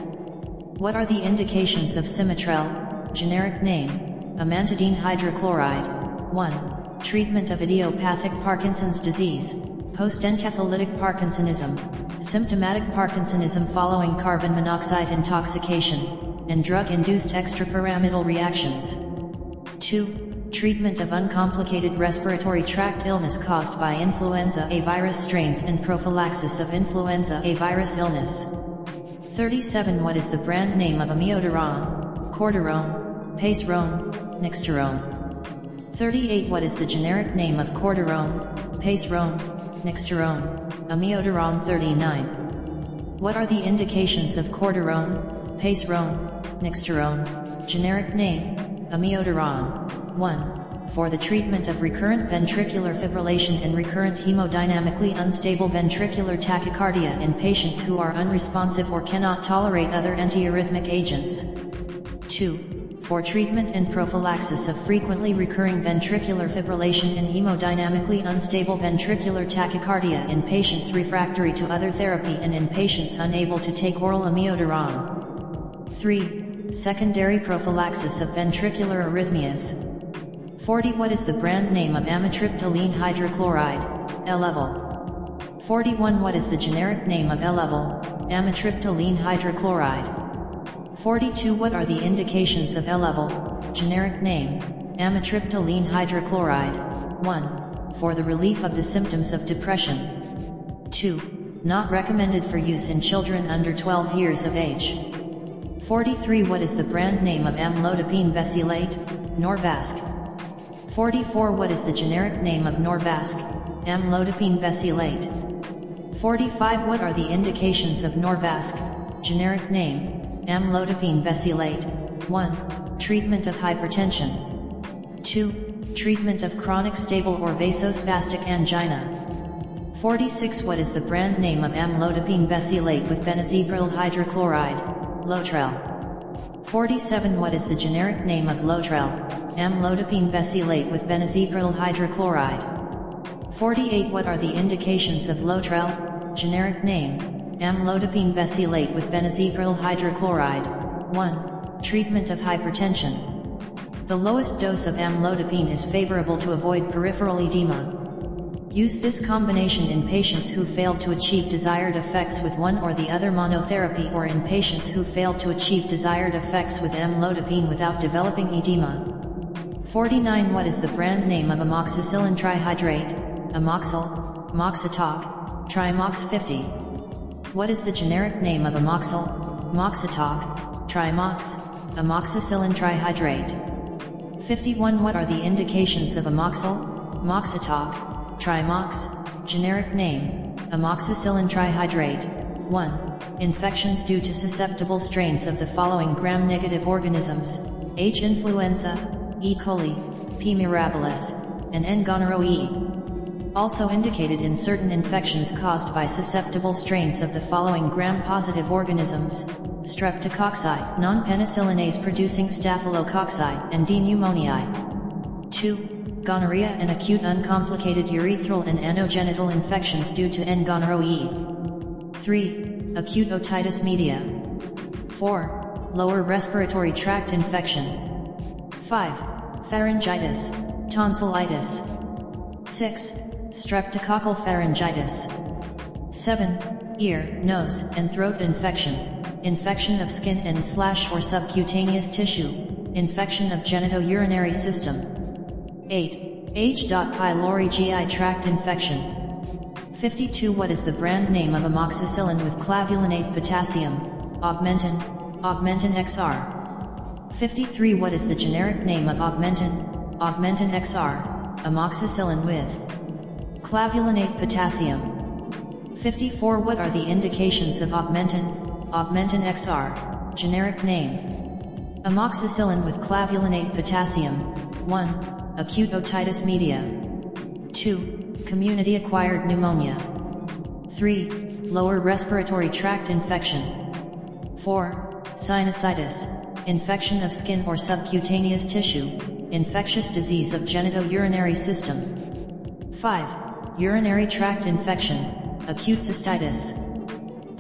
What are the indications of Simitrel, generic name, amantadine hydrochloride? 1. Treatment of idiopathic Parkinson's disease, post-encephalitic Parkinsonism, symptomatic Parkinsonism following carbon monoxide intoxication, and drug-induced extrapyramidal reactions. 2. Treatment of uncomplicated respiratory tract illness caused by influenza A virus strains and prophylaxis of influenza A virus illness. 37. What is the brand name of amiodarone, cordarone, pacerone, nixterone? 38. What is the generic name of cordarone, pacerone, nixterone, amiodarone? 39. What are the indications of cordarone, pacerone, nixterone, generic name, amiodarone? 1. For the treatment of recurrent ventricular fibrillation and recurrent hemodynamically unstable ventricular tachycardia in patients who are unresponsive or cannot tolerate other antiarrhythmic agents. 2. For treatment and prophylaxis of frequently recurring ventricular fibrillation and hemodynamically unstable ventricular tachycardia in patients refractory to other therapy and in patients unable to take oral amiodarone. 3. Secondary prophylaxis of ventricular arrhythmias. 40. What is the brand name of amitriptyline hydrochloride, L-level? 41. What is the generic name of L-level, amitriptyline hydrochloride? 42. What are the indications of L-level, generic name, amitriptyline hydrochloride? 1. For the relief of the symptoms of depression. 2. Not recommended for use in children under 12 years of age. 43. What is the brand name of amlodipine vesylate, Norvasc? 44. What is the generic name of Norvasc, amlodipine vesylate? 45. What are the indications of Norvasc, generic name, amlodipine vesylate? 1. Treatment of hypertension. 2. Treatment of chronic stable or vasospastic angina. 46. What is the brand name of amlodipine vesylate with benazepril hydrochloride, Lotrel? 47. What is the generic name of Lotrel, amlodipine vesylate with benazepril hydrochloride? 48. What are the indications of Lotrel, generic name, amlodipine vesylate with benazepril hydrochloride? 1. Treatment of hypertension. The lowest dose of amlodipine is favorable to avoid peripheral edema. Use this combination in patients who failed to achieve desired effects with one or the other monotherapy or in patients who failed to achieve desired effects with amlodipine without developing edema. 49. What is the brand name of amoxicillin trihydrate, Amoxil, Moxitoc, Trimox 50? What is the generic name of Amoxil, Moxitoc, Trimox, amoxicillin trihydrate? 51. What are the indications of Amoxil, Moxitoc, Trimox, generic name, amoxicillin trihydrate? 1. Infections due to susceptible strains of the following gram-negative organisms, H. influenza, E. coli, P. mirabilis, and N. gonorrhoeae. Also indicated in certain infections caused by susceptible strains of the following gram-positive organisms: streptococci, non-penicillinase producing staphylococci, and D. pneumoniae. 2. Gonorrhea and acute uncomplicated urethral and anogenital infections due to N. gonorrhoeae. 3. Acute otitis media. 4. Lower respiratory tract infection. 5. Pharyngitis, tonsillitis. 6. Streptococcal pharyngitis. 7. Ear, nose, and throat infection, infection of skin and/or subcutaneous tissue, infection of genitourinary system. 8. H. pylori GI tract infection. 52. What is the brand name of amoxicillin with clavulinate potassium, Augmentin, Augmentin XR? 53. What is the generic name of Augmentin, Augmentin XR, amoxicillin with clavulinate potassium? 54. What are the indications of Augmentin, Augmentin XR, generic name? Amoxicillin with clavulinate potassium. 1. Acute otitis media. 2. Community-acquired pneumonia. 3. Lower respiratory tract infection. 4. Sinusitis, infection of skin or subcutaneous tissue, infectious disease of genitourinary system. 5. Urinary tract infection, acute cystitis.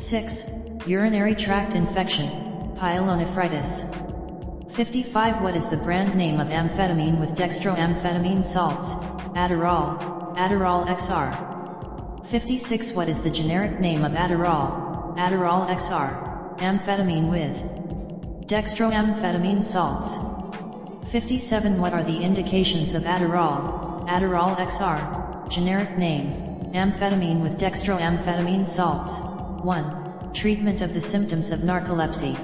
6. Urinary tract infection, pyelonephritis. 55. What is the brand name of amphetamine with dextroamphetamine salts, Adderall, Adderall XR? 56. What is the generic name of Adderall, Adderall XR, amphetamine with dextroamphetamine salts? 57. What are the indications of Adderall, Adderall XR, generic name, amphetamine with dextroamphetamine salts? 1. Treatment of the symptoms of narcolepsy.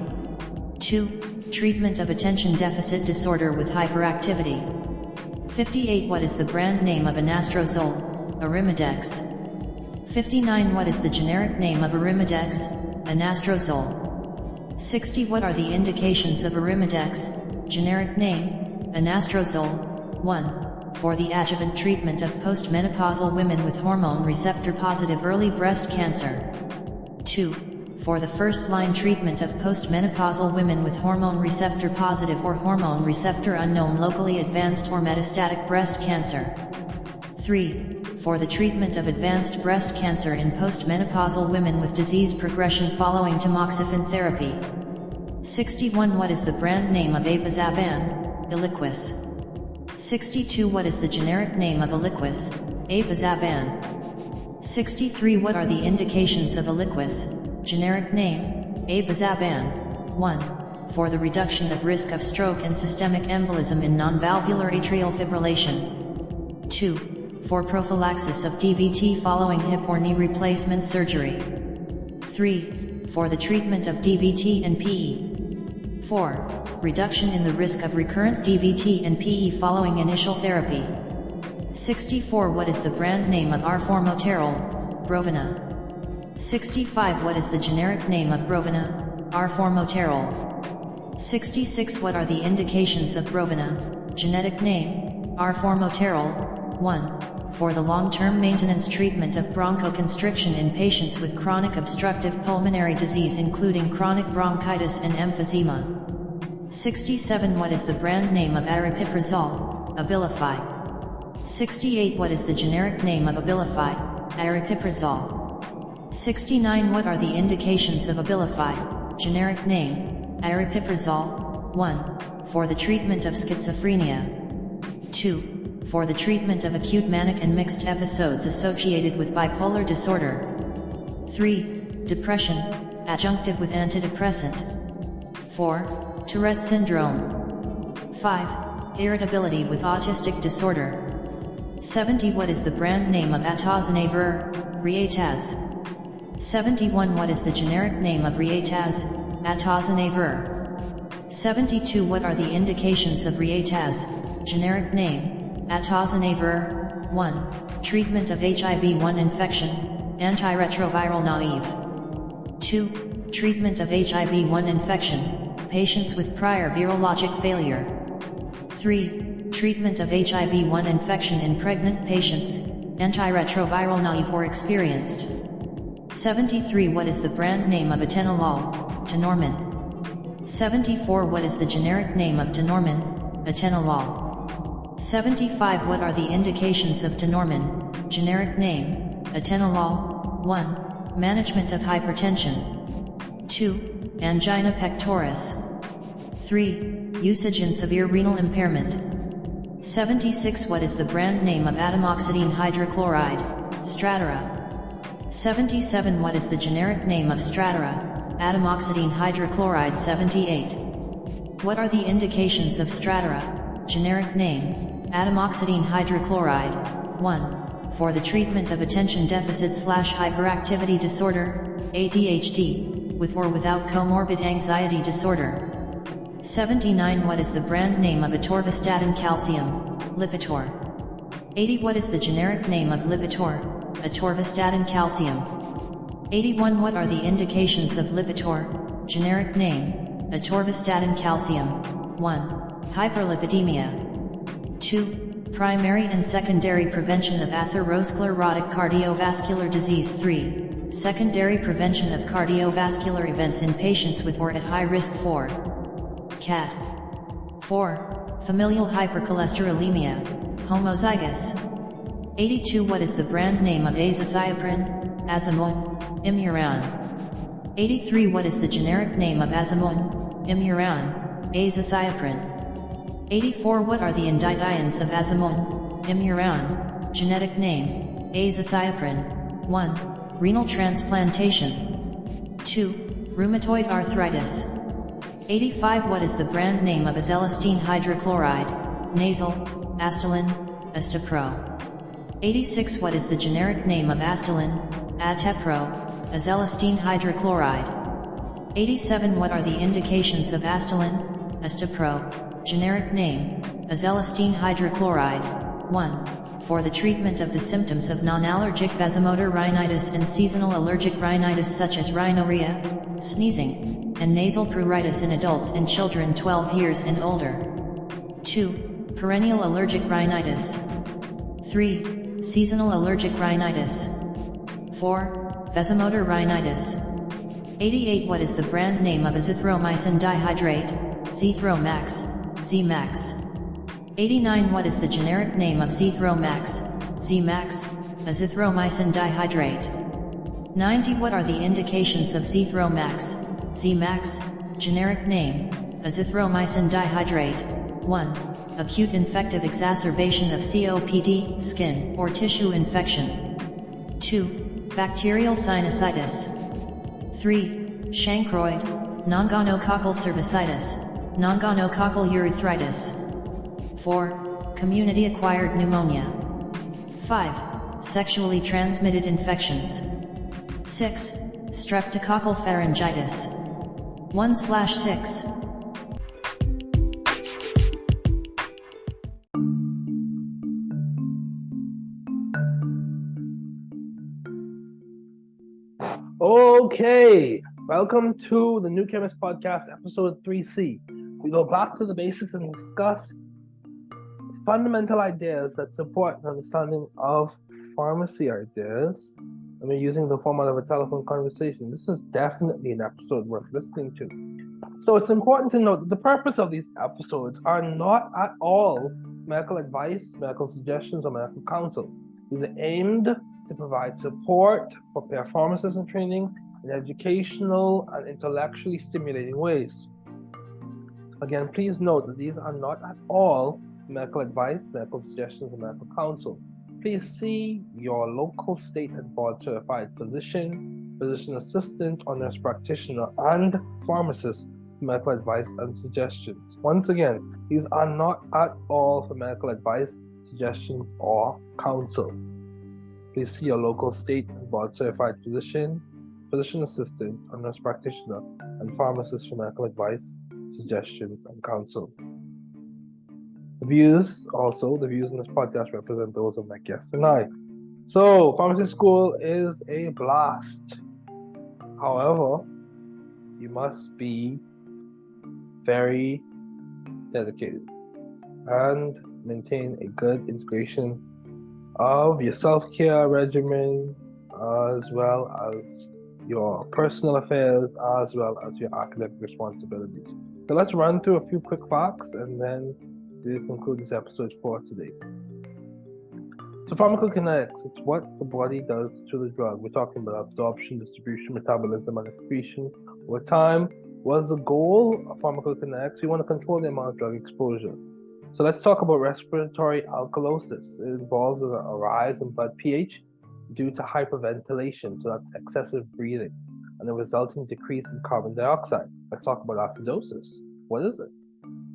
2. Treatment of attention deficit disorder with hyperactivity. 58. What is the brand name of anastrozole, Arimidex? 59. What is the generic name of Arimidex, anastrozole? 60. What are the indications of Arimidex, generic name, anastrozole? 1. For the adjuvant treatment of postmenopausal women with hormone receptor-positive early breast cancer. 2. For the first-line treatment of postmenopausal women with hormone receptor-positive or hormone receptor-unknown locally advanced or metastatic breast cancer. 3. For the treatment of advanced breast cancer in postmenopausal women with disease progression following tamoxifen therapy. 61. What is the brand name of Apazaban, Eliquis? 62. What is the generic name of Eliquis, Apazaban? 63. What are the indications of Eliquis, generic name, Apazaban? 1. For the reduction of risk of stroke and systemic embolism in non-valvular atrial fibrillation. 2. For prophylaxis of DVT following hip or knee replacement surgery. 3. For the treatment of DVT and PE. 4. Reduction in the risk of recurrent DVT and PE following initial therapy. 64. What is the brand name of arformoterol, Brovina? 65. What is the generic name of Brovina, arformoterol? 66. What are the indications of Brovina, genetic name, arformoterol? 1. For the long-term maintenance treatment of bronchoconstriction in patients with chronic obstructive pulmonary disease including chronic bronchitis and emphysema. 67. What is the brand name of aripiprazole, Abilify? 68. What is the generic name of Abilify, aripiprazole? 69. What are the indications of Abilify, generic name, aripiprazole? 1. For the treatment of schizophrenia. 2. For the treatment of acute manic and mixed episodes associated with bipolar disorder. 3. Depression, adjunctive with antidepressant. 4. Tourette syndrome. 5. Irritability with autistic disorder. 70. What is the brand name of atozanavir, Riataz? 71. What is the generic name of Riataz, atozanavir? 72. What are the indications of Riataz, generic name, atozanavir? 1. Treatment of HIV-1 infection, antiretroviral naive. 2. Treatment of HIV-1 infection, patients with prior virologic failure. 3. Treatment of HIV-1 infection in pregnant patients, antiretroviral naive or experienced. 73. What is the brand name of atenolol, tenormin? 74. What is the generic name of tenormin, atenolol? 75. What are the indications of tenormin, generic name, atenolol? 1. Management of hypertension. 2. Angina pectoris. 3. Usage in severe renal impairment. 76. What is the brand name of atomoxetine hydrochloride, Stratera? 77. What is the generic name of Stratera, atomoxetine hydrochloride? 78. What are the indications of Stratera, generic name, atomoxetine hydrochloride? 1. For the treatment of attention deficit/hyperactivity disorder, ADHD, with or without comorbid anxiety disorder. 79. What is the brand name of atorvastatin calcium, Lipitor? 80. What is the generic name of Lipitor, atorvastatin calcium? 81. What are the indications of Lipitor, generic name, atorvastatin calcium? 1. Hyperlipidemia. 2. Primary and secondary prevention of atherosclerotic cardiovascular disease. 3. Secondary prevention of cardiovascular events in patients with or at high risk for CAT. 4. Familial hypercholesterolemia, homozygous. 82. What is the brand name of azathioprine, Azamoin, Imuran? 83. What is the generic name of Azamoin, Imuran, azathioprine? 84. What are the indicitions of Azamoin, Imuran, genetic name, azathioprine? 1. Renal transplantation. 2. Rheumatoid arthritis. 85. What is the brand name of azelastine hydrochloride, nasal, Astelin, Astepro? 86. What is the generic name of Astelin, Atepro, azelastine hydrochloride? 87. What are the indications of Astelin, Astepro, generic name, azelastine hydrochloride? 1. For the treatment of the symptoms of non-allergic vasomotor rhinitis and seasonal allergic rhinitis such as rhinorrhea, sneezing, and nasal pruritus in adults and children 12 years and older. 2. Perennial allergic rhinitis. 3. Seasonal allergic rhinitis. 4. Vasomotor rhinitis. 88. What is the brand name of azithromycin dihydrate, Zithromax, Zmax? 89. What is the generic name of Zithromax, Zmax, azithromycin dihydrate? 90. What are the indications of Zithromax, Zmax, generic name, azithromycin dihydrate? 1. Acute infective exacerbation of COPD, skin or tissue infection. 2. Bacterial sinusitis. 3. Chancroid, non-gonococcal cervicitis, non-gonococcal urethritis. 4. Community-acquired pneumonia. 5. Sexually transmitted infections. 6. Streptococcal pharyngitis. 1/6. Okay, welcome to the New Chemist Podcast, episode 3C. We go back to the basics and discuss fundamental ideas that support an understanding of pharmacy ideas. And we're using the format of a telephone conversation. This is definitely an episode worth listening to. So it's important to note that the purpose of these episodes are not at all medical advice, medical suggestions, or medical counsel. These are aimed to provide support for pair pharmacists in training in educational and intellectually stimulating ways. Again, please note that these are not at all medical advice, medical suggestions, or medical counsel. Please see your local state and board certified physician, physician assistant, or nurse practitioner, and pharmacist for medical advice and suggestions. Once again, these are not at all for medical advice, suggestions, or counsel. Please see your local state and board certified physician, physician assistant, or nurse practitioner, and pharmacist for medical advice, suggestions, and counsel. The views in this podcast represent those of my guests and I. So, pharmacy school is a blast. However, you must be very dedicated. and maintain a good integration of your self-care regimen, as well as your personal affairs, as well as your academic responsibilities. So let's run through a few quick facts and then we'll conclude this episode for today. So pharmacokinetics, it's what the body does to the drug. We're talking about absorption, distribution, metabolism, and excretion over time. What's the goal of pharmacokinetics? We want to control the amount of drug exposure. So let's talk about respiratory alkalosis. It involves a rise in blood pH due to hyperventilation, so that's excessive breathing, and a resulting decrease in carbon dioxide. Let's talk about acidosis. What is it?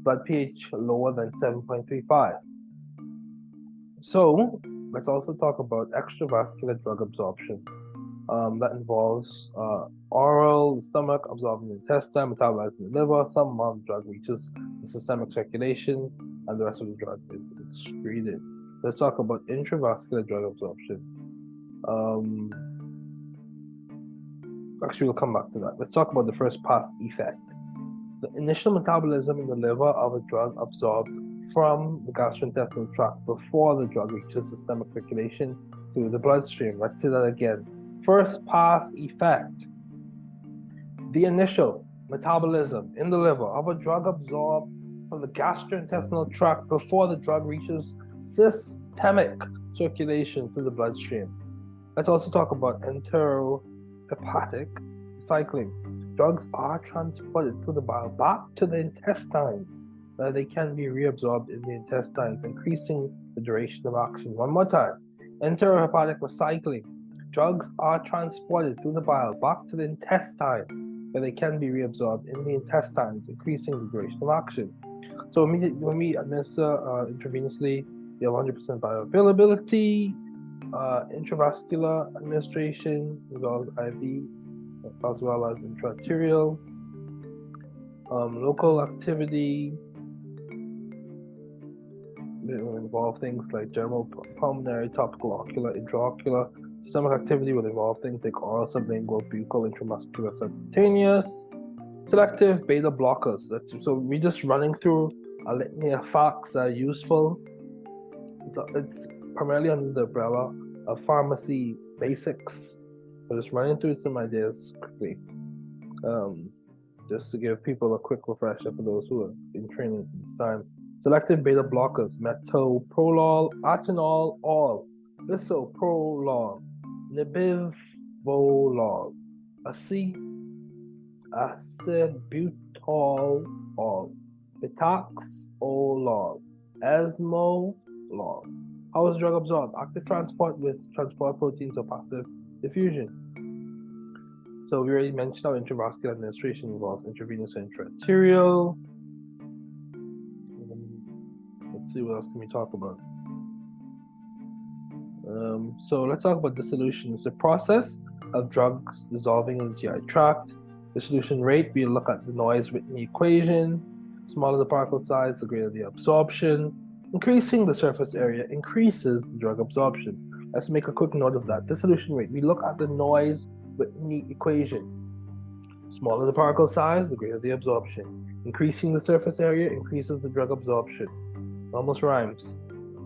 Blood pH lower than 7.35. So let's also talk about extravascular drug absorption. That involves oral, stomach, absorbing the intestine, metabolizing the liver. Some amount of drug reaches the systemic circulation, and the rest of the drug is excreted. Let's talk about intravascular drug absorption. Actually, we'll come back to that. Let's talk about the first pass effect. The initial metabolism in the liver of a drug absorbed from the gastrointestinal tract before the drug reaches systemic circulation through the bloodstream. Let's say that again. First pass effect. The initial metabolism in the liver of a drug absorbed from the gastrointestinal tract before the drug reaches systemic circulation through the bloodstream. Let's also talk about enterohepatic cycling. Drugs are transported through the bile back to the intestine, where they can be reabsorbed in the intestines, increasing the duration of action. One more time. Enterohepatic recycling. Drugs are transported through the bile back to the intestine, where they can be reabsorbed in the intestines, increasing the duration of action. So when we administer intravenously, we have 100% bioavailability. Intravascular administration involves IV as well as intraarterial. Local activity will involve things like general pulmonary, topical, ocular, intraocular. Systemic activity will involve things like oral, sublingual, buccal, intramuscular, subcutaneous. Selective beta blockers. So we're just running through a litany of facts that are useful. It's primarily under the umbrella of pharmacy basics. So just running through some ideas quickly, just to give people a quick refresher for those who are in training this time. Selective beta blockers: metoprolol, atenolol, all, bisoprolol, nebivolol, acebutolol, betaxolol, esmolol. How is the drug absorbed? Active transport with transport proteins or passive diffusion. So we already mentioned how intravascular administration involves intravenous and intraarterial. Let's see, what else can we talk about? So let's talk about dissolution. It's the process of drugs dissolving in the GI tract. Dissolution rate, we look at the Noyes-Whitney equation. Smaller the particle size, the greater the absorption. Increasing the surface area increases the drug absorption. Let's make a quick note of that. Dissolution rate, we look at the Noyes-Whitney equation. Smaller the particle size, the greater the absorption. Increasing the surface area increases the drug absorption. Almost rhymes.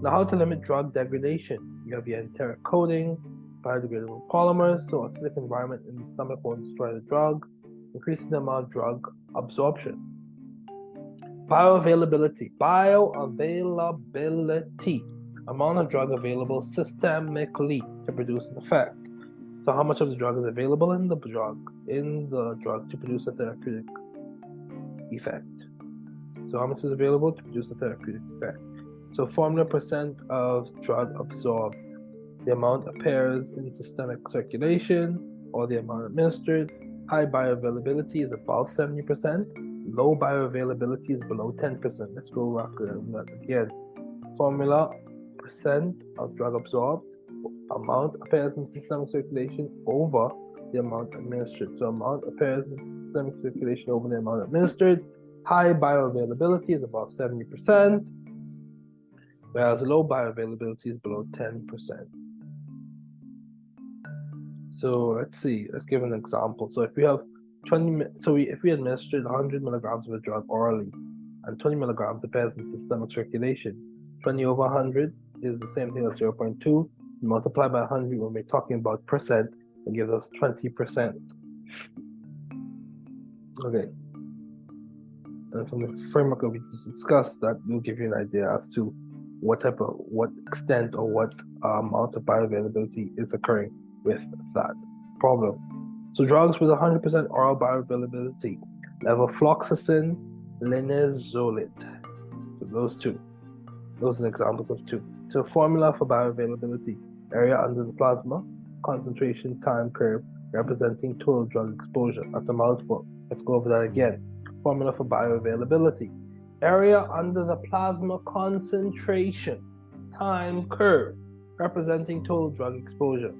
Now, how to limit drug degradation? You have your enteric coating, biodegradable polymers, so a acidic environment in the stomach won't destroy the drug, increasing the amount of drug absorption. Bioavailability. Amount of drug available systemically to produce an effect. So how much of the drug is available in the drug to produce a therapeutic effect? So how much is available to produce a therapeutic effect? So formula: percent of drug absorbed. The amount appears in systemic circulation or the amount administered. High bioavailability is above 70%. Low bioavailability is below 10%. Let's go back to that again. Formula: percent of drug absorbed. Amount appears in systemic circulation over the amount administered. So amount appears in systemic circulation over the amount administered. High bioavailability is above 70%, whereas low bioavailability is below 10%. So let's see. Let's give an example. So if we have if we administered 100 milligrams of a drug orally, and 20 milligrams appears in systemic circulation. 20 over 100 is the same thing as 0.2. Multiply by 100 when we're talking about percent, it gives us 20%. Okay. And from the framework that we just discussed, that will give you an idea as to what extent or what amount of bioavailability is occurring with that problem. So drugs with 100% oral bioavailability: levofloxacin, linezolid. So those are examples of two. So formula for bioavailability: area under the plasma, concentration time curve representing total drug exposure. That's a mouthful. Let's go over that again. Formula for bioavailability: area under the plasma, concentration time curve representing total drug exposure.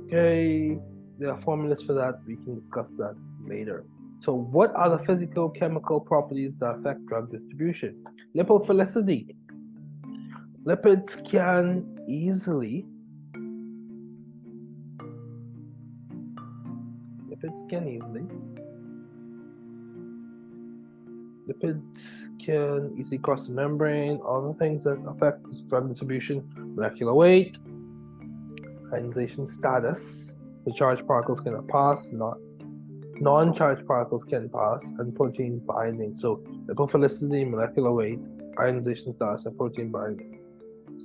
Okay, there are formulas for that. We can discuss that later. So what are the physical-chemical properties that affect drug distribution? Lipophilicity. Lipids can easily cross the membrane. All the things that affect this drug distribution: molecular weight, ionization status. The charged particles cannot pass, non-charged particles can pass, and protein binding. So lipophilicity, molecular weight, ionization status, and protein binding.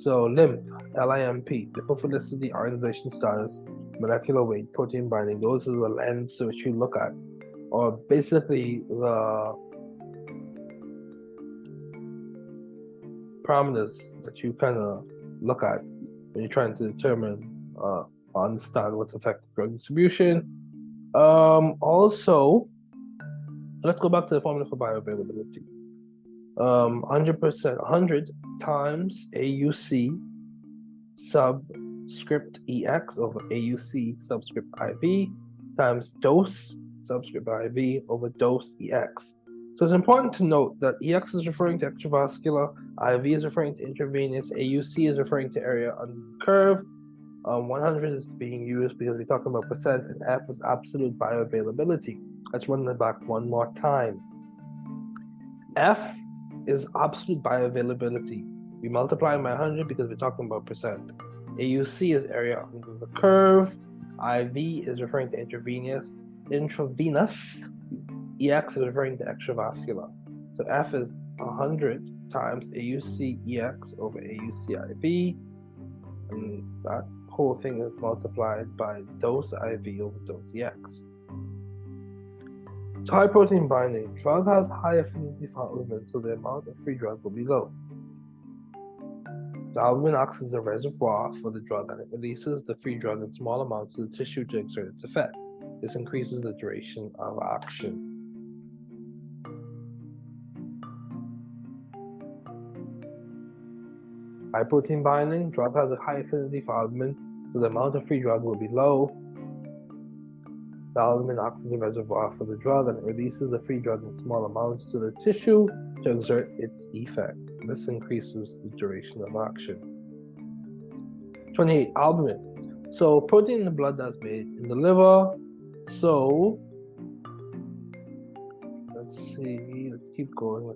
So LIMP, L-I-M-P, lipophilicity, ionization status, molecular weight, protein binding. Those are the lens to which you look at, or basically the parameters that you kind of look at when you're trying to determine understand what's affecting drug distribution. Also, let's go back to the formula for bioavailability. 100 times AUC subscript EX over AUC subscript IV times dose subscript IV over dose EX. So it's important to note that EX is referring to extravascular, IV is referring to intravenous, AUC is referring to area under the curve. 100 is being used because we're talking about percent, and F is absolute bioavailability. Let's run that back one more time. F is absolute bioavailability. We multiply by 100 because we're talking about percent. AUC is area under the curve. IV is referring to intravenous. EX is referring to extravascular. So F is 100 times AUC EX over AUC IV, and that whole thing is multiplied by dose IV over dose EX. So high protein binding. Drug has high affinity for albumin, so the amount of free drug will be low. The albumin acts as a reservoir for the drug, and it releases the free drug in small amounts to the tissue to exert its effect. This increases the duration of action. High protein binding. Drug has a high affinity for albumin, so the amount of free drug will be low. The albumin acts as a reservoir for the drug, and it releases the free drug in small amounts to the tissue to exert its effect. This increases the duration of action. 28. Albumin. So protein in the blood that's made in the liver. So let's keep going.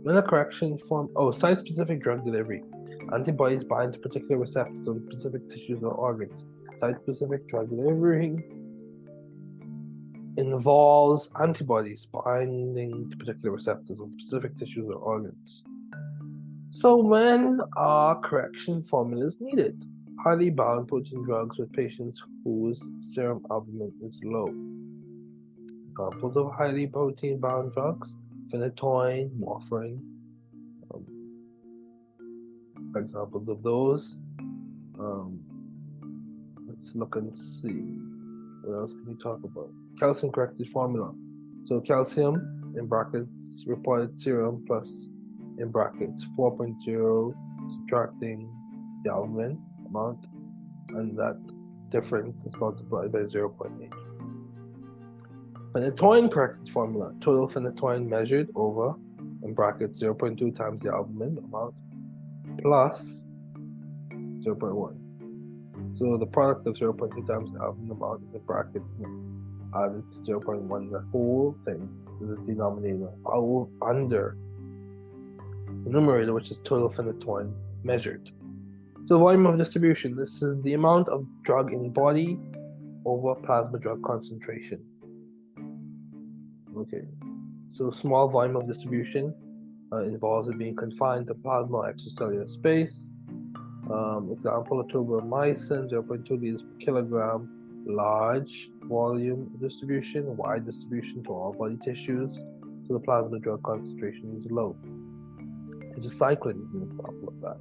When a correction form, site-specific drug delivery. Antibodies bind to particular receptors on specific tissues or organs. Site-specific drug delivery involves antibodies binding to particular receptors on specific tissues or organs. So when are correction formulas needed? Highly bound protein drugs with patients whose serum albumin is low. Examples of highly protein bound drugs: phenytoin, warfarin. Examples of those. Let's look and see. What else can we talk about? Calcium corrected formula. So calcium in brackets reported serum plus in brackets 4.0 subtracting the albumin amount, and that difference is multiplied by 0.8. Phenytoin corrected formula. Total phenytoin measured over in brackets 0.2 times the albumin amount plus 0.1. So the product of 0.2 times the albumin amount in the brackets added to 0.1. The whole thing is the denominator, under the numerator, which is total phenytoin measured. So volume of distribution, this is the amount of drug in body over plasma drug concentration. Okay, so small volume of distribution involves it being confined to plasma or extracellular space. Example, tobramycin, 0.2 liters per kilogram. Large volume distribution, wide distribution to all body tissues, so the plasma drug concentration is low. Tetracycline is an example of that,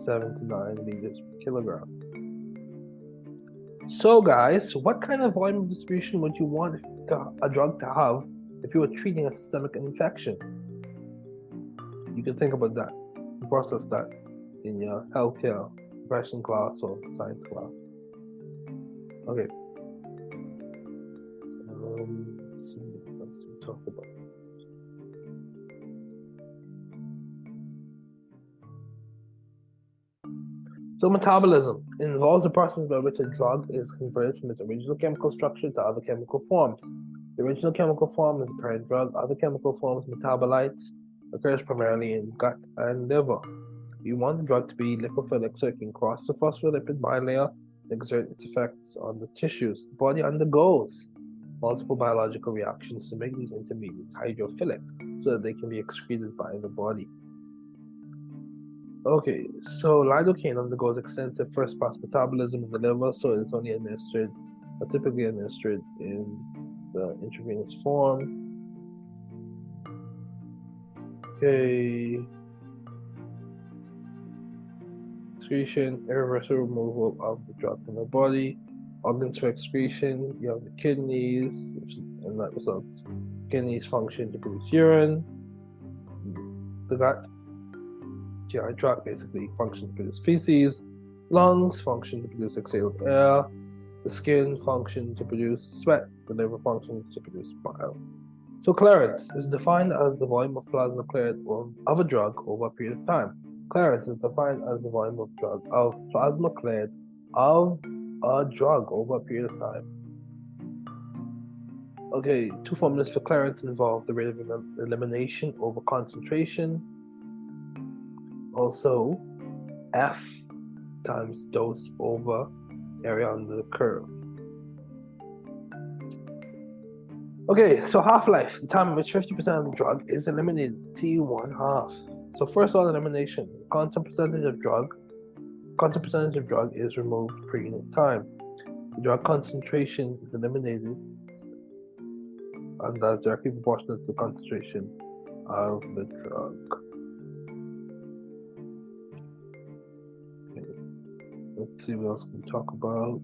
7 to 9 liters per kilogram. So guys, what kind of volume of distribution would you want a drug to have if you were treating a systemic infection? You can think about that and process that in your healthcare profession class or science class. Okay. Let's see what else to talk about. So metabolism involves the process by which a drug is converted from its original chemical structure to other chemical forms. The original chemical form is the parent drug. Other chemical forms, metabolites, occurs primarily in gut and liver. You want the drug to be lipophilic so it can cross the phospholipid bilayer and exert its effects on the tissues. The body undergoes multiple biological reactions to make these intermediates hydrophilic so that they can be excreted by the body. Okay, so lidocaine undergoes extensive first-pass metabolism in the liver, so it's only administered, or typically administered in the intravenous form. Okay. Excretion, irreversible removal of the drug from the body. Organs for excretion, you have the kidneys, and that results. Kidneys function to produce urine. The gut, GI tract, basically functions to produce feces. Lungs function to produce exhaled air. The skin functions to produce sweat. The liver functions to produce bile. So clearance is defined as the volume of plasma cleared of a drug over a period of time. Clearance is defined as the volume of plasma cleared of a drug over a period of time. Okay, two formulas for clearance involve the rate of elimination over concentration. Also, F times dose over area under the curve. Okay, so half-life, the time in which 50% of the drug is eliminated, T1/2. So first order elimination, constant percentage of drug is removed per unit time. The drug concentration is eliminated, and that's directly proportional to the concentration of the drug. Okay. Let's see what else we can talk about.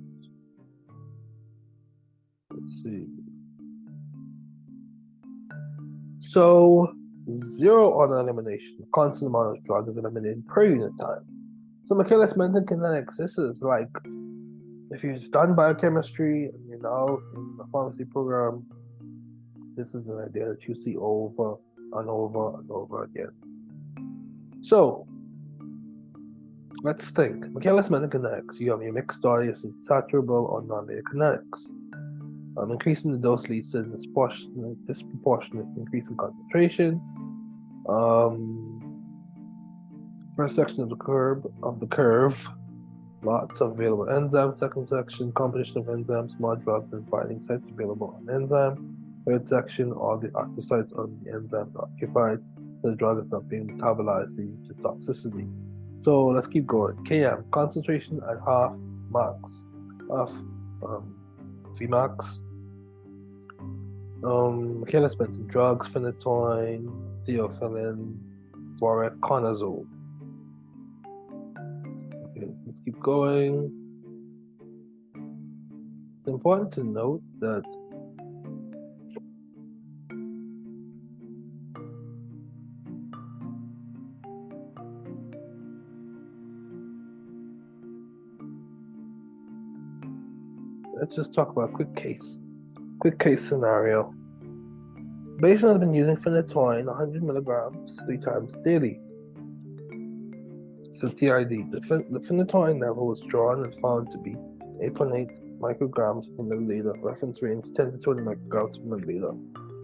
Let's see. So, zero order elimination, the constant amount of drug is eliminated per unit time. So Michaelis-Menten kinetics, this is like, if you've done biochemistry and you're now in the pharmacy program, this is an idea that you see over and over and over again. So, let's think. Michaelis-Menten kinetics, you have your mixed order, saturable or non-linear kinetics. Increasing the dose leads to disproportionate increase in concentration. First section of the curve, lots of available enzymes. Second section, composition of enzymes, more drugs than binding sites available on enzyme. Third section, all the active sites on the enzymes are occupied. The drug is not being metabolized, leading to toxicity. So let's keep going. Km, concentration at half max of Vmax. Michaelis-Menten drugs, phenytoin, theophylline, voriconazole. Okay, let's keep going. It's important to note that let's just talk about a quick case scenario. Patient has been using phenytoin 100 milligrams 3 times daily. So TID, the phenytoin level was drawn and found to be 8.8 micrograms per milliliter, reference range 10 to 20 micrograms per milliliter.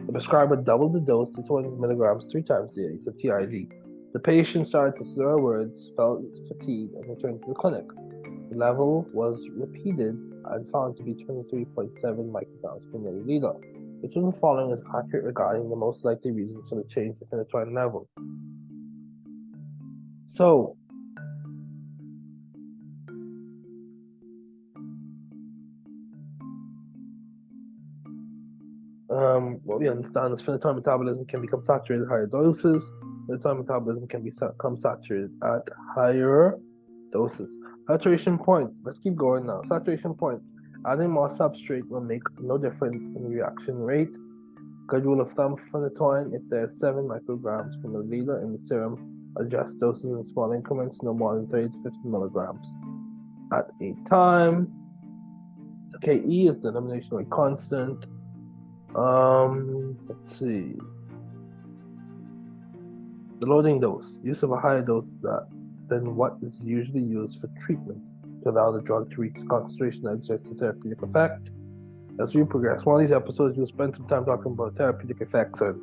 The prescriber doubled the dose to 200 milligrams 3 times a day, so TID. The patient started to slur words, felt fatigue, and returned to the clinic. The level was repeated and found to be 23.7 micrograms per milliliter. Which one of the following is accurate regarding the most likely reason for the change in phenytoin level? So, what we understand is phenytoin metabolism can become saturated at higher doses. Phenytoin metabolism can become saturated at higher doses. Saturation point. Let's keep going now. Saturation point. Adding more substrate will make no difference in the reaction rate. Good rule of thumb for phenytoin: if there is 7 micrograms per milliliter in the serum, adjust doses in small increments, no more than 30 to 50 milligrams at a time. So Ke is the elimination rate constant. Let's see. The loading dose. Use of a higher dose than what is usually used for treatment to allow the drug to reach concentration that exerts a therapeutic effect. As we progress, one of these episodes, we'll spend some time talking about therapeutic effects and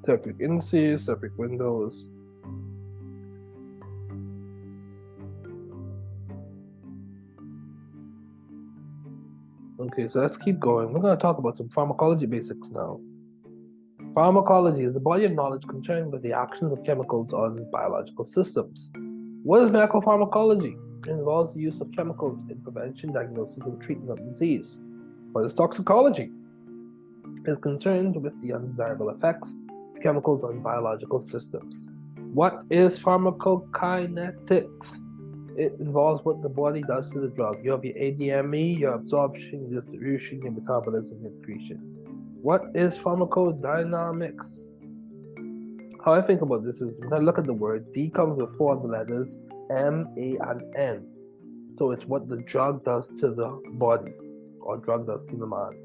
therapeutic indices, therapeutic windows. Okay, so let's keep going. We're going to talk about some pharmacology basics now. Pharmacology is the body of knowledge concerned with the actions of chemicals on biological systems. What is medical pharmacology? It involves the use of chemicals in prevention, diagnosis, and treatment of disease. What is toxicology? It is concerned with the undesirable effects of chemicals on biological systems. What is pharmacokinetics? It involves what the body does to the drug. You have your ADME, your absorption, your distribution, your metabolism, your excretion. What is pharmacodynamics? How I think about this is, when I look at the word, D comes with 4 of the letters, M, A, and N. So it's what the drug does to the body, or drug does to the man.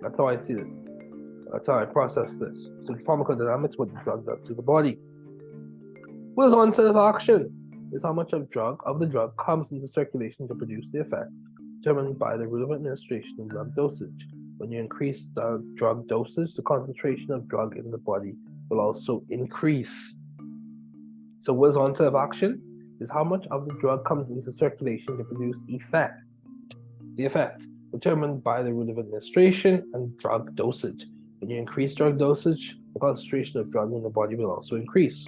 That's how I see it. That's how I process this. So pharmacodynamics, what the drug does to the body. What is onset of action? Is how much of the drug comes into circulation to produce the effect, determined by the route of administration and drug dosage. When you increase the drug dosage, the concentration of drug in the body will also increase. So what is onset of action? Is how much of the drug comes into circulation to produce effect. The effect, determined by the route of administration and drug dosage. When you increase drug dosage, the concentration of drug in the body will also increase.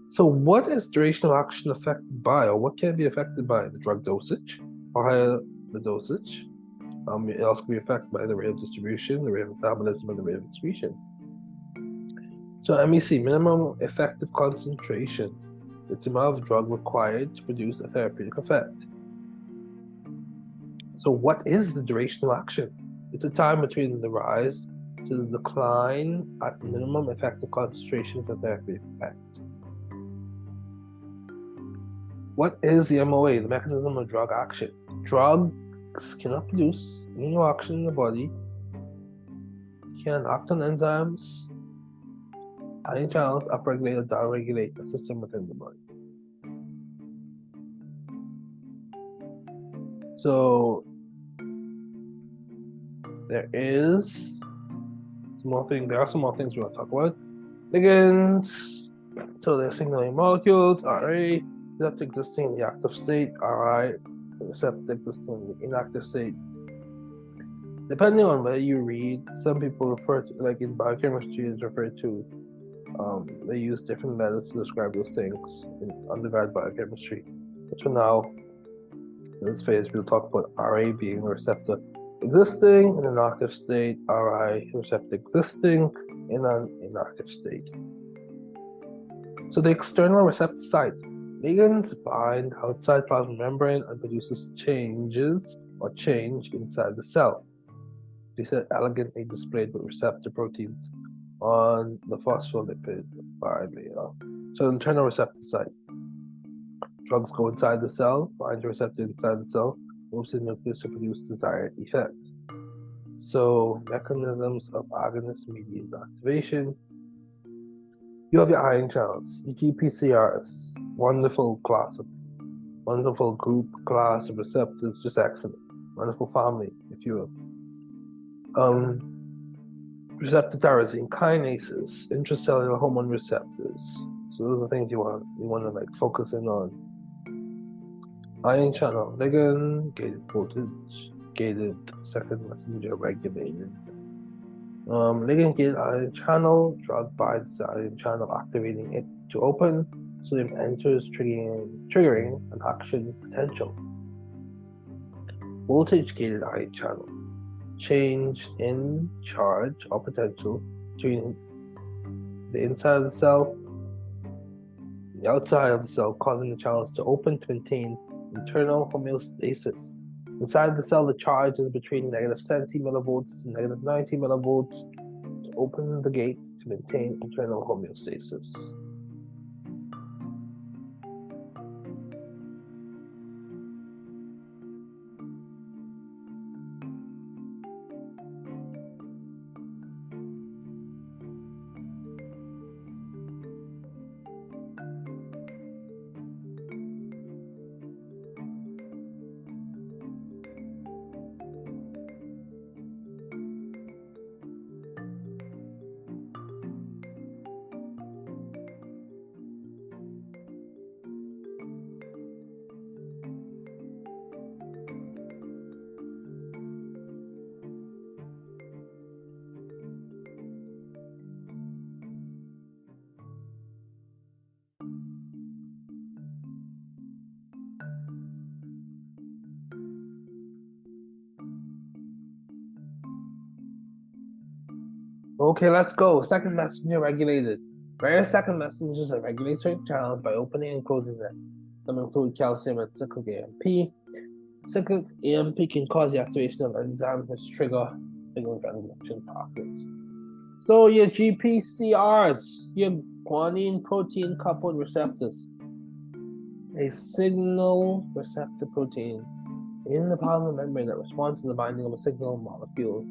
So what is duration of action affected by, or what can be affected by? The drug dosage, or higher the dosage. It also can be affected by the rate of distribution, the rate of metabolism, and the rate of excretion. So MEC, minimum effective concentration. It's the amount of drug required to produce a therapeutic effect. So what is the duration of action? It's a time between the rise to the decline at minimum effective concentration for therapeutic effect. What is the MOA, the mechanism of drug action? Drugs cannot produce any action in the body, can act on enzymes, ion channels, upregulate or downregulate the system within the body. So there are some more things we want to talk about. Ligands, so they're signaling molecules, RA, receptor existing in the active state, RI, receptor existing in the inactive state. Depending on where you read, some people refer to, like in biochemistry, is referred to, they use different letters to describe those things in undergrad biochemistry. But for now, in this phase, we'll talk about RA being a receptor existing in an active state, RI, receptor existing in an inactive state. So the external receptor site. Ligands bind outside plasma membrane and produces change inside the cell. These are elegantly displayed with receptor proteins on the phospholipid bilayer. So internal receptor site. Drugs go inside the cell, bind the receptor inside the cell, moves to the nucleus to produce desired effect. So mechanisms of agonist-mediated activation. You have your ion channels, your GPCRs, wonderful group, class of receptors, just excellent. Wonderful family, if you will. receptor tyrosine kinases, intracellular hormone receptors. So those are things you want to like focus in on. Ion channel, ligand, gated voltage, gated second messenger regulated. Ligand gated ion channel, drug binds the ion channel, activating it to open. Sodium enters, triggering an action potential. Voltage gated ion channel, change in charge or potential between the inside of the cell and the outside of the cell, causing the channels to open to maintain internal homeostasis. Inside the cell, the charge is between negative 70 millivolts and negative 90 millivolts to open the gate to maintain internal homeostasis. Okay, let's go. Second messenger regulated. Various second messengers are regulated certain channels by opening and closing them. Some include calcium and cyclic AMP. Cyclic AMP can cause the activation of enzymes which trigger signal transduction pathways. So your GPCRs, your guanine protein coupled receptors, a signal receptor protein in the plasma membrane that responds to the binding of a signal molecule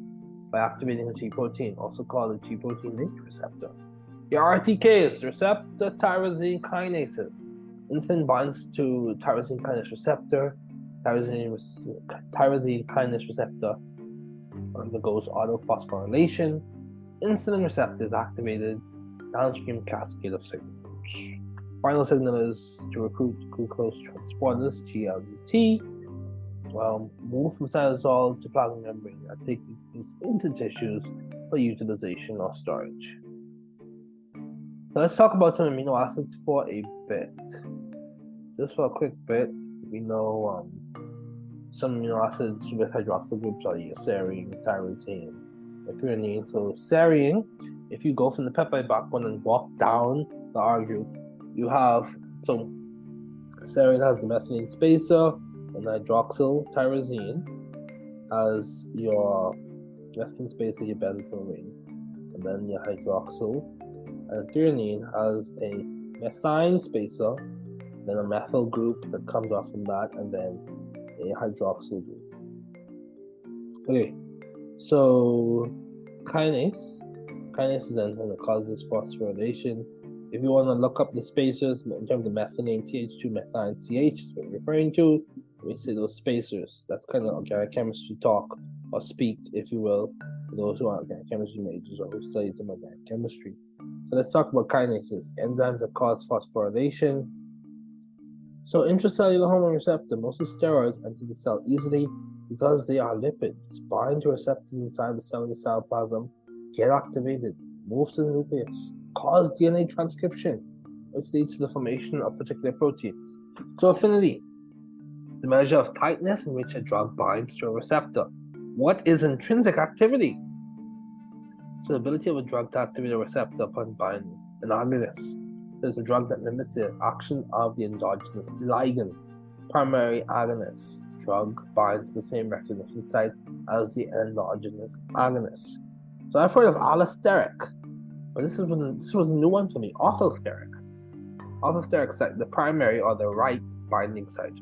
by activating a G protein, also called a G protein linked receptor. Your RTKs, receptor tyrosine kinases. Insulin binds to tyrosine kinase receptor. Tyrosine kinase receptor undergoes autophosphorylation. Insulin receptor is activated. Downstream cascade of signals. Final signal is to recruit glucose transporters, GLUT. Move from cytosol to plasma membrane and take these into tissues for utilization or storage. So let's talk about some amino acids for a bit. Just for a quick bit, we know some amino acids with hydroxyl groups are your serine, tyrosine, and threonine. So serine, if you go from the peptide backbone and walk down the R group, you have, so serine has the methionine spacer, and hydroxyl tyrosine has your methane spacer, your benzyl ring, and then your hydroxyl, and threonine has a methine spacer, then a methyl group that comes off from that, and then a hydroxyl group. Okay, so kinase is then going to cause this phosphorylation. If you want to look up the spacers in terms of methionine, TH2, methine, CH is what we're referring to. We say those spacers. That's kind of organic chemistry talk, or speak, if you will, for those who are organic chemistry majors or who study some organic chemistry. So let's talk about kinases, enzymes that cause phosphorylation. So intracellular hormone receptor, mostly steroids, enter the cell easily because they are lipids, bind to receptors inside the cellular cytoplasm, get activated, move to the nucleus, cause DNA transcription, which leads to the formation of particular proteins. So affinity, the measure of tightness in which a drug binds to a receptor. What is intrinsic activity? So the ability of a drug to activate a receptor upon binding. An agonist. There's a drug that mimics the action of the endogenous ligand. Primary agonist. Drug binds the same recognition site as the endogenous agonist. So I've heard of allosteric, but this was a new one for me. Orthosteric. Orthosteric site, the primary or the right binding site.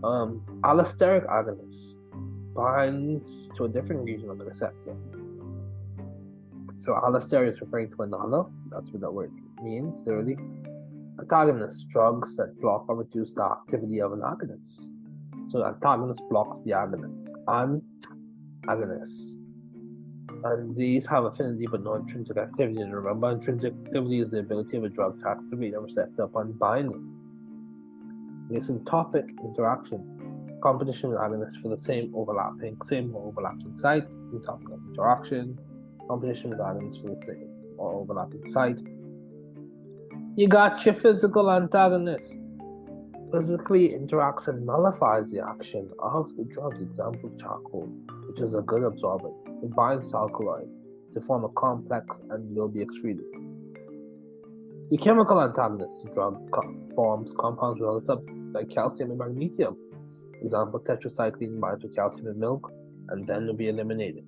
Allosteric agonist binds to a different region of the receptor. So allosteric is referring to another. That's what that word means, literally. Antagonist, drugs that block or reduce the activity of an agonist. So antagonist blocks the agonist. Antagonist. And these have affinity but no intrinsic activity. And remember, intrinsic activity is the ability of a drug to activate a receptor upon binding. This entopic interaction, competition with agonists for the same or overlapping site, entopic interaction, competition with agonists for the same or overlapping site. You got your physical antagonist. Physically interacts and nullifies the action of the drug. Example, charcoal, which is a good absorbent. It binds to alkaloid to form a complex and will be excreted. The chemical antagonist, the drug forms compounds with other substances like calcium and magnesium. Example, tetracycline binds to calcium in milk and then will be eliminated.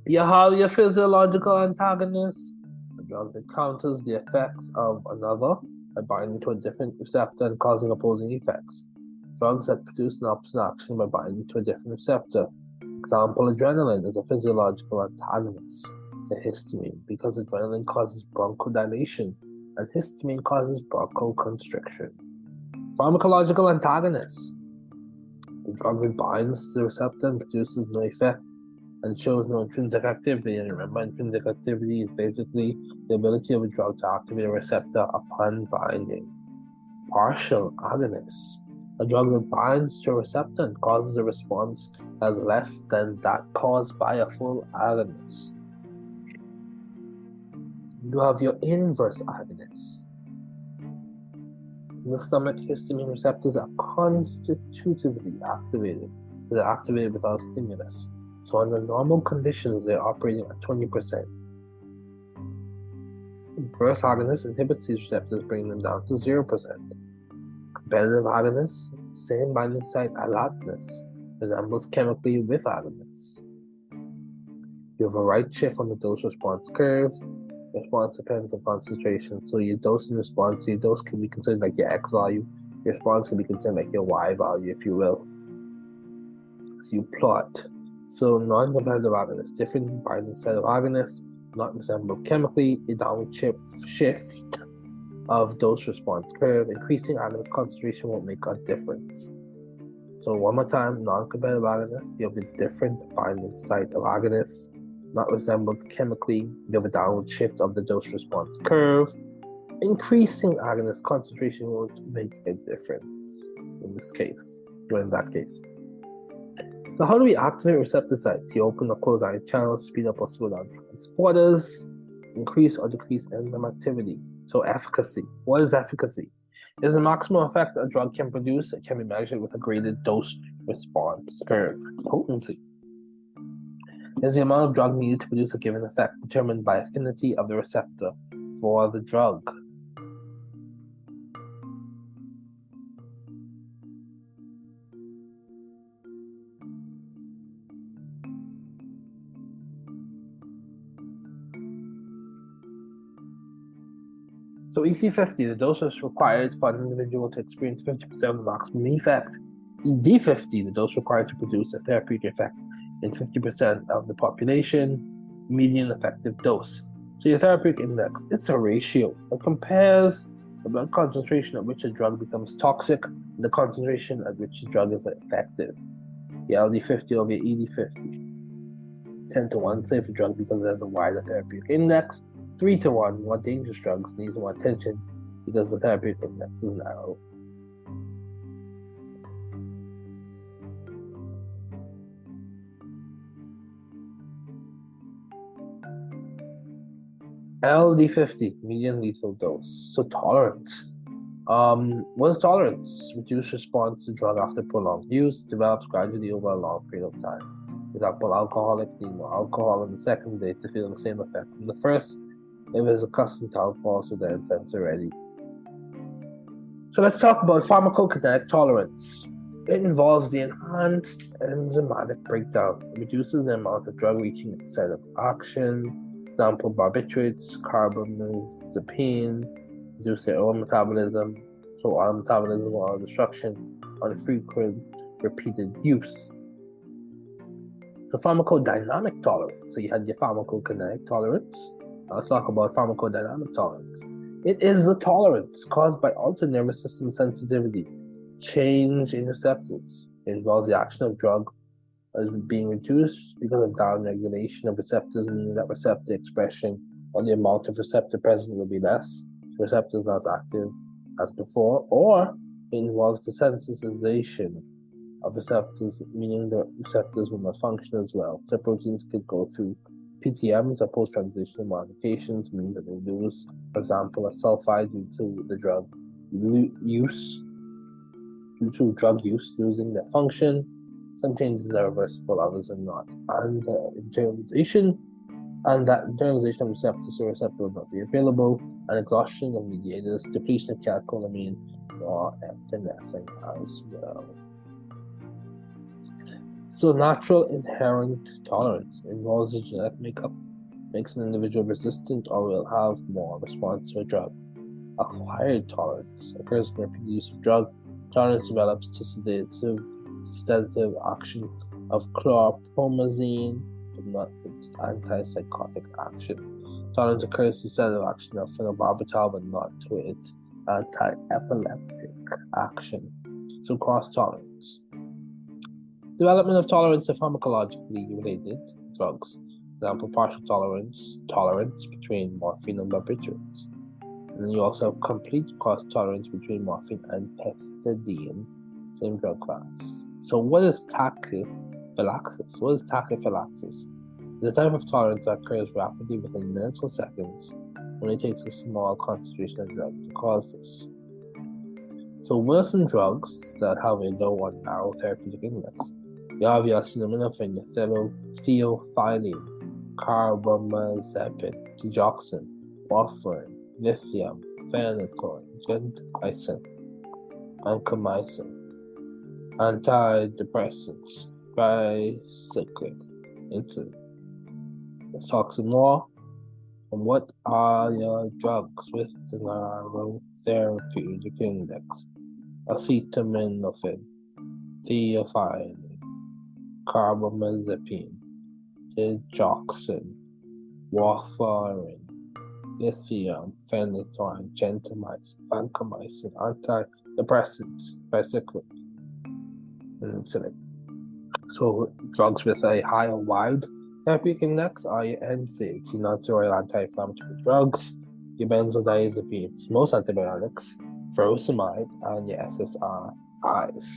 You have your physiological antagonist, a drug that counters the effects of another by binding to a different receptor and causing opposing effects. Drugs that produce an opposite action by binding to a different receptor. Example, adrenaline is a physiological antagonist to histamine because adrenaline causes bronchodilation and histamine causes bronchoconstriction. Pharmacological antagonists. The drug that binds to the receptor and produces no effect and shows no intrinsic activity. And remember, intrinsic activity is basically the ability of a drug to activate a receptor upon binding. Partial agonists. A drug that binds to a receptor and causes a response as less than that caused by a full agonist. You have your inverse agonists. In the stomach, histamine receptors are constitutively activated. They're activated without stimulus. So under normal conditions, they're operating at 20%. Inverse agonists inhibits these receptors, bringing them down to 0%. Competitive agonists, same binding site alatness, resembles chemically with agonists. You have a right shift on the dose-response curve. Response depends on concentration. So your dose and response, your dose can be considered like your X value. Your response can be considered like your Y value, if you will. So you plot. So non-competitive agonists, different binding site of agonists, not resemble chemically, a downward shift of dose-response curve. Increasing agonist concentration won't make a difference. So one more time, non-competitive agonists, you have a different binding site of agonists, not resembled chemically, you have a downward shift of the dose-response curve. Increasing agonist concentration won't make a difference in this case, or in that case. So how do we activate receptor sites? You open or close ion channels, speed up or slow down transporters, increase or decrease enzyme activity. So efficacy. What is efficacy? It is the maximum effect a drug can produce. It can be measured with a graded dose-response curve. Potency is the amount of drug needed to produce a given effect, determined by affinity of the receptor for the drug. So EC50, the dose is required for an individual to experience 50% of the maximum effect. ED50, the dose required to produce a therapeutic effect in 50% of the population. Median effective dose. So your therapeutic index, it's a ratio that compares the blood concentration at which a drug becomes toxic and the concentration at which the drug is effective. Your LD50 over your ED50. 10 to 1 safer drug because it has a wider therapeutic index. 3 to 1 more dangerous drugs needs more attention because the therapeutic index is narrow. LD50, median lethal dose. So tolerance. What is tolerance? Reduced response to drug after prolonged use, develops gradually over a long period of time. For example, alcoholics need more alcohol on the second day to feel the same effect from the first. If it's accustomed to alcohol, so they're intense already. So let's talk about pharmacokinetic tolerance. It involves the enhanced enzymatic breakdown. It reduces the amount of drug reaching its site of action. Example, barbiturates, carbamazepine, reduce their oil metabolism. So oil metabolism or oil destruction on frequent, repeated use. So pharmacodynamic tolerance. So you had your pharmacokinetic tolerance. Let's talk about pharmacodynamic tolerance. It is the tolerance caused by altered nervous system sensitivity, change in receptors. It involves the action of drug is being reduced because of down-regulation of receptors, meaning that receptor expression or the amount of receptor present will be less. The receptor is not as active as before, or it involves the sensitization of receptors, meaning the receptors will not function as well. So proteins could go through PTMs or post-translational modifications, meaning that they lose, for example, a sulfide due to the drug use, losing their function. Some changes are reversible, others are not. And internalization, and that internalization of receptors, so receptor will not be available, and exhaustion of mediators, depletion of catecholamine or epinephrine as well. So natural inherent tolerance involves the genetic makeup, makes an individual resistant or will have more response to a drug. Acquired tolerance occurs when repeated use of drug. Tolerance develops to sedative action of chlorpromazine, but not its antipsychotic action. Tolerance occurs to sedative action of phenobarbital, but not to its anti-epileptic action. So cross-tolerance. Development of tolerance to pharmacologically related drugs. For example, partial tolerance between morphine and barbiturates. And then you also have complete cross-tolerance between morphine and pethidine, same drug class. So what is tachyphylaxis? It's a type of tolerance that occurs rapidly within minutes or seconds when it takes a small concentration of drug to cause this. So what are some drugs that have a low or narrow therapeutic index? You have your acetaminophen, your theophylline, carbamazepine, digoxin, warfarin, lithium, phenytoin, gentamicin, vancomycin, antidepressants, bicyclic, insulin. Let's talk some more. And what are your drugs with the narrow therapeutic index? Acetaminophen, theophylline, carbamazepine, digoxin, warfarin, lithium, phenytoin, gentamicin, vancomycin, antidepressants, bicyclic, and insulin. So drugs with a high or wide therapeutic index are your NSAIDs, your non-steroidal anti-inflammatory drugs, your benzodiazepines, most antibiotics, furosemide, and your SSRIs.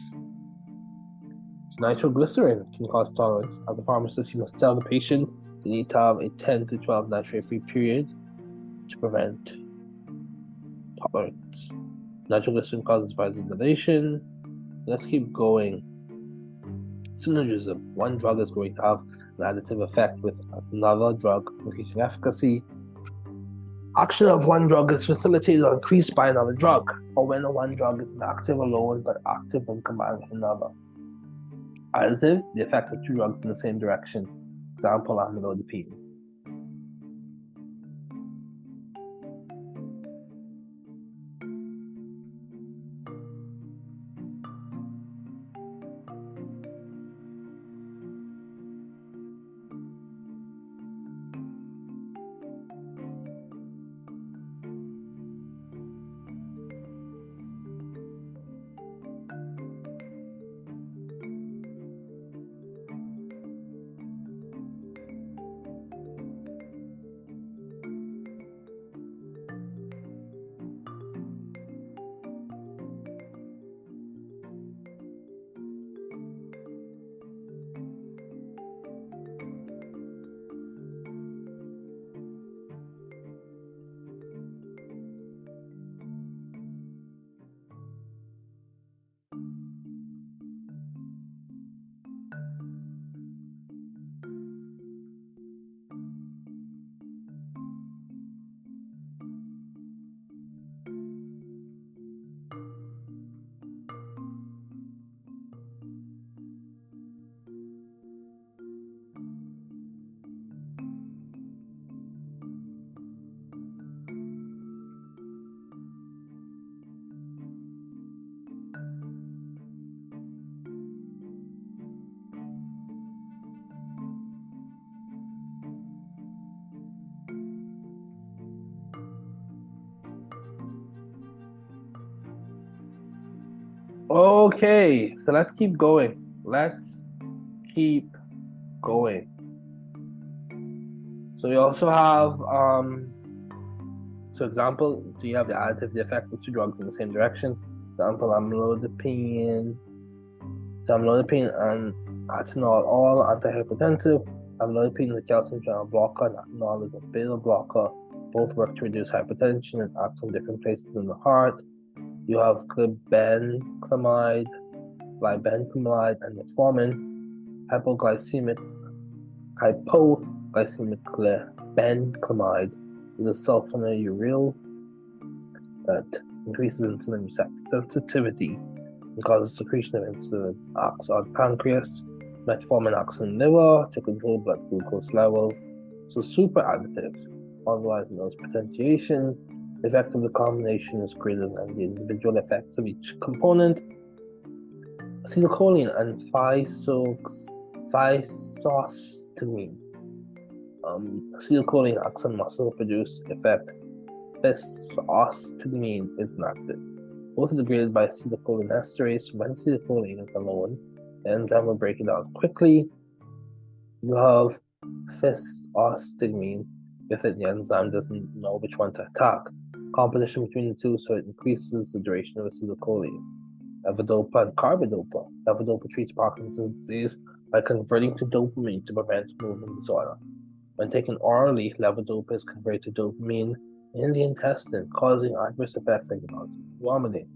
So nitroglycerin can cause tolerance. As a pharmacist, you must tell the patient they need to have a 10 to 12 nitrate-free period to prevent tolerance. Nitroglycerin causes vasodilation. Let's keep going. Synergism. One drug is going to have an additive effect with another drug, increasing efficacy. Action of one drug is facilitated or increased by another drug, or when one drug is inactive alone but active when combined with another. Additive, the effect of two drugs in the same direction. Example, amlodipine. Okay, so let's keep going. Let's keep going. So we also have, so example, do you have the additive, the effect of two drugs in the same direction? Example, amlodipine and atenolol, all antihypertensive. Amlodipine is a calcium channel blocker, and atenolol is a beta blocker. Both work to reduce hypertension and act on different places in the heart. You have glibenclamide, and metformin. Hypoglycemic glibenclamide is a sulfonylurea that increases insulin receptor sensitivity and causes secretion of insulin, acts on pancreas. Metformin acts on liver to control blood glucose level. So super additive, otherwise known as potentiation. The effect of the combination is greater than the individual effects of each component. Acetylcholine and physostigmine. Acetylcholine acts on muscle-produced effect. Physostigmine is inactive. Both are degraded by acetylcholinesterase. When acetylcholine is alone, the enzyme will break it down quickly. You have physostigmine. With it, the enzyme doesn't know which one to attack. Competition between the two, so it increases the duration of acetylcholine. Levodopa and carbidopa. Levodopa treats Parkinson's disease by converting to dopamine to prevent movement disorder. When taken orally, levodopa is converted to dopamine in the intestine, causing adverse effects like nausea and vomiting.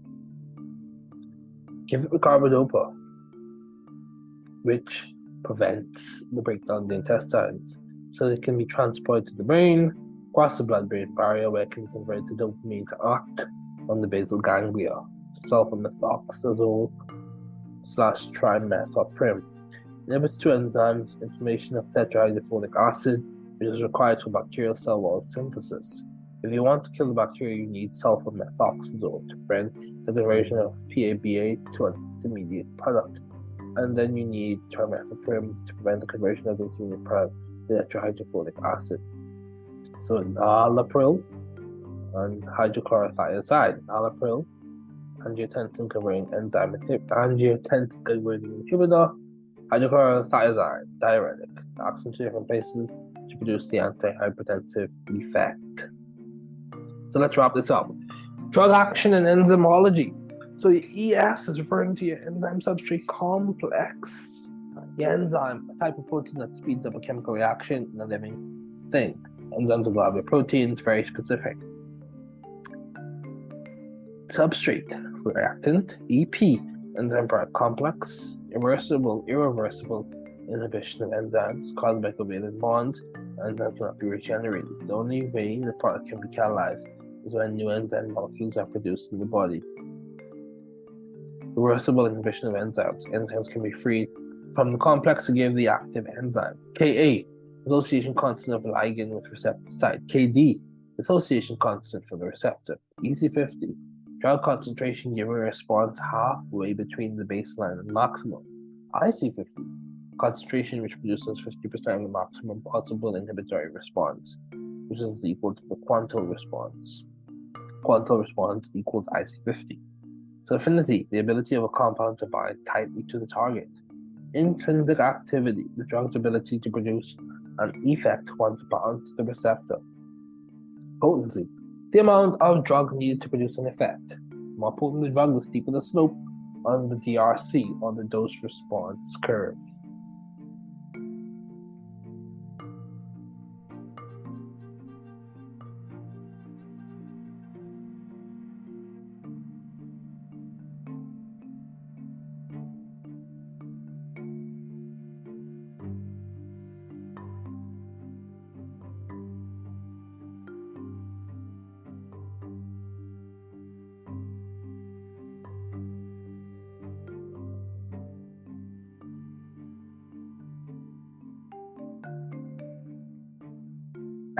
Give it with carbidopa, which prevents the breakdown of the intestines, so it can be transported to the brain, across the blood-brain barrier, where it can be converted to dopamine to act on the basal ganglia, sulfamethoxazole/trimethoprim. Inhibits two enzymes, inflammation of tetrahydrofolic acid, which is required for bacterial cell wall synthesis. If you want to kill the bacteria, you need sulfamethoxazole to prevent the conversion of PABA to an intermediate product. And then you need trimethoprim to prevent the conversion of the intermediate product to tetrahydrofolic acid. So enalapril and hydrochlorothiazide. Enalapril, angiotensin-converting inhibitor. Hydrochlorothiazide, diuretic, acts in two different places to produce the antihypertensive effect. So let's wrap this up. Drug action and enzymology. So the ES is referring to your enzyme substrate complex. The enzyme, a type of protein that speeds up a chemical reaction in a living thing. Enzymes are globular proteins, very specific. Substrate, reactant, EP, enzyme product complex, irreversible inhibition of enzymes caused by covalent bonds. Enzymes cannot be regenerated. The only way the product can be catalyzed is when new enzyme molecules are produced in the body. Reversible inhibition of enzymes. Enzymes can be freed from the complex to give the active enzyme. Ka, association constant of ligand with receptor site. Kd, association constant for the receptor. EC50, drug concentration given a response halfway between the baseline and maximum. IC50, concentration which produces 50% of the maximum possible inhibitory response, which is equal to the quantal response. Quantal response equals IC50. So affinity, the ability of a compound to bind tightly to the target. Intrinsic activity, the drug's ability to produce an effect once bound to the receptor. Potency, the amount of drug needed to produce an effect. The more potent the drug, the steeper the slope on the DRC, or the dose response curve.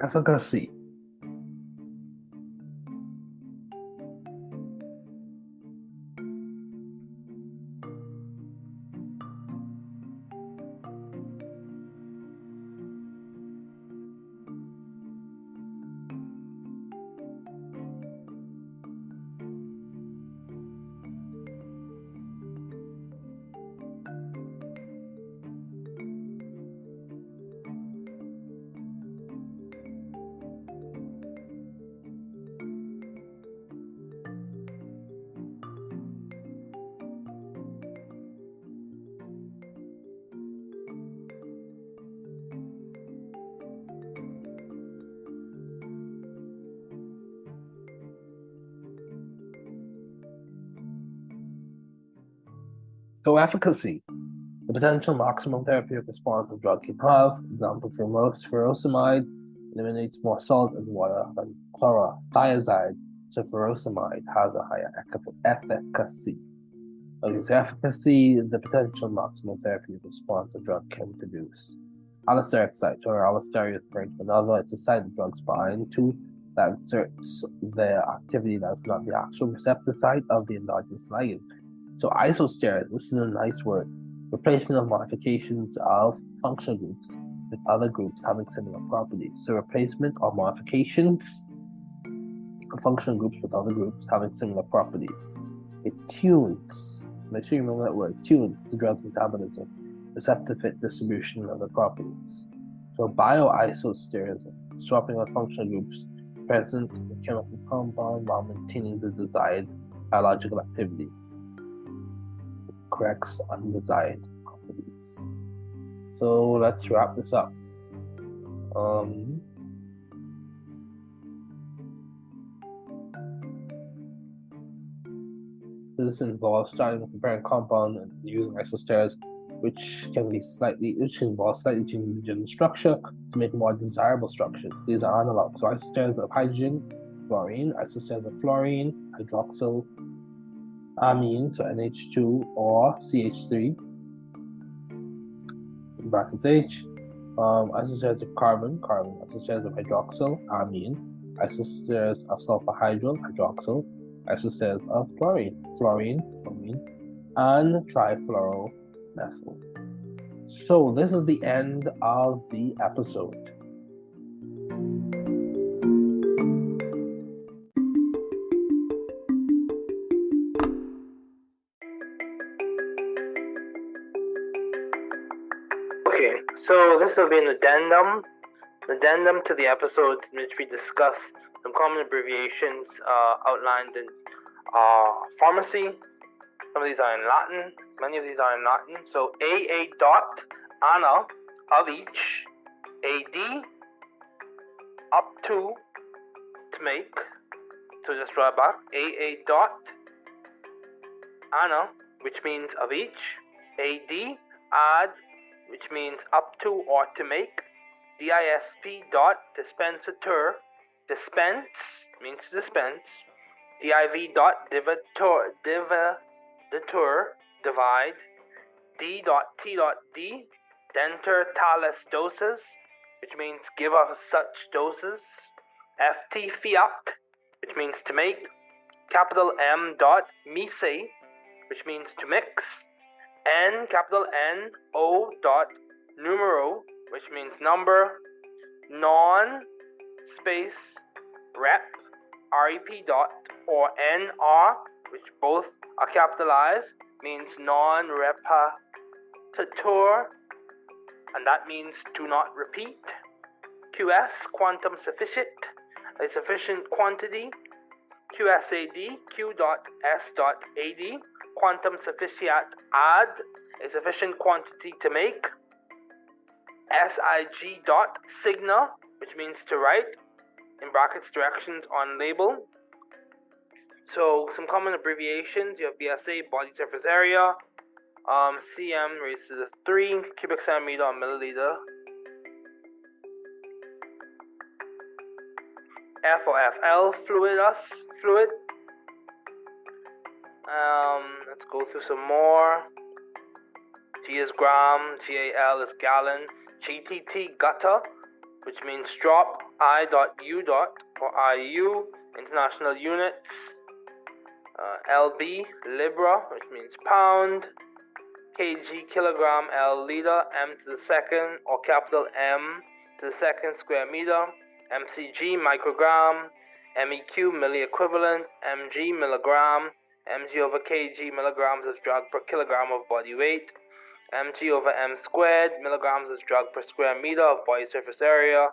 Efficacy. So efficacy. The potential maximum therapeutic response a drug can have, for example, furosemide eliminates more salt in water than chlorothiazide, so furosemide has a higher efficacy. Okay, so efficacy, the potential maximum therapeutic response a drug can produce. Allosteric site, or allostery is referred to another, it's a site the drugs bind to that exerts the activity that's not the actual receptor site of the endogenous ligand. So isosteres, which is a nice word, replacement of modifications of functional groups with other groups having similar properties. So replacement or modifications of functional groups with other groups having similar properties. It tunes, make sure you remember that word, tunes the drug metabolism, receptor fit distribution, and other properties. So bioisosterism, swapping of functional groups present in the chemical compound while maintaining the desired biological activity. Corrects undesired properties. So let's wrap this up. This involves starting with the parent compound and using isosteres, which involves slightly changing the general structure to make more desirable structures. These are analogs. So isosteres of hydrogen, fluorine, isosteres of fluorine, hydroxyl, amine, so NH2 or CH3, in brackets H, isosteres of carbon, isosteres of hydroxyl, amine, isosteres of sulfur hydroxyl, isosteres of fluorine, and trifluoromethyl. So this is the end of the episode. Okay, so this will be an addendum to the episode in which we discuss some common abbreviations outlined in pharmacy. Some of these are in Latin, many of these are in Latin. So AA dot, ana, of each, AD, up to make. So just draw back, AA dot, ana, which means of each, AD, add, which means up to or to make, DISP dot, dispensator, dispense, means to dispense, DIV dot, divator, divide, D dot T dot D, denter talis doses, which means give us such doses, FT fiat, which means to make, capital M dot mise, which means to mix, N, capital N, O dot numero, which means number, non, space, rep, REP dot, or NR, which both are capitalized, means non-repetitor, and that means to not repeat. QS, quantum sufficient, a sufficient quantity. QSAD, Q dot S dot AD, quantum sufficient add, a sufficient quantity to make. SIG dot signa, which means to write, in brackets directions on label. So some common abbreviations, you have BSA, body surface area, cm raised to the 3, cubic centimeter or milliliter. F or FL, fluid. Let's go through some more. G is gram, GAL is gallon, GTT, gutter, which means drop, I.U. or IU, international units, LB, libra, which means pound, kg, kilogram, L, liter, M to the second, or capital M to the second square meter, MCG, microgram, MEQ, milliequivalent, mg, milligram, mg over kg, milligrams as drug per kilogram of body weight, mg over m squared, milligrams as drug per square meter of body surface area,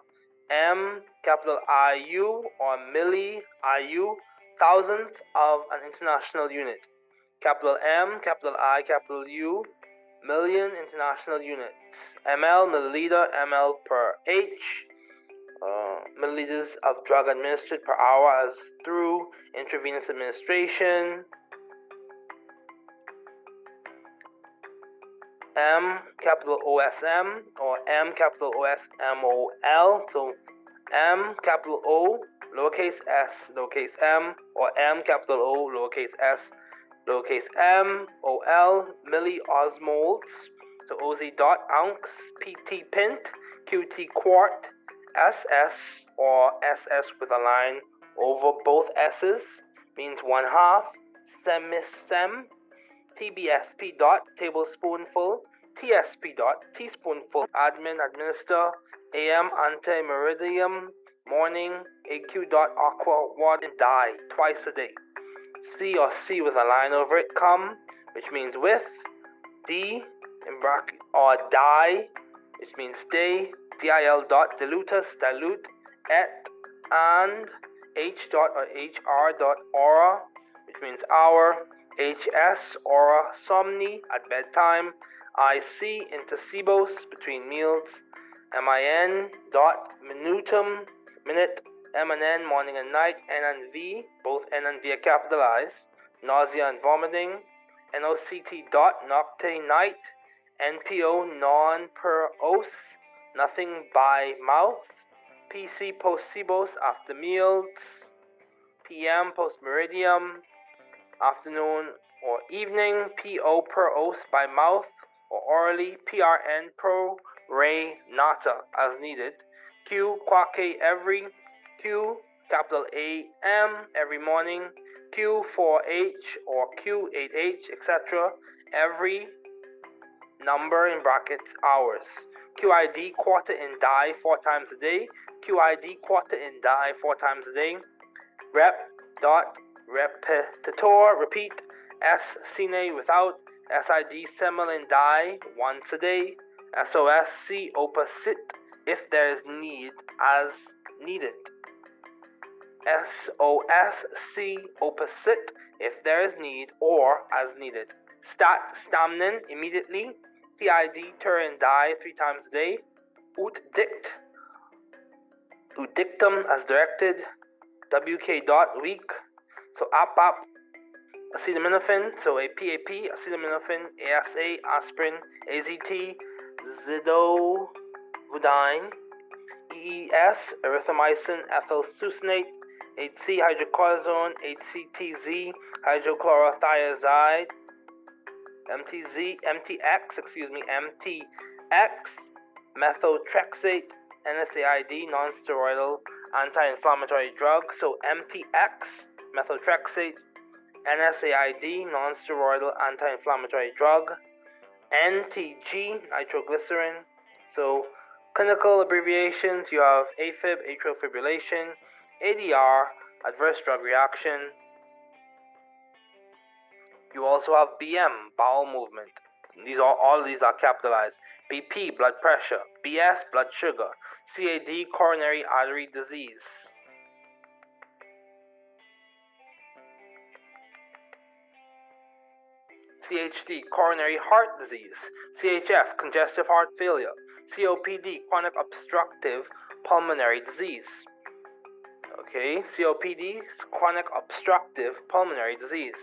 m, capital IU or milli, IU, thousandth of an international unit, capital M, capital I, capital U, million international units, ml, milliliter, ml per h, milliliters of drug administered per hour as through intravenous administration. M capital OSM or M capital OSMOL. So M capital O lowercase s lowercase m or M capital O lowercase s lowercase m OL milliosmoles. So OZ dot ounce, PT pint, QT quart, SS or SS with a line over both S's means 1/2, semisem, TBSP dot tablespoonful, TSP dot teaspoonful, administer, AM antemeridium, morning, AQ dot aqua water dye twice a day. C or C with a line over it, come, which means with, D in bracket or dye, which means day, DIL dot dilutus, dilute, et, and H dot or HR dot aura, which means hour, HS aura somni at bedtime, IC intercibos between meals, MIN dot minutum minute, MNN morning and night, N and V, both N and V are capitalized, nausea and vomiting, NOCT dot nocte night, NPO non per os, nothing by mouth, PC post-cibos after meals, PM post-meridium, afternoon or evening, PO per os by mouth or orally, PRN pro re nata as needed, Q quaque every, Q capital AM every morning, Q4H or Q8H etc. every number in brackets hours, QID quarter in die 4 times a day, QID quarter in die 4 times a day, rep dot repetitor repeat, S sine without, SID semel in die once a day, SOS C opposite if there is need as needed, SOS C opposite if there is need or as needed, stat stamnen immediately, TID tur in die 3 times a day, ut dictum as directed, WK dot week, so APAP acetaminophen, so a PAP acetaminophen, ASA aspirin, AZT zidovudine, EES erythromycin ethyl succinate, HC hydrocortisone, HCTZ hydrochlorothiazide, MTX methotrexate, NSAID non-steroidal anti-inflammatory drug, so MTX methotrexate, NSAID non-steroidal anti-inflammatory drug, NTG nitroglycerin. So clinical abbreviations, you have AFib atrial fibrillation, ADR adverse drug reaction. You also have BM bowel movement. All these are capitalized. BP blood pressure, BS blood sugar, CAD coronary artery disease. CHD coronary heart disease, CHF congestive heart failure, COPD chronic obstructive pulmonary disease. Okay, COPD chronic obstructive pulmonary disease,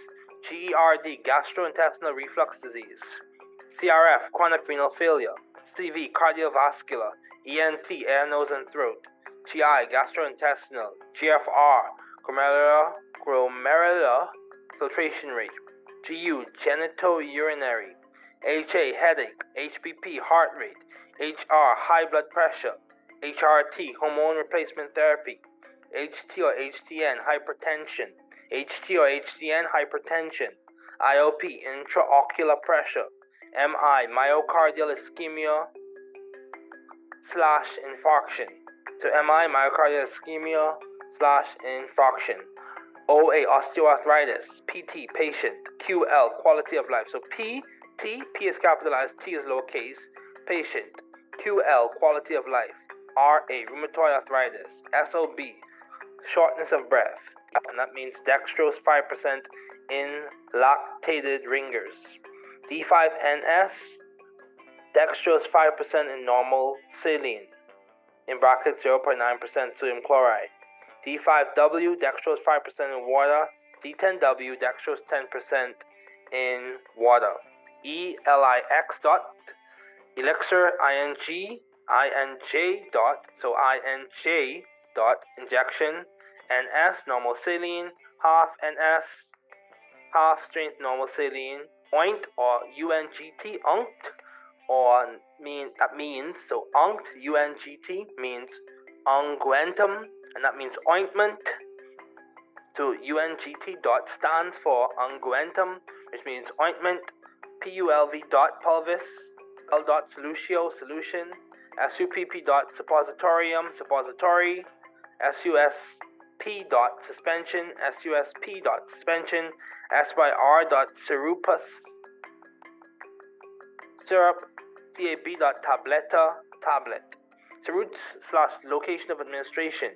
GERD gastrointestinal reflux disease, CRF chronic renal failure, CV cardiovascular, ENT air, nose and throat, GI gastrointestinal, GFR glomerular filtration rate, GU genitourinary, HA headache, HBP heart rate, HR high blood pressure, HRT hormone replacement therapy, HT or HTN hypertension, HT or HTN hypertension, IOP intraocular pressure, MI myocardial ischemia / infarction. So MI myocardial ischemia / infarction. OA osteoarthritis, PT patient, QL quality of life. So P is capitalized, T is lowercase, patient, QL quality of life, RA rheumatoid arthritis, SOB shortness of breath, and that means dextrose 5% in lactated ringers, D5NS dextrose 5% in normal saline, in brackets 0.9% sodium chloride, D5W dextrose 5% in water, D10W dextrose 10% in water, ELIX dot, elixir INJ dot, so INJ dot injection, NS normal saline, half NS, half strength normal saline, oint or UNGT, unct, or that means, so unct, UNGT means unguentum, and that means ointment. So UNGT dot stands for unguentum, which means ointment. PULV dot pulvis, L dot solutio, solution. SUPP dot suppositorium, suppository. SUSP dot suspension, SUSP dot suspension. SYR dot syrupus, syrup. CAB dot tabletta, tablet. So routes / location of administration.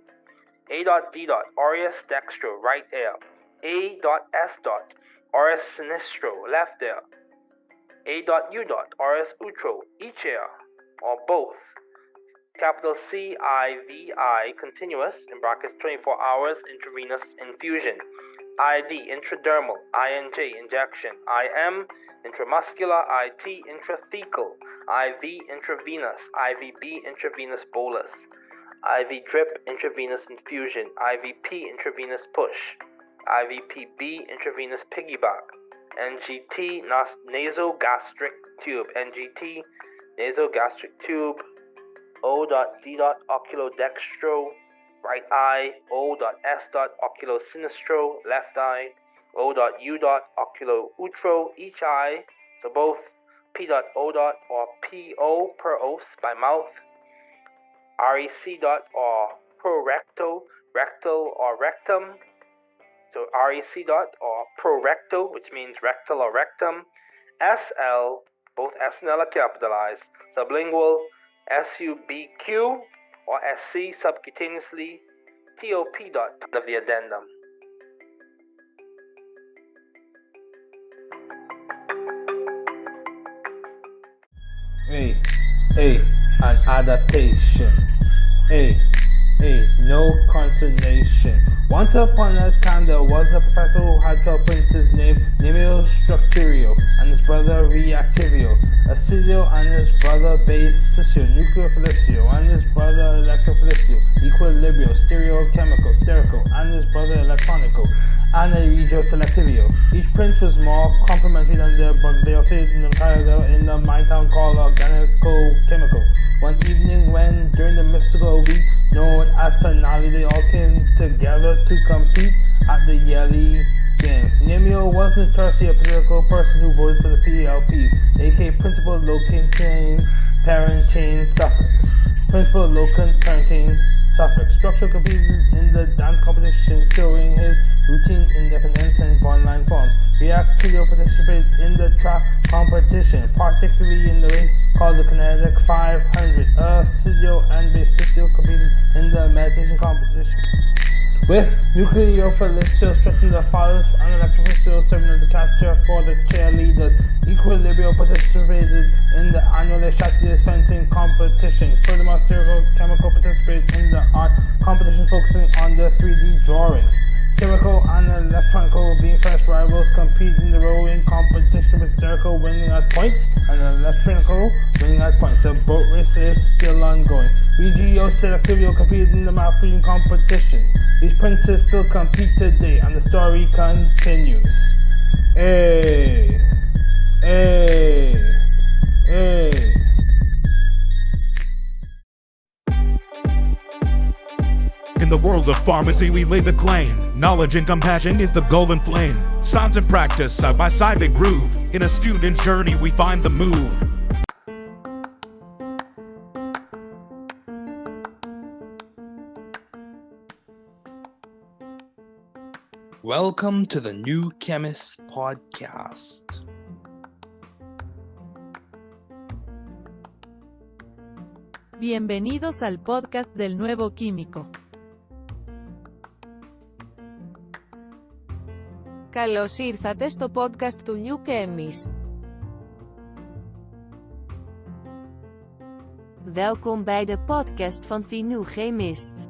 A dot D dot aureus dextro, right ear. A dot S dot aureus sinistro, left ear. A dot U dot aureus utro, each ear, or both. Capital CIVI continuous, in brackets 24 hours, intravenous infusion. ID intradermal, INJ injection. IM intramuscular, IT intrathecal. IV intravenous, IVB intravenous bolus. IV drip intravenous infusion, IVP intravenous push, IVPB intravenous piggyback, NGT nasogastric tube, NGT nasogastric tube, O.D. oculodextro, right eye, O.S. oculosinistro, left eye, O.U. oculoutro, each eye, so both P.O. or PO per os by mouth. REC dot or prorecto, rectal or rectum. So REC dot or prorecto, which means rectal or rectum. SL, both S and L are capitalized. Sublingual, SUBQ or SC subcutaneously. TOP dot of the addendum. An adaptation. No consternation. Once upon a time there was a professor who had to print his name Nemio Structurio and his brother Reactivio, Acidio and his brother Basisio, Nucleophilicio and his brother Electrophilicio, Equilibrio, Stereochemical, Sterico and his brother Electronico, and Regio Selectivio. Each prince was more complementary than their brother. They also in the mine town called Organico-Chemical. One evening when, during the mystical week known as finale, they all came together to compete at the yearly games. Nemio was notoriously a political person who voted for the PLPs, aka Principal Locant Parent Chain Suffix. Principal Locant Parent Chain Suffix. Structure competed in the dance competition, showing his routine independence and online forms. Reactilio participated in the track competition, particularly in the race called the Kinetic 500. Acidio and Basisio competed in the meditation competition, with Nucleophilicio stretching the farthest and Electrophilicio serving as the catcher for the cheerleaders. Equilibrio participated in the annual Chassis fencing competition. Furthermore, Stereochemical participated in the art competition focusing on the 3D drawings. Sterico and Electronico, being first rivals, competed in the rowing competition, with Sterico winning at points and Electronico winning at points. The boat race is still ongoing. Regio Selectivio competed in the map reading competition. These princes still compete today, and the story continues. In the world of pharmacy, we lay the claim. Knowledge and compassion is the golden flame. Science and practice, side by side they groove. In a student's journey, we find the move. Welcome to the New Chemist podcast. Bienvenidos al podcast del nuevo químico. Καλώς ήρθατε στο podcast του New Chemist. Welkom bij de podcast van The New Chemist.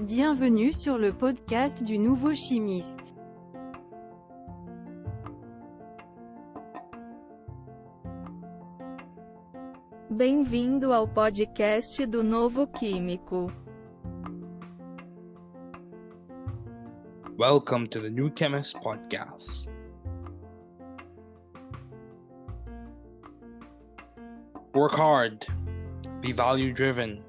Bienvenue sur le podcast du nouveau chimiste. Bem-vindo ao podcast do novo químico. Welcome to the New Chemist podcast. Work hard. Be value driven.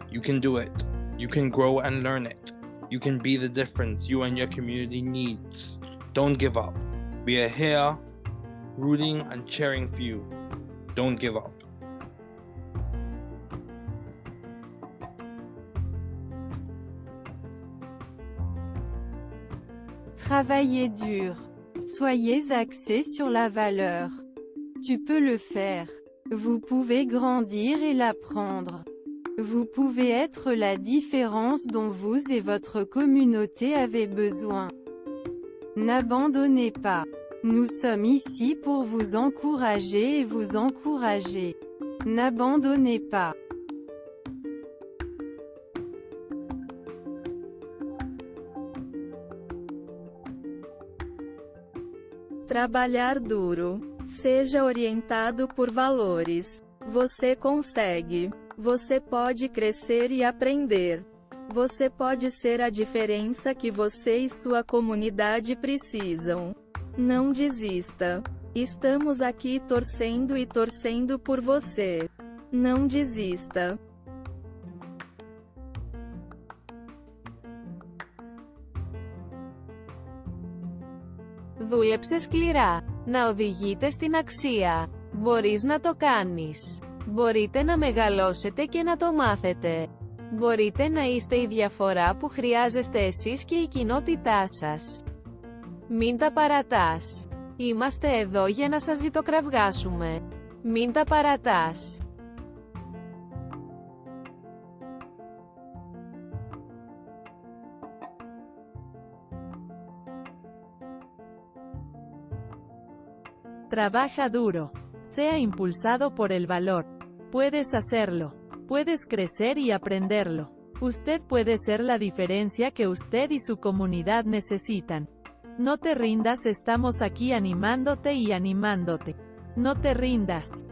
You can do it. You can grow and learn it. You can be the difference you and your community needs. Don't give up. We are here rooting and cheering for you. Don't give up. Travaillez dur. Soyez axé sur la valeur. Tu peux le faire. Vous pouvez grandir et l'apprendre. Vous pouvez être la différence dont vous et votre communauté avez besoin. N'abandonnez pas. Nous sommes ici pour vous encourager et vous encourager. N'abandonnez pas. Trabalhar duro. Seja orientado por valores. Você consegue. Você pode crescer e aprender. Você pode ser a diferença que você e sua comunidade precisam. Não desista. Estamos aqui torcendo e torcendo por você. Não desista. Δούλεψε σκληρά. Να οδηγείτε στην αξία. Μπορείς να το κάνεις. Μπορείτε να μεγαλώσετε και να το μάθετε. Μπορείτε να είστε η διαφορά που χρειάζεστε εσείς και η κοινότητά σας. Μην τα παρατάς. Είμαστε εδώ για να σας ζητοκραυγάσουμε. Μην τα παρατάς. Trabaja duro. Sea impulsado por el valor. Puedes hacerlo. Puedes crecer y aprenderlo. Usted puede ser la diferencia que usted y su comunidad necesitan. No te rindas, estamos aquí animándote y animándote. No te rindas.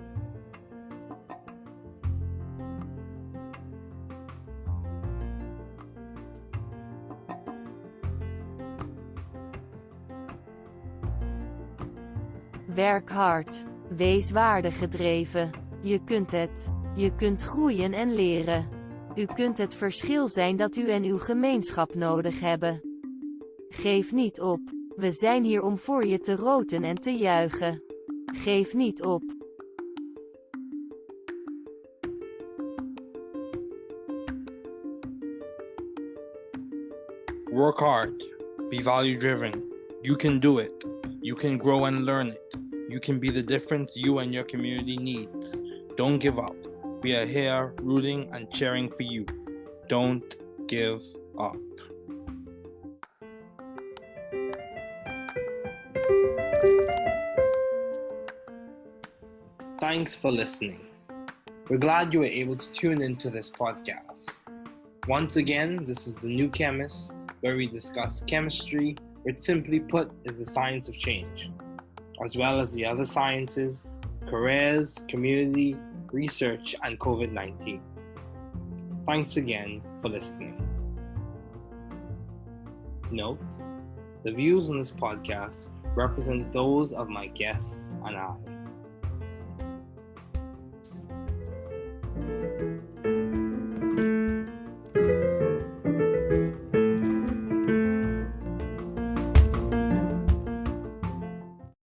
Werk hard. Wees waardegedreven. Je kunt het. Je kunt groeien en leren. U kunt het verschil zijn dat u en uw gemeenschap nodig hebben. Geef niet op. We zijn hier om voor je te roten en te juichen. Geef niet op. Work hard. Be value driven. You can do it. You can grow and learn it. You can be the difference you and your community needs. Don't give up. We are here rooting and cheering for you. Don't give up. Thanks for listening. We're glad you were able to tune into this podcast. Once again, this is the New Chemist, where we discuss chemistry, which simply put is the science of change, as well as the other sciences, careers, community, research, and COVID-19. Thanks again for listening. Note, the views on this podcast represent those of my guest and I.